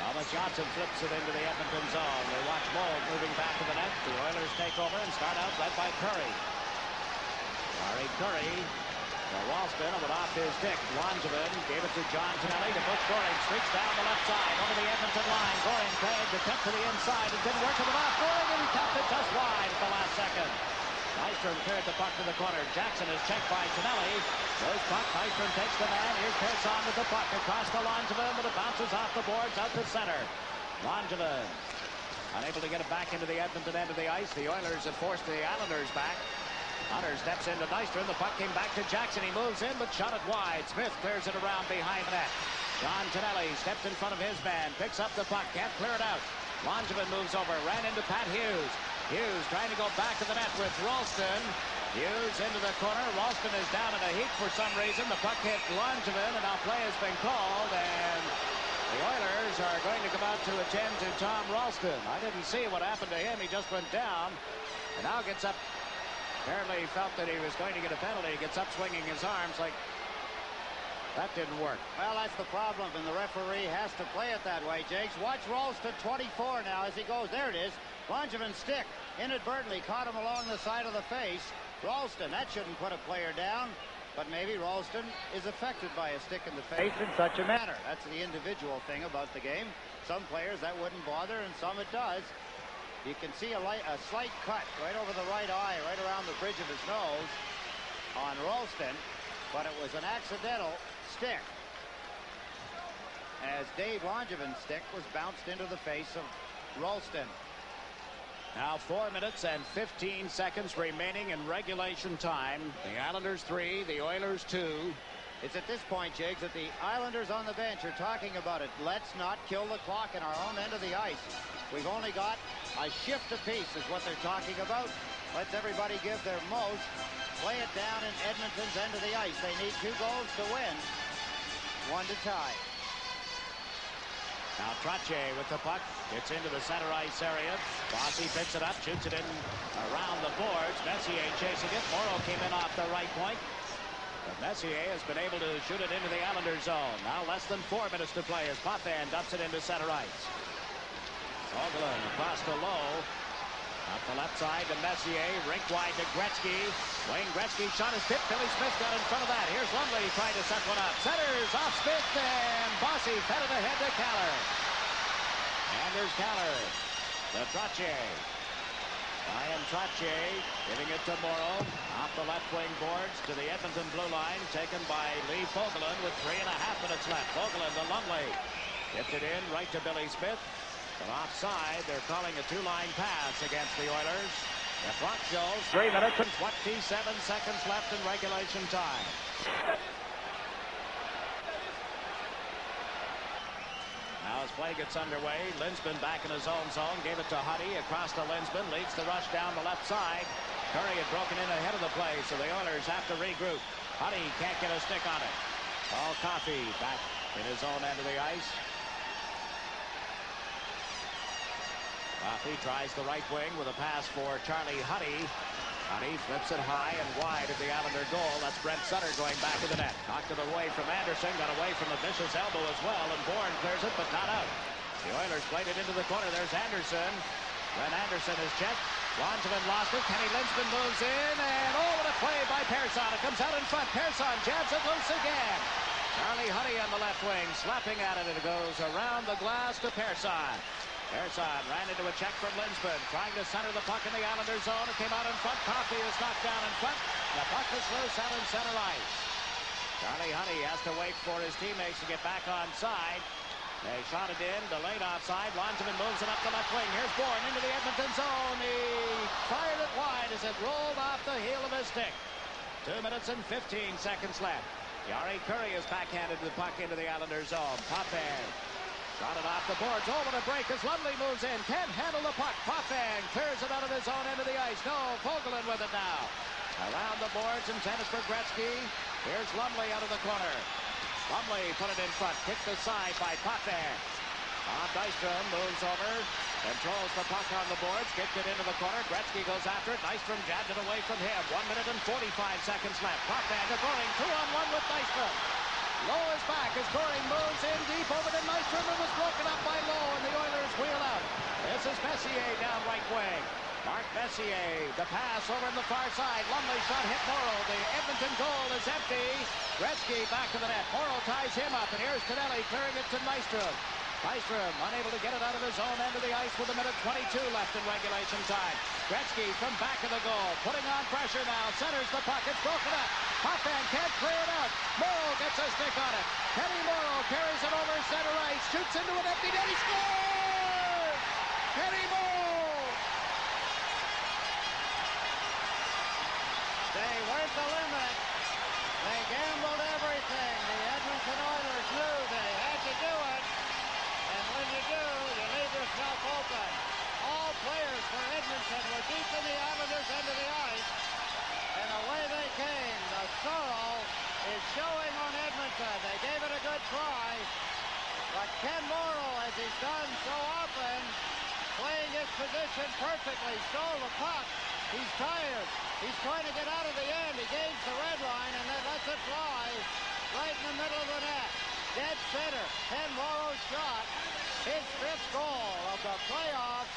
Thomas Johnson flips it into the Edmonton zone. They watch Moog moving back to the net. The Oilers take over and start out led by Curry. Curry. The Walston went off his stick. Langevin gave it to John Tonelli. To Butch Goring streaks down the left side over the Edmonton line. Goring tagged the cut to the inside. It didn't work with it off. Goring, and he tapped it just wide at the last second. Nystrom cleared the puck to the corner. Jackson is checked by Tonelli. Goes puck. Nystrom takes the man. Here's Persson with the puck across to Langevin, but it bounces off the boards out to center. Langevin unable to get it back into the Edmonton end of the ice. The Oilers have forced the Islanders back. Hunter steps into Nystrom. The puck came back to Jackson. He moves in, but shot it wide. Smith clears it around behind the net. John Tonelli steps in front of his man. Picks up the puck. Can't clear it out. Langevin moves over. Ran into Pat Hughes. Hughes trying to go back to the net with Ralston. Hughes into the corner. Ralston is down in a heap for some reason. The puck hit Langevin, and now play has been called, and the Oilers are going to come out to attend to Tom Ralston. I didn't see what happened to him. He just went down, and now gets up. Apparently he felt that he was going to get a penalty. He gets up swinging his arms like that didn't work. Well, that's the problem, and the referee has to play it that way, Jakes. Watch Ralston, 24 now, as he goes. There it is. Langevin's stick inadvertently caught him along the side of the face. Ralston, that shouldn't put a player down, but maybe Ralston is affected by a stick in the face in such a manner. That's the individual thing about the game. Some players that wouldn't bother, and some it does. You can see a slight cut right over the right eye, right around the bridge of his nose on Ralston, but it was an accidental stick, as Dave Langevin's stick was bounced into the face of Ralston. Now 4 minutes and 15 seconds remaining in regulation time. The Islanders 3, the Oilers 2. It's at this point, Jakes, that the Islanders on the bench are talking about it. Let's not kill the clock in our own end of the ice. We've only got a shift apiece is what they're talking about. Let's everybody give their most. Play it down in Edmonton's end of the ice. They need 2 goals to win. 1 to tie. Now Trottier with the puck. It's into the center ice area. Bossy picks it up, shoots it in around the boards. Messier chasing it. Morrow came in off the right point. But Messier has been able to shoot it into the Islanders zone. Now less than 4 minutes to play as Potvin dumps it into center ice. Vogelin across the low. Up the left side to Messier. Rink wide to Gretzky. Wayne Gretzky shot his tip. Billy Smith got in front of that. Here's Lumley trying to set one up. Centers off Smith, and Bossy fed it ahead to Kaller. And there's Kaller. The Trottier. Ryan Trottier giving it to Morrow. Off the left wing boards to the Edmonton blue line. Taken by Lee Vogelin with 3.5 minutes left. Vogelin to Lumley. Tipped it in right to Billy Smith. But offside, they're calling a 2-line pass against the Oilers. The clock shows 3 minutes and 27 seconds left in regulation time. Now as play gets underway, Linsman back in his own zone. Gave it to Huddy across to Linsman. Leads the rush down the left side. Curry had broken in ahead of the play, so the Oilers have to regroup. Huddy can't get a stick on it. Paul Coffey back in his own end of the ice. Coffey tries the right wing with a pass for Charlie Huddy. Huddy flips it high and wide at the Islander goal. That's Brent Sutter going back to the net. Knocked it away from Anderson. Got away from the vicious elbow as well. And Bourne clears it, but not out. The Oilers played it into the corner. There's Anderson. When Anderson is checked. Langevin lost it. Kenny Linsman moves in. And what a play by Persson. It comes out in front. Persson jabs it loose again. Charlie Huddy on the left wing. Slapping at it. It goes around the glass to Persson. Persson ran into a check from Linsman, trying to center the puck in the Islanders zone. It came out in front. Coffey was knocked down in front. The puck is loose out in center ice. Charlie Huddy has to wait for his teammates to get back on side. They shot it in, delayed offside. Langevin moves it up the left wing. Here's Bourne into the Edmonton zone. He fired it wide as it rolled off the heel of his stick. 2 minutes and 15 seconds left. Jari Kurri is backhanded the puck into the Islanders zone. Potvin shot it off the boards. What a break as Lumley moves in. Can't handle the puck. Potvin clears it out of his own end of the ice. No, Vogelin with it now. Around the boards, intended for Gretzky. Here's Lumley out of the corner. Lumley put it in front. Kicked aside by Potvin. Dystrom moves over. Controls the puck on the boards. Gets it into the corner. Gretzky goes after it. Dystrom jabs it away from him. 1 minute and 45 seconds left. Potvin to Goring. 2-on-1 with Dystrom. Lowe is back as Goring moves in deep over to Nystrom. It was broken up by Lowe, and the Oilers wheel out. This is Messier down right wing. Mark Messier, the pass over on the far side. Lumley shot hit Morrow. The Edmonton goal is empty. Gretzky back to the net. Morrow ties him up, and here's Tonelli clearing it to Nystrom. Nystrom unable to get it out of his own end of the ice with 1:22 left in regulation time. Gretzky from back of the goal, putting on pressure now, centers the puck, it's broken up. Potvin can't clear it out. Morrow gets a stick on it. Kenny Morrow carries it over center ice, shoots into an empty net, he scores! Kenny Morrow! They weren't the limit. They gambled everything. The Edmonton Oilers knew they had to do it. And when you do, you leave yourself open. All players for Edmonton were deep in the Islanders' end of the ice. And position perfectly. Stole the puck. He's tired. He's trying to get out of the end. He gains the red line and then lets it fly right in the middle of the net. Dead center. Ken Morrow's shot. His 5th goal of the playoffs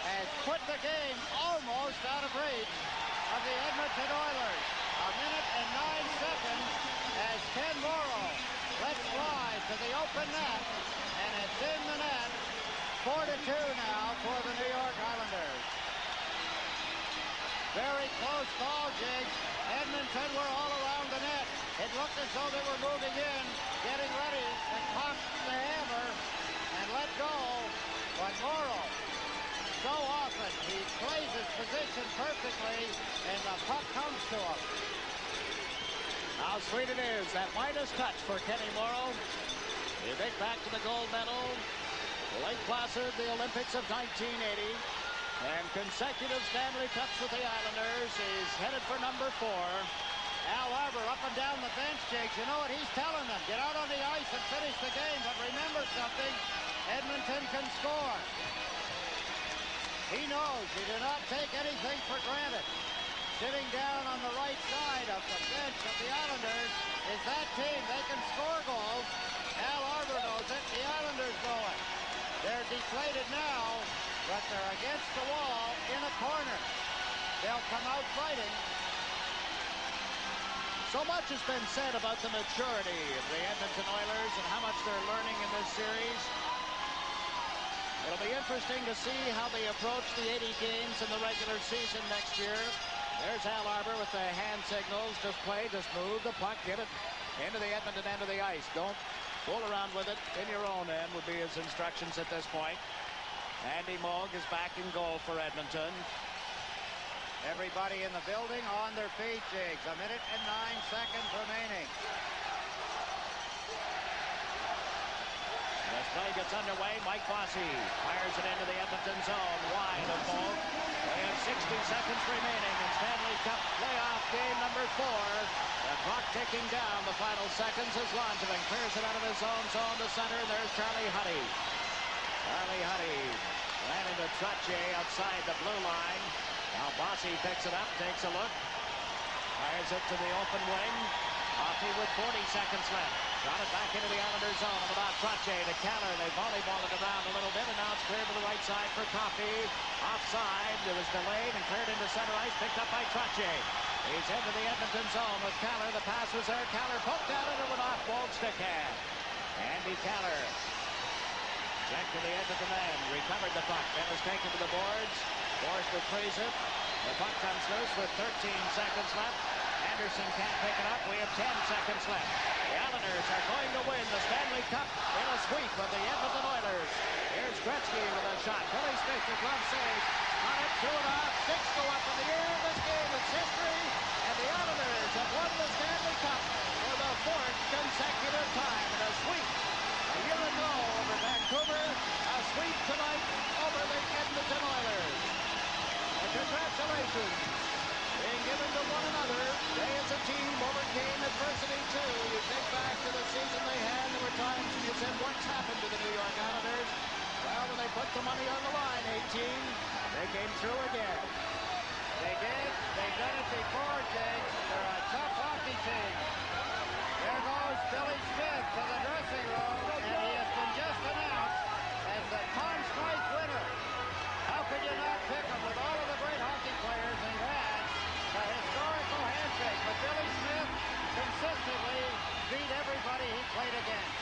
has put the game almost out of reach of the Edmonton Oilers. 1 minute and 9 seconds as Ken Morrow lets fly to the open net, and it's in the net. 4-2 now for the New York Islanders. Very close call, Jiggs. Edmonton were all around the net. It looked as though they were moving in, getting ready to cock the hammer and let go. But Morrow, so often, he plays his position perfectly, and the puck comes to him. How sweet it is, that Midas touch for Kenny Morrow. You think back to the gold medal, Lake Placid, the Olympics of 1980. And consecutive Stanley Cups with the Islanders. He's headed for number 4. Al Arbour up and down the bench, Jake. You know what he's telling them? Get out on the ice and finish the game. But remember something, Edmonton can score. He knows you do not take anything for granted. Sitting down on the right side of the bench of the Islanders is that team. They can score goals. Al Arbour knows it. The Islanders know it. They're deflated now, but they're against the wall in a corner. They'll come out fighting. So much has been said about the maturity of the Edmonton Oilers and how much they're learning in this series. It'll be interesting to see how they approach the 80 games in the regular season next year. There's Al Arbour with the hand signals. Just play, just move the puck, get it into the Edmonton end of the ice. Don't fool around with it in your own end would be his instructions at this point. Andy Moog is back in goal for Edmonton. Everybody in the building on their feet, Jiggs. 1 minute and 9 seconds remaining. As play gets underway, Mike Bossy fires it into the Edmonton zone, wide of Moog. They have 60 seconds remaining in Stanley Cup playoff game number 4. The clock ticking down the final seconds as Langevin clears it out of his own zone to center. There's Charlie Huddy. Charlie Huddy ran into Trottier outside the blue line. Now Bossy picks it up, takes a look, fires it to the open wing. Coffey with 40 seconds left. Got it back into the Islanders zone. About Trottier to Keller. They volleyballed it around a little bit, and now it's cleared to the right side for Coffey. Offside. It was delayed and cleared into center ice. Picked up by Trottier. He's into the Edmonton zone with Keller. The pass was there. Keller poked at it and went off Bold stick hand. Andy Keller. Check to the Edmonton end. Recovered the puck. Then was taken to the boards. Forced to freeze it. The puck comes loose with 13 seconds left. Anderson can't pick it up. We have 10 seconds left. The Islanders are going to win the Stanley Cup in a sweep of the Edmonton Oilers. Here's Gretzky with a shot. Billy Smith, the glove save. On it, threw it off. 6 go up in the air. This game is history. And the Islanders have won the Stanley Cup for the 4th consecutive time in a sweep. A year ago over Vancouver, a sweep tonight over the Edmonton Oilers. And congratulations being given to one another. They as a team overcame adversity too. You think back to the season they had, there were times when you said, what's happened to the New York Islanders? Well, when they put the money on the line, 18, they came through again. They did. They've done it before, Jake. They're a tough hockey team. There goes Billy Smith to the dressing room, and he has been just announced as the Conn Smythe winner. How could you not pick him with all of the great hockey players they've had? The historical handshake, but Billy Smith consistently beat everybody he played against.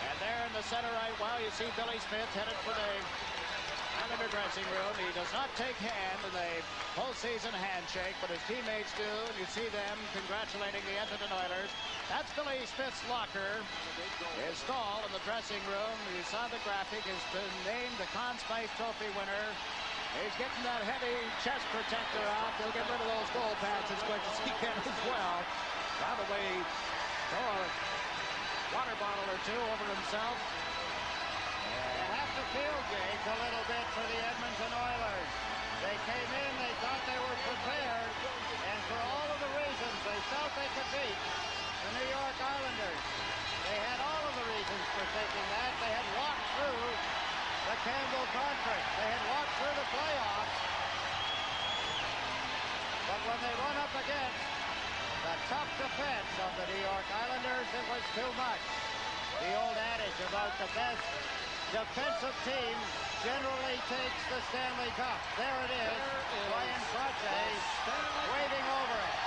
And there in the center right, well, you see Billy Smith headed for the Islander dressing room. He does not take hand in the postseason handshake, but his teammates do, and you see them congratulating the Edmonton Oilers. That's Billy Smith's locker. His stall in the dressing room. You saw the graphic. Has been named the Conn Smythe Trophy winner. He's getting that heavy chest protector out. He'll get rid of those goal pads as quick as he can as well. Probably throw a water bottle or two over himself. You have to feel, Jake, a little bit for the Edmonton Oilers. They came in, they thought they were prepared, and for all of the reasons they felt they could beat the New York Islanders. They had all of the reasons for thinking that. They had walked through the Campbell Conference. They had walked through the playoffs. that the best defensive team generally takes the Stanley Cup. There it is. Ryan Crotche waving over it.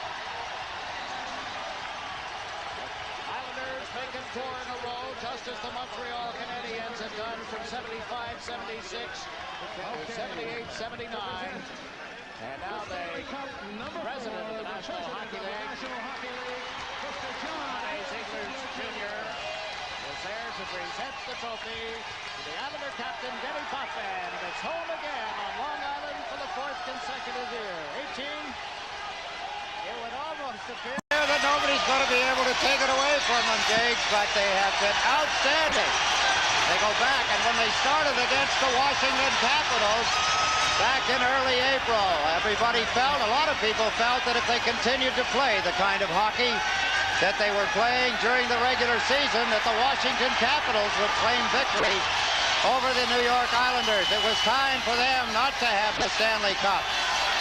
Islanders making 4 in a row, just as the Montreal Canadiens have done from 75-76 to 78-79. And now the president of the National Hockey League, Mr. John A. Ziegler Jr., is there to present the trophy to the Islander captain, Denny Potvin. And it's home again on Long Island for the 4th consecutive year. 18. It would almost appear that nobody's going to be able to take it away from them, Jake, but they have been outstanding. They go back, and when they started against the Washington Capitals back in early April, everybody felt, a lot of people felt, that if they continued to play the kind of hockey that they were playing during the regular season, that the Washington Capitals would claim victory over the New York Islanders. It was time for them not to have the Stanley Cup.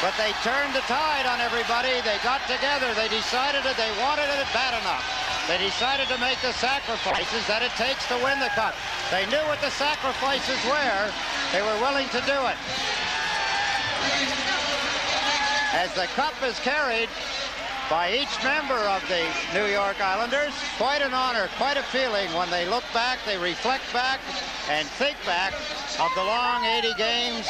But they turned the tide on everybody. They got together. They decided that they wanted it bad enough. They decided to make the sacrifices that it takes to win the Cup. They knew what the sacrifices were. They were willing to do it. As the Cup is carried by each member of the New York Islanders, quite an honor, quite a feeling when they look back, they reflect back, and think back of the long 80 games.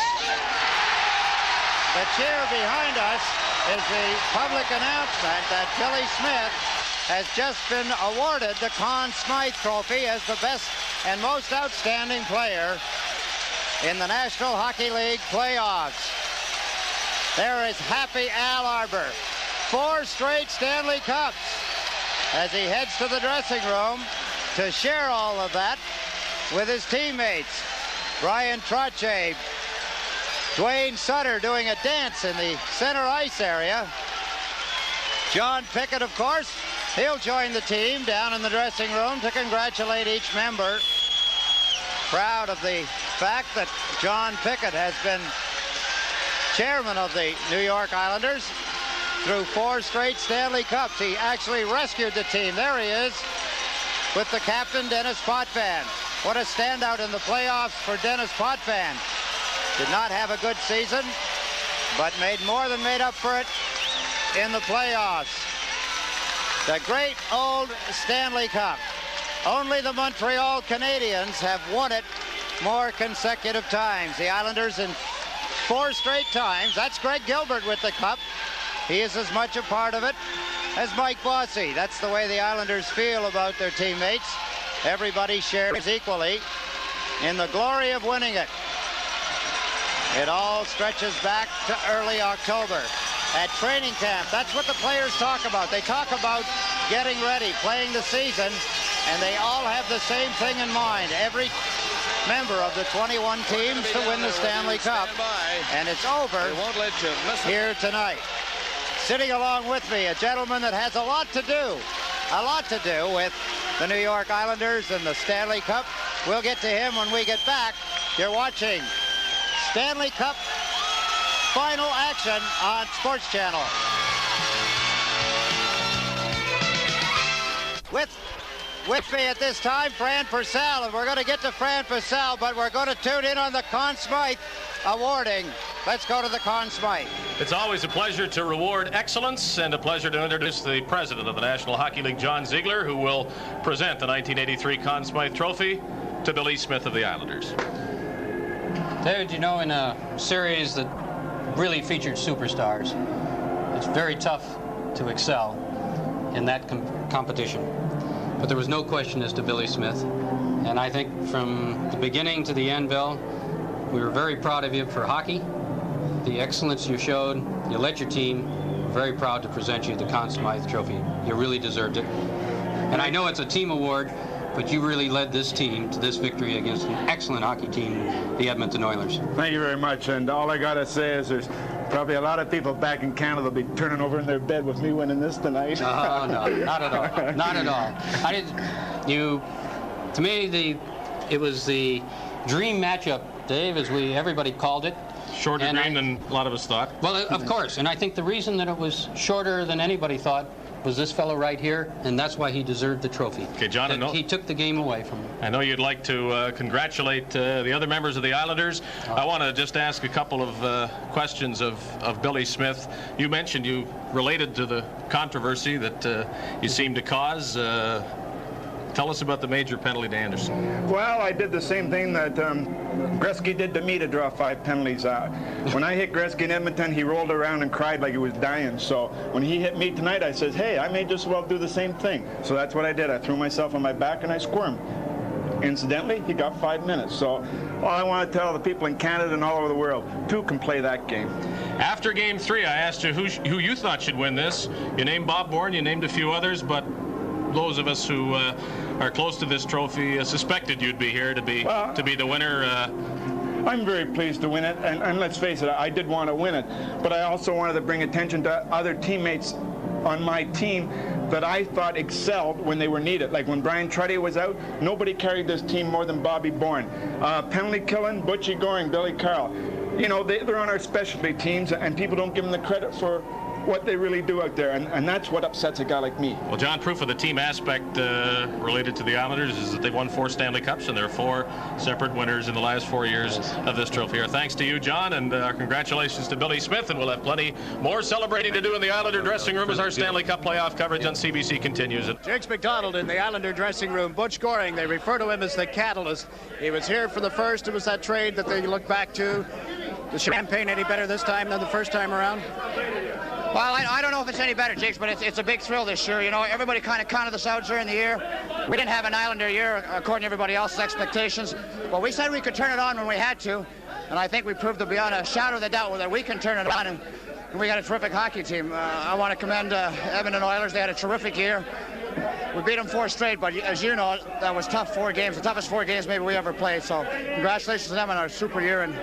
The cheer behind us is the public announcement that Billy Smith has just been awarded the Conn Smythe Trophy as the best and most outstanding player in the National Hockey League playoffs. There is happy Al Arbor. 4 straight Stanley Cups as he heads to the dressing room to share all of that with his teammates. Ryan Trottier, Dwayne Sutter doing a dance in the center ice area. John Pickett, of course, he'll join the team down in the dressing room to congratulate each member. Proud of the fact that John Pickett has been chairman of the New York Islanders through 4 straight Stanley Cups. He actually rescued the team. There he is with the captain, Dennis Potvin. What a standout in the playoffs for Dennis Potvin. Did not have a good season, but more than made up for it in the playoffs. The great old Stanley Cup. Only the Montreal Canadiens have won it more consecutive times. The Islanders in 4 straight times. That's Greg Gilbert with the cup. He is as much a part of it as Mike Bossy. That's the way the Islanders feel about their teammates. Everybody shares equally in the glory of winning it. It all stretches back to early October. At training camp, that's what the players talk about. They talk about getting ready, playing the season, and they all have the same thing in mind. Every member of the 21 teams to win the Stanley Cup. And it's over here tonight. Sitting along with me, a gentleman that has a lot to do with the New York Islanders and the Stanley Cup. We'll get to him when we get back. You're watching Stanley Cup final action on Sports Channel. With me at this time, Fran Purcell, and we're going to get to Fran Purcell, but we're going to tune in on the Conn Smythe awarding. Let's go to the Conn Smythe. It's always a pleasure to reward excellence and a pleasure to introduce the president of the National Hockey League, John Ziegler, who will present the 1983 Conn Smythe Trophy to Billy Smith of the Islanders. David, you know, in a series that really featured superstars, it's very tough to excel in that competition. But there was no question as to Billy Smith. And I think from the beginning to the end, Bill, we were very proud of you for hockey, the excellence you showed. You led your team. We're very proud to present you the Conn Smythe Trophy. You really deserved it. And I know it's a team award, but you really led this team to this victory against an excellent hockey team, the Edmonton Oilers. Thank you very much. And all I got to say is there's probably a lot of people back in Canada will be turning over in their bed with me winning this tonight. No, not at all. Not at all. To me, it was the dream matchup, Dave, as everybody called it. Shorter dream than a lot of us thought. Well, of course. And I think the reason that it was shorter than anybody thought was this fellow right here, and that's why he deserved the trophy. Okay, John, He took the game away from him. I know you'd like to congratulate the other members of the Islanders. I want to just ask a couple of questions of Billy Smith. You mentioned you related to the controversy that you seem to cause. Tell us about the major penalty to Anderson. Well, I did the same thing that Gretzky did to me to draw 5 penalties out. When I hit Gretzky in Edmonton, he rolled around and cried like he was dying. So when he hit me tonight, I said, hey, I may just well do the same thing. So that's what I did. I threw myself on my back and I squirmed. Incidentally, he got 5 minutes. So all I want to tell the people in Canada and all over the world, 2 can play that game. After Game 3, I asked you who you thought should win this. You named Bob Bourne, you named a few others, but those of us who are close to this trophy suspected you'd be here to be the winner. I'm very pleased to win it, and let's face it, I did want to win it, but I also wanted to bring attention to other teammates on my team that I thought excelled when they were needed. Like when Brian Truddy was out, nobody carried this team more than Bobby Bourne. Penalty killing, Butchie Goring, Billy Carl. You know, they're on our specialty teams, and people don't give them the credit for what they really do out there, and that's what upsets a guy like me. Well, John, proof of the team aspect related to the Islanders is that they've won 4 Stanley Cups, and there are 4 separate winners in the last 4 years of this trophy. Our thanks to you, John, and congratulations to Billy Smith, and we'll have plenty more celebrating to do in the Islander dressing room as our Stanley Cup playoff coverage on CBC continues. Jigs McDonald in the Islander dressing room. Butch Goring, they refer to him as the catalyst. He was here for the first. It was that trade that they look back to. The champagne any better this time than the first time around? Well, I don't know if it's any better, Jigs, but it's a big thrill this year. You know, everybody kind of counted us out during the year. We didn't have an Islander year according to everybody else's expectations. But we said we could turn it on when we had to. And I think we proved to beyond a shadow of the doubt that we can turn it on. And we got a terrific hockey team. I want to commend Edmonton Oilers. They had a terrific year. We beat them 4 straight, but as you know, that was tough 4 games. The toughest 4 games maybe we ever played. So congratulations to them on our super year. And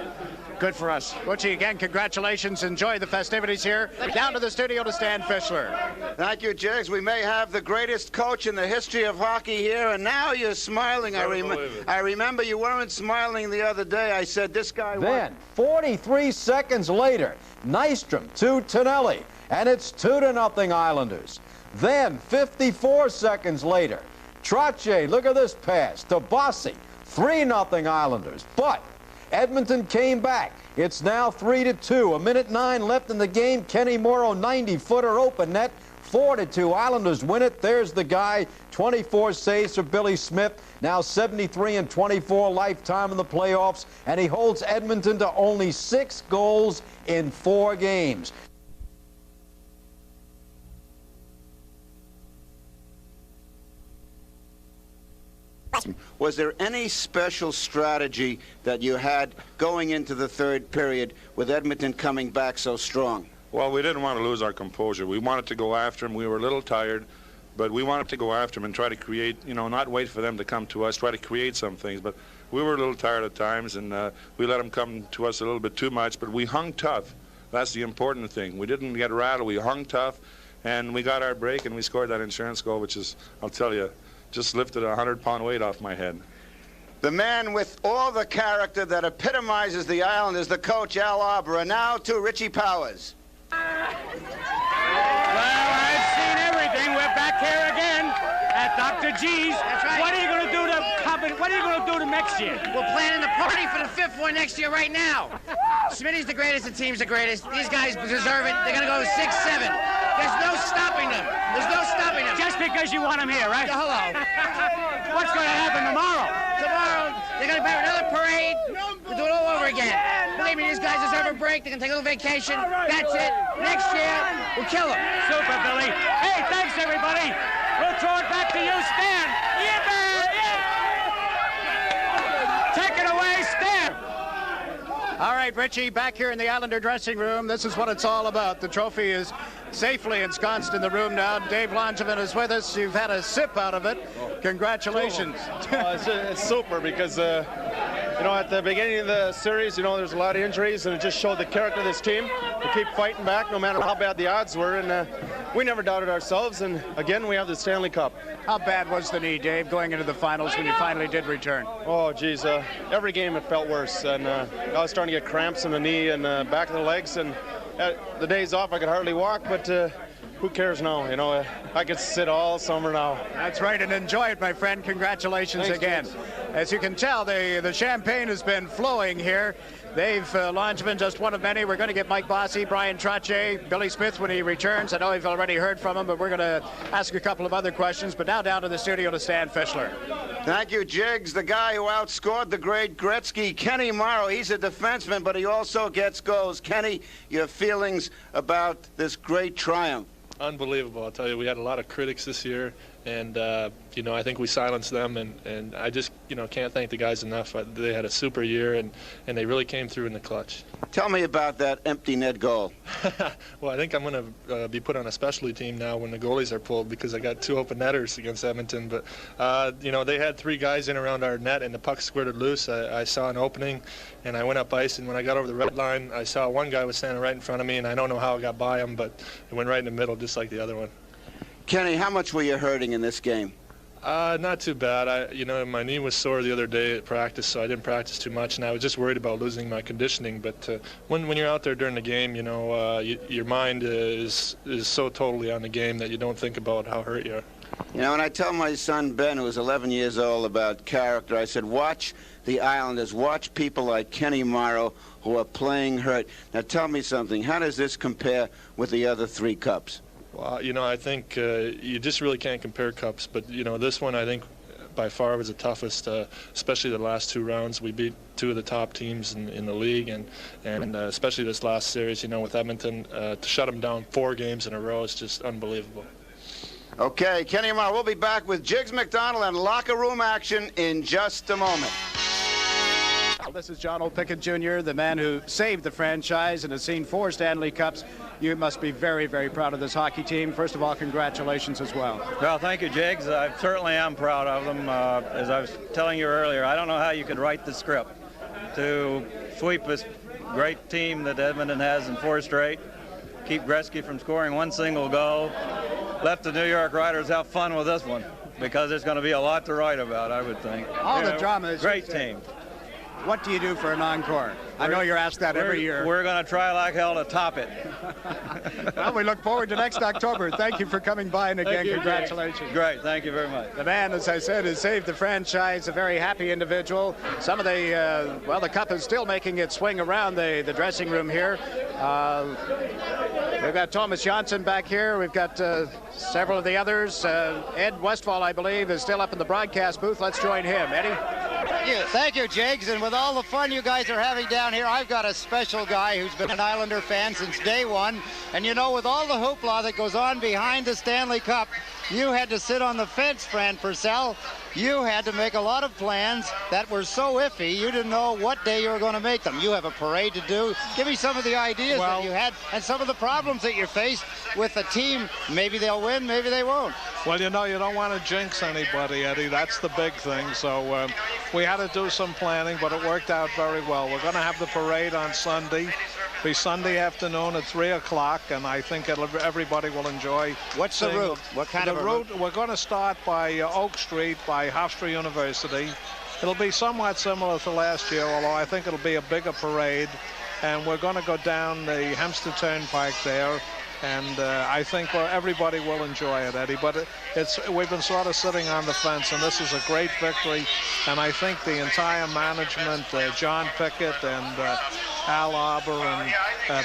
good for us. Butchie, again, congratulations. Enjoy the festivities here. Down to the studio to Stan Fischler. Thank you, Jigs. We may have the greatest coach in the history of hockey here, and now you're smiling. I remember you weren't smiling the other day. I said, this guy... Then, 43 seconds later, Nystrom to Tonelli, and it's 2-0 Islanders. Then, 54 seconds later, Trottier, look at this pass, to Bossy, 3-0 Islanders. But Edmonton came back. It's now 3-2. 1:09 left in the game. Kenny Morrow, 90-footer open net. 4-2. Islanders win it. There's the guy. 24 saves for Billy Smith. Now 73-24 lifetime in the playoffs. And he holds Edmonton to only 6 goals in 4 games. Was there any special strategy that you had going into the 3rd period with Edmonton coming back so strong? Well, we didn't want to lose our composure. We wanted to go after them. We were a little tired, but we wanted to go after them and try to create, you know, not wait for them to come to us, try to create some things. But we were a little tired at times, and we let them come to us a little bit too much, but we hung tough. That's the important thing. We didn't get rattled. We hung tough, and we got our break, and we scored that insurance goal, which is, I'll tell you, just lifted a 100-pound weight off my head. The man with all the character that epitomizes the Islanders, the coach, Al Arbor. Now to Richie Powers. Well, I've seen everything. We're back here again at Dr. G's. That's right. What are you going to do to what are you going to do to next year? We're planning the party for the 5th one next year right now. Smitty's the greatest, the team's the greatest. These guys deserve it. They're going to go 6-7. There's no stopping them. There's no stopping them. Just because you want them here, right? Hello. What's going to happen tomorrow? Tomorrow, they're going to have another parade. We'll do it all over again. Believe me, these guys deserve a break. They can take a little vacation. That's it. Next year, we'll kill them. Super, Billy. Hey, thanks, everybody. We'll throw it back to you, Stan. Yeah, man. Take it away, Stan. All right, Richie, back here in the Islander dressing room. This is what it's all about. The trophy is safely ensconced in the room now. Dave Langevin is with us. You've had a sip out of it. Congratulations. It's super because, you know, at the beginning of the series, you know, there's a lot of injuries, and it just showed the character of this team to keep fighting back no matter how bad the odds were, and we never doubted ourselves, and again, we have the Stanley Cup. How bad was the knee, Dave, going into the finals when you finally did return? Oh, geez, every game it felt worse, and I was starting to get cramps in the knee and back of the legs, and the days off I could hardly walk, but who cares now? You know, I could sit all summer now. That's right, and enjoy it, my friend. Congratulations again. As you can tell, the champagne has been flowing here. They've launched been just one of many. We're going to get Mike Bossy, Brian Trottier, Billy Smith when he returns. I know you've already heard from him, but we're going to ask a couple of other questions. But now down to the studio to Stan Fischler. Thank you, Jiggs. The guy who outscored the great Gretzky, Kenny Morrow. He's a defenseman, but he also gets goals. Kenny, your feelings about this great triumph? Unbelievable. I'll tell you, we had a lot of critics this year, and you know, I think we silenced them, and I just, you know, can't thank the guys enough. They had a super year, and they really came through in the clutch. Tell me about that empty net goal. Well, I think I'm going to be put on a specialty team now when the goalies are pulled, because I got 2 open netters against Edmonton. But you know, they had 3 guys in around our net, and the puck squirted loose. I saw an opening, and I went up ice, and when I got over the red line, I saw one guy was standing right in front of me, and I don't know how I got by him, but it went right in the middle, just like the other one. Kenny, how much were you hurting in this game? Not too bad. You know, my knee was sore the other day at practice, so I didn't practice too much, and I was just worried about losing my conditioning. But when you're out there during the game, you know, your mind is so totally on the game that you don't think about how hurt you are. You know, when I tell my son Ben, who is 11 years old, about character, I said, watch the Islanders, watch people like Kenny Morrow who are playing hurt. Now tell me something. How does this compare with the other 3 cups? Well, you know, I think you just really can't compare cups, but, you know, this one I think by far was the toughest, especially the last 2 rounds. We beat 2 of the top teams in the league, and especially this last series, you know, with Edmonton, to shut them down 4 games in a row is just unbelievable. Okay, Kenny Morrow, we'll be back with Jiggs McDonald and locker room action in just a moment. This is John O'Pickett Jr., the man who saved the franchise and has seen 4 Stanley Cups. You must be very, very proud of this hockey team. First of all, congratulations as well. Well, thank you, Jiggs. I certainly am proud of them. As I was telling you earlier, I don't know how you could write the script to sweep this great team that Edmonton has in 4 straight, keep Gretzky from scoring 1 single goal, let the New York writers have fun with this one, because there's going to be a lot to write about, I would think. All the drama is great team. What do you do for an encore? I know you're asked that every year. We're going to try like hell to top it. Well, we look forward to next October. Thank you for coming by, and again, congratulations. Great, thank you very much. The man, as I said, has saved the franchise, a very happy individual. Some of the, well, the cup is still making its swing around the dressing room here. We've got Thomas Johnson back here. We've got several of the others. Ed Westfall, I believe, is still up in the broadcast booth. Let's join him. Eddie? Thank you, Jiggs. And with all the fun you guys are having down here, I've got a special guy who's been an Islander fan since day one. And you know, with all the hoopla that goes on behind the Stanley Cup, you had to sit on the fence, Fran Purcell. You had to make a lot of plans that were so iffy, you didn't know what day you were going to make them. You have a parade to do. Give me some of the ideas that you had and some of the problems that you faced with the team. Maybe they'll win, maybe they won't. Well, you know, you don't want to jinx anybody, Eddie. That's the big thing. So we had to do some planning, but it worked out very well. We're going to have the parade on Sunday. It'll be Sunday afternoon at 3 o'clock, and I think everybody will enjoy. What's the route? What kind of a route? We're going to start by Oak Street, by Hofstra University. It'll be somewhat similar to last year, although I think it'll be a bigger parade. And we're going to go down the Hempstead Turnpike there. And I think everybody will enjoy it, Eddie. But we've been sort of sitting on the fence, and this is a great victory. And I think the entire management, John Pickett and Al Arbor and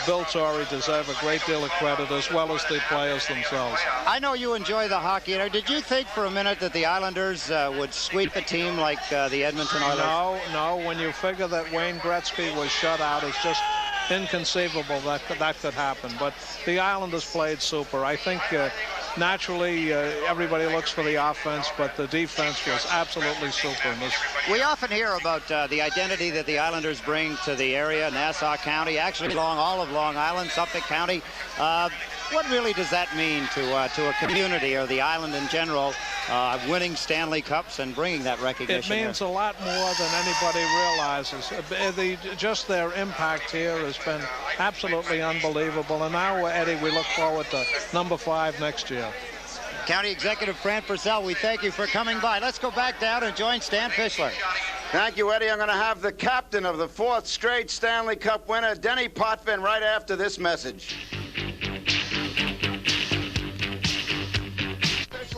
Bill Torrey, deserve a great deal of credit, as well as the players themselves. I know you enjoy the hockey. Did you think for a minute that the Islanders would sweep a team like the Edmonton Oilers? No. When you figure that Wayne Gretzky was shut out, it's just inconceivable that could happen. But the Islanders played super. I think naturally everybody looks for the offense, but the defense was absolutely super. We often hear about the identity that the Islanders bring to the area, Nassau County, actually all of Long Island, Suffolk County. What really does that mean to a community or the island in general, winning Stanley Cups and bringing that recognition? It means a lot more than anybody realizes. Just their impact here has been absolutely unbelievable. And now, Eddie, we look forward to number 5 next year. County Executive Fran Purcell, we thank you for coming by. Let's go back down and join Stan Fischler. Thank you, Eddie. I'm going to have the captain of the 4th straight Stanley Cup winner, Denny Potvin, right after this message.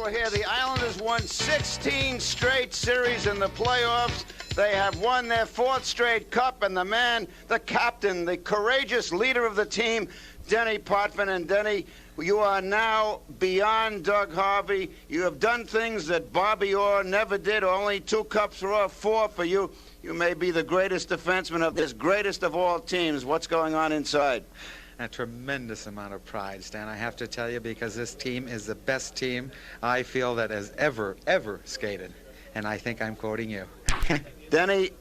here. The Islanders won 16 straight series in the playoffs. They have won their 4th straight cup, and the man, the captain, the courageous leader of the team, Denny Potvin. And Denny, you are now beyond Doug Harvey. You have done things that Bobby Orr never did. Only 2 cups were off 4 for you. You may be the greatest defenseman of this greatest of all teams. What's going on inside? A tremendous amount of pride, Stan, I have to tell you, because this team is the best team I feel that has ever skated. And I think I'm quoting you. Denny,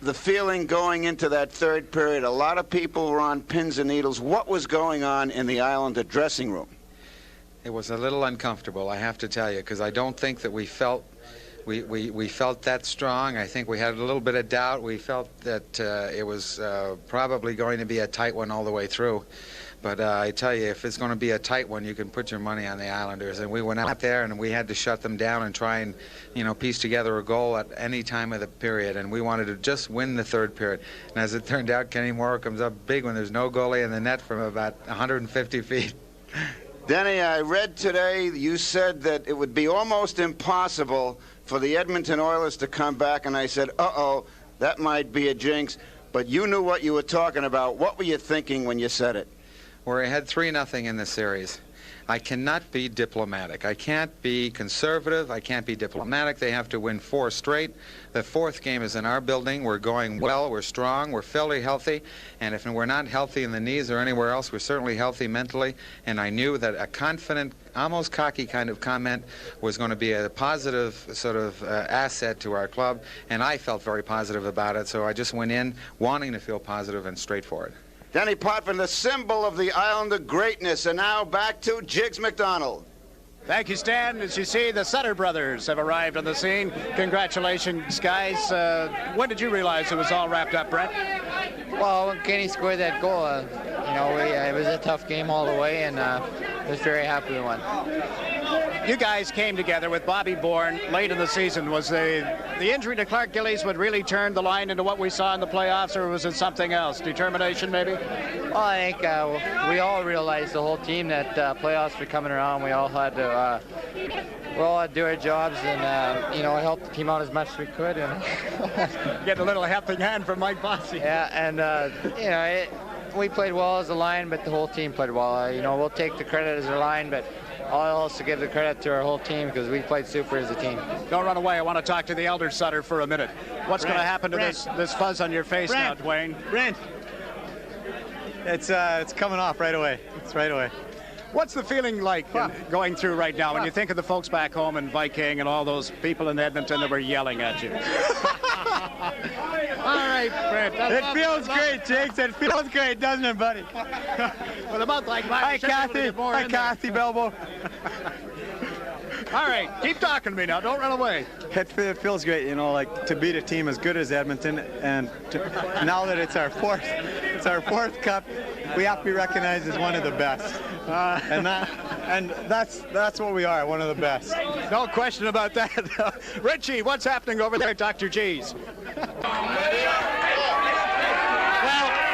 the feeling going into that 3rd period, a lot of people were on pins and needles. What was going on in the Islander dressing room? It was a little uncomfortable, I have to tell you, because I don't think that we felt that strong. I think we had a little bit of doubt. We felt that it was probably going to be a tight one all the way through. But I tell you, if it's going to be a tight one, you can put your money on the Islanders. And we went out there and we had to shut them down and try and, piece together a goal at any time of the period. And we wanted to just win the 3rd period. And as it turned out, Kenny Morrow comes up big when there's no goalie in the net from about 150 feet. Denny, I read today you said that it would be almost impossible for the Edmonton Oilers to come back, and I said, uh-oh, that might be a jinx. But you knew what you were talking about. What were you thinking when you said it? We're ahead 3-0 in the series. I cannot be diplomatic. I can't be conservative. I can't be diplomatic. They have to win 4 straight. The 4th game is in our building. We're going well. We're strong. We're fairly healthy. And if we're not healthy in the knees or anywhere else, we're certainly healthy mentally. And I knew that a confident, almost cocky kind of comment was going to be a positive sort of asset to our club. And I felt very positive about it. So I just went in wanting to feel positive and straightforward. Denny Potvin, the symbol of the Islander greatness. And now back to Jiggs McDonald. Thank you, Stan. As you see, the Sutter brothers have arrived on the scene. Congratulations, guys. When did you realize it was all wrapped up, Brett? Well, when Kenny scored that goal, it was a tough game all the way, and I was very happy we won. You guys came together with Bobby Bourne late in the season. Was the injury to Clark Gillies what really turned the line into what we saw in the playoffs, or was it something else? Determination, maybe? Well, I think we all realized, the whole team, that playoffs were coming around. We all had to do our jobs and, help the team out as much as we could. And get a little helping hand from Mike Bossy. Yeah, and, we played well as a line, but the whole team played well. We'll take the credit as a line, but I'll also give the credit to our whole team because we played super as a team. Don't run away. I want to talk to the elder Sutter for a minute. What's going to happen to this fuzz on your face now, Dwayne? Brent, it's coming off right away. It's right away. What's the feeling like going through right now when you think of the folks back home in Viking and all those people in Edmonton that were yelling at you? All right, Brent. It feels great, Jakes. It feels great, doesn't it, buddy? Well, about like my Hi, Kathy. Hi, Kathy Belbo. All right, keep talking to me now. Don't run away. It feels great, to beat a team as good as Edmonton, and now that it's our fourth cup, we have to be recognized as one of the best. And that's what we are, one of the best. No question about that. Richie, what's happening over there at Dr. G's? Well,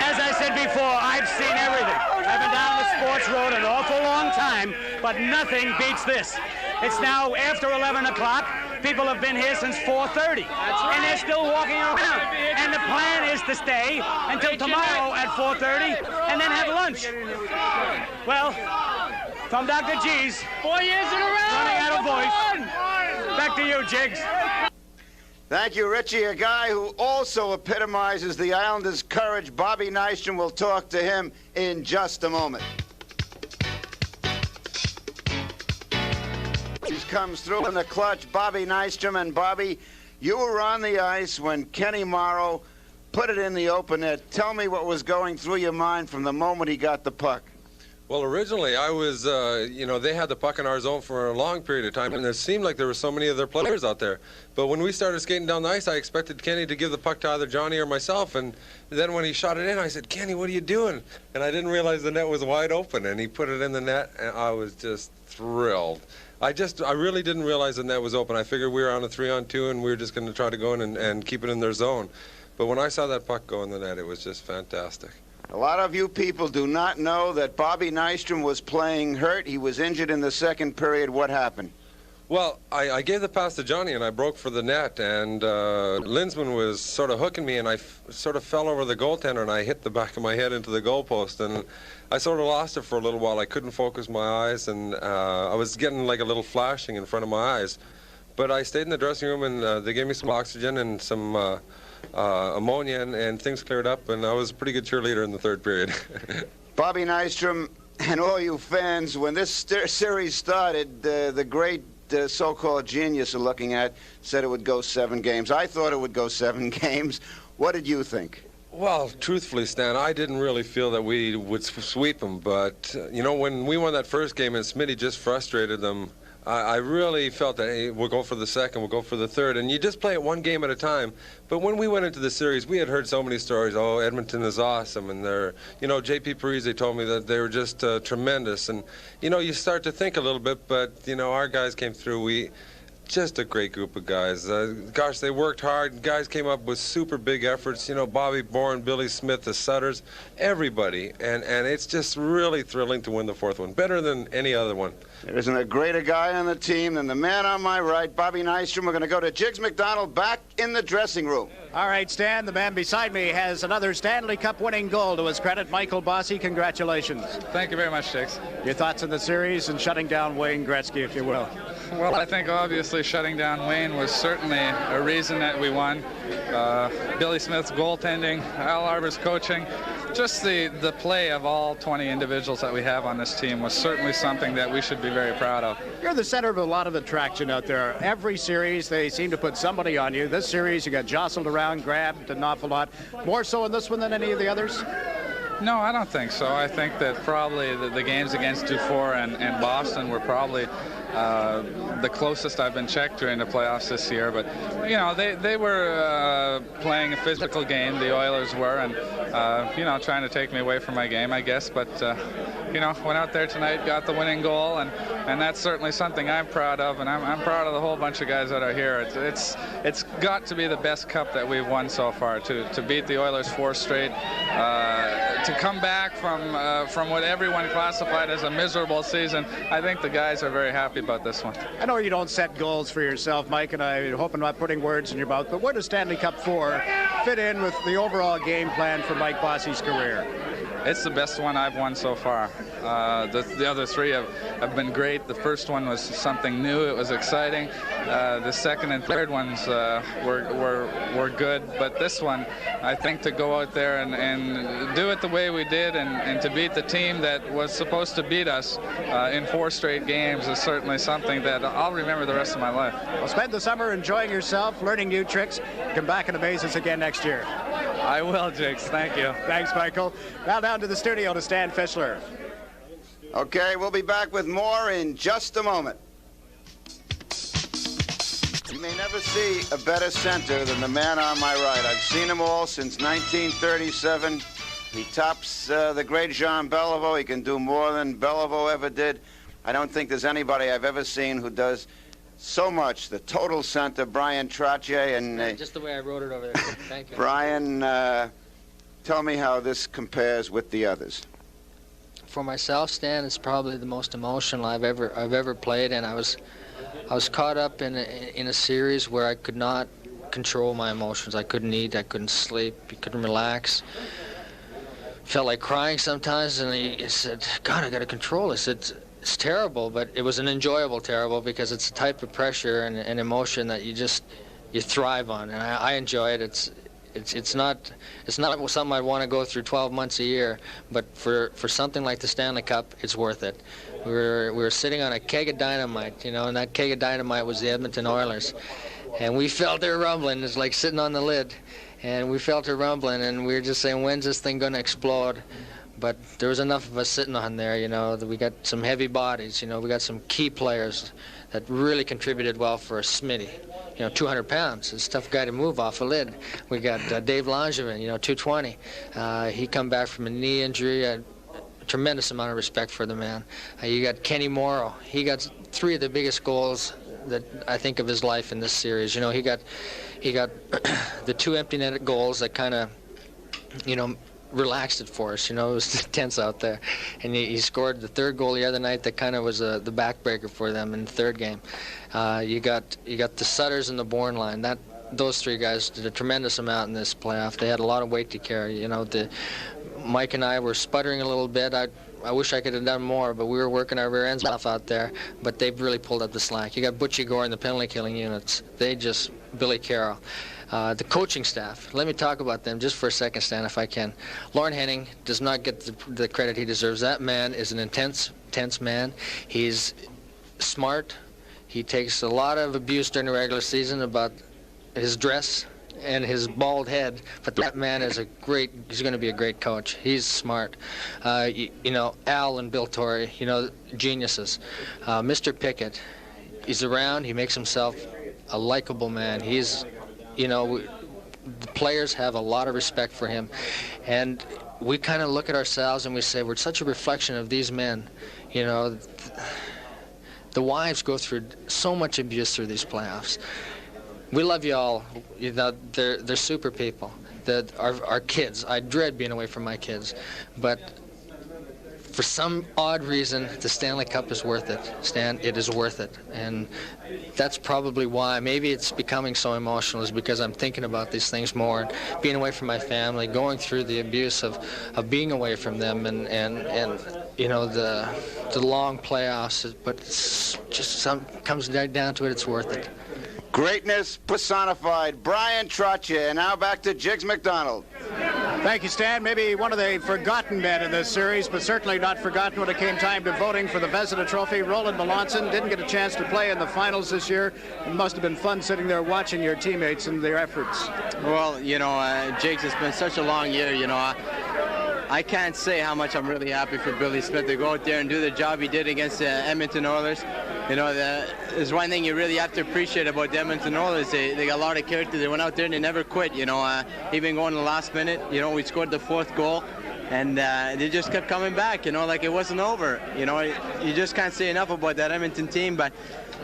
as I said before, I've seen everything. I've been down the sports road an awful long time, but nothing beats this. It's now after 11 o'clock. People have been here since 4:30, and they're still walking around. And the plan is to stay until tomorrow at 4:30 and then have lunch. Well, from Dr. G's, 4 years in a row, running out of voice. Back to you, Jiggs. Thank you, Richie. A guy who also epitomizes the Islanders' courage. Bobby Nystrom will talk to him in just a moment. He comes through in the clutch, Bobby Nystrom. And Bobby, you were on the ice when Kenny Morrow put it in the open net. Tell me what was going through your mind from the moment he got the puck. Well, originally I was, they had the puck in our zone for a long period of time, and it seemed like there were so many of their players out there. But when we started skating down the ice, I expected Kenny to give the puck to either Johnny or myself, and then when he shot it in, I said, Kenny, what are you doing? And I didn't realize the net was wide open, and he put it in the net, and I was just thrilled. I really didn't realize the net was open. I figured we were on a 3-on-2, and we were just going to try to go in and keep it in their zone. But when I saw that puck go in the net, it was just fantastic. A lot of you people do not know that Bobby Nystrom was playing hurt. He was injured in the second period. What happened? Well, I gave the pass to Johnny, and I broke for the net, and Linsman was sort of hooking me, and I sort of fell over the goaltender, and I hit the back of my head into the goalpost, and I sort of lost it for a little while. I couldn't focus my eyes, and I was getting like a little flashing in front of my eyes. But I stayed in the dressing room, and they gave me some oxygen and some ammonia, and things cleared up, and I was a pretty good cheerleader in the third period. Bobby Nystrom and all you fans, when this series started, the great so-called genius you're looking at said it would go 7 games. I thought it would go 7 games. What did you think? Well, truthfully, Stan, I didn't really feel that we would sweep them, but, you know, when we won that first game and Smitty just frustrated them, I really felt that, hey, we'll go for the second, we'll go for the third, and you just play it 1 game at a time. But when we went into the series, we had heard so many stories. Oh, Edmonton is awesome, and they're, you know, J.P. Parise told me that they were just tremendous, and, you know, you start to think a little bit, but, you know, our guys came through. Just a great group of guys. Gosh, they worked hard. Guys came up with super big efforts. You know, Bobby Bourne, Billy Smith, the Sutters, everybody. And it's just really thrilling to win the 4th one. Better than any other one. There isn't a greater guy on the team than the man on my right, Bobby Nystrom. We're going to go to Jiggs McDonald back in the dressing room. All right, Stan, the man beside me has another Stanley Cup winning goal to his credit. Michael Bossy, congratulations. Thank you very much, Jiggs. Your thoughts on the series and shutting down Wayne Gretzky, if you will. Well, I think obviously shutting down Wayne was certainly a reason that we won. Billy Smith's goaltending, Al Arbor's coaching, just the play of all 20 individuals that we have on this team was certainly something that we should be very proud of. You're the center of a lot of attraction out there. Every series, they seem to put somebody on you. This series, you got jostled around, grabbed an awful lot. More so in this one than any of the others? No, I don't think so. I think that probably the games against Dufour and Boston were probably the closest I've been checked during the playoffs this year. But, you know, they were playing a physical game, the Oilers were, and, you know, trying to take me away from my game, I guess. But, you know, went out there tonight, got the winning goal, and that's certainly something I'm proud of, and I'm proud of the whole bunch of guys that are here. It's got to be the best cup that we've won so far, to beat the Oilers 4 straight, to come back from what everyone classified as a miserable season. I think the guys are very happy about this one. I know you don't set goals for yourself, Mike, and I hope I'm not putting words in your mouth, but where does Stanley Cup 4 fit in with the overall game plan for Mike Bossy's career? It's the best one I've won so far. The other 3 have been great. The first one was something new. It was exciting. The second and third ones were good. But this one, I think, to go out there and do it the way we did and to beat the team that was supposed to beat us in 4 straight games is certainly something that I'll remember the rest of my life. Well, spend the summer enjoying yourself, learning new tricks. Come back and amaze us again next year. I will, Jiggs. Thank you. Thanks, Michael. Now down to the studio to Stan Fischler. Okay, we'll be back with more in just a moment. You may never see a better center than the man on my right. I've seen him all since 1937. He tops the great Jean Beliveau. He can do more than Beliveau ever did. I don't think there's anybody I've ever seen who does so much. The total center, Brian Trottier, and just the way I wrote it over there. Thank you. Brian, tell me how this compares with the others. For myself, Stan, it's probably the most emotional I've ever played, and I was caught up in a series where I could not control my emotions. I couldn't eat, I couldn't sleep, I couldn't relax. Felt like crying sometimes, and he said, "God, I got to control this." It's terrible, but it was an enjoyable terrible because it's a type of pressure and emotion that you thrive on, and I enjoy it. It's not something I'd want to go through 12 months a year, but for something like the Stanley Cup, it's worth it. We were sitting on a keg of dynamite, you know, and that keg of dynamite was the Edmonton Oilers, and we felt it rumbling. It's like sitting on the lid, and we felt it rumbling, and we were just saying, when's this thing going to explode? But there was enough of us sitting on there, you know, that we got some heavy bodies, you know, we got some key players that really contributed well for a Smitty. You know, 200 pounds, it's a tough guy to move off a lid. We got Dave Langevin, you know, 220. He come back from a knee injury. A tremendous amount of respect for the man. You got Kenny Morrow. He got 3 of the biggest goals that I think of his life in this series. You know, he got the 2 empty netted goals that kind of, you know, relaxed it for us. You know, it was tense out there. And he scored the third goal the other night that kind of was the backbreaker for them in the third game. You got the Sutters and the Bourne line. Those three guys did a tremendous amount in this playoff. They had a lot of weight to carry. You know, Mike and I were sputtering a little bit. I wish I could have done more, but we were working our rear ends off out there. But they've really pulled up the slack. You got Butchie Gore in the penalty killing units. Billy Carroll. The coaching staff, let me talk about them just for a second, Stan, if I can. Lauren Henning does not get the credit he deserves. That man is an intense man. He's smart. He takes a lot of abuse during the regular season about his dress and his bald head, but that man is he's going to be a great coach. He's smart. You know, Al and Bill Torrey, you know, geniuses. Mr. Pickett, he's around. He makes himself a likable man. You know, the players have a lot of respect for him, and we kind of look at ourselves and we say we're such a reflection of these men. You know, the wives go through so much abuse through these playoffs. We love you all. You know, they're super people. Our kids, I dread being away from my kids, but for some odd reason, the Stanley Cup is worth it. Stan, it is worth it. And that's probably why maybe it's becoming so emotional, is because I'm thinking about these things more, and being away from my family, going through the abuse of being away from them, and you know, the long playoffs. But it's just comes down to it, it's worth it. Greatness personified. Brian Trottier. And now back to Jiggs McDonald. Thank you, Stan. Maybe one of the forgotten men in this series, but certainly not forgotten when it came time to voting for the Vezina Trophy. Roland Melanson didn't get a chance to play in the finals this year. It must have been fun sitting there watching your teammates and their efforts. Well, you know, Jiggs, it's been such a long year, you know. I can't say how much I'm really happy for Billy Smith to go out there and do the job he did against the Edmonton Oilers. You know, there's one thing you really have to appreciate about the Edmonton Oilers. They got a lot of character. They went out there and they never quit, you know. Even going to the last minute, you know, we scored the fourth goal. And they just kept coming back, you know, like it wasn't over. You know, you just can't say enough about that Edmonton team. But,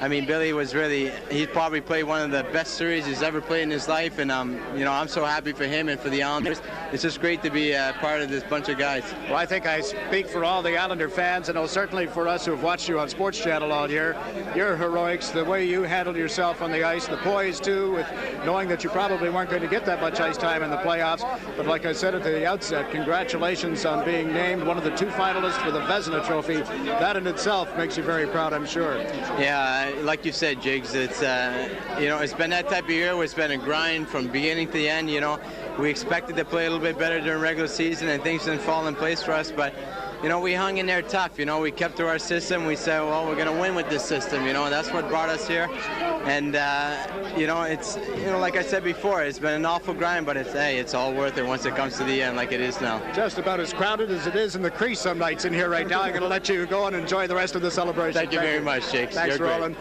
I mean, Billy was he probably played one of the best series he's ever played in his life. And, you know, I'm so happy for him and for the Islanders. It's just great to be part of this bunch of guys. Well, I think I speak for all the Islander fans, and certainly for us who have watched you on Sports Channel all year. Your heroics, the way you handled yourself on the ice, the poise, too, with knowing that you probably weren't going to get that much ice time in the playoffs. But like I said at the outset, congratulations on being named one of the two finalists for the Vezina Trophy. That in itself makes you very proud, I'm sure. Yeah, like you said, Jiggs, it's you know, it's been that type of year where it's been a grind from beginning to the end. You know, we expected to play a little bit better during regular season, and things didn't fall in place for us, but you know, we hung in there tough. You know, we kept to our system. We said, well, we're going to win with this system. You know, and that's what brought us here. And you know, it's, you know, like I said before, it's been an awful grind, but it's all worth it once it comes to the end, like it is now. Just about as crowded as it is in the crease some nights in here right now. I'm going to let you go and enjoy the rest of the celebration. Thank you very much, Jake. Thanks, Roland.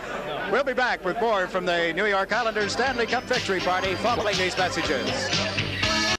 We'll be back with more from the New York Islanders Stanley Cup victory party following these messages.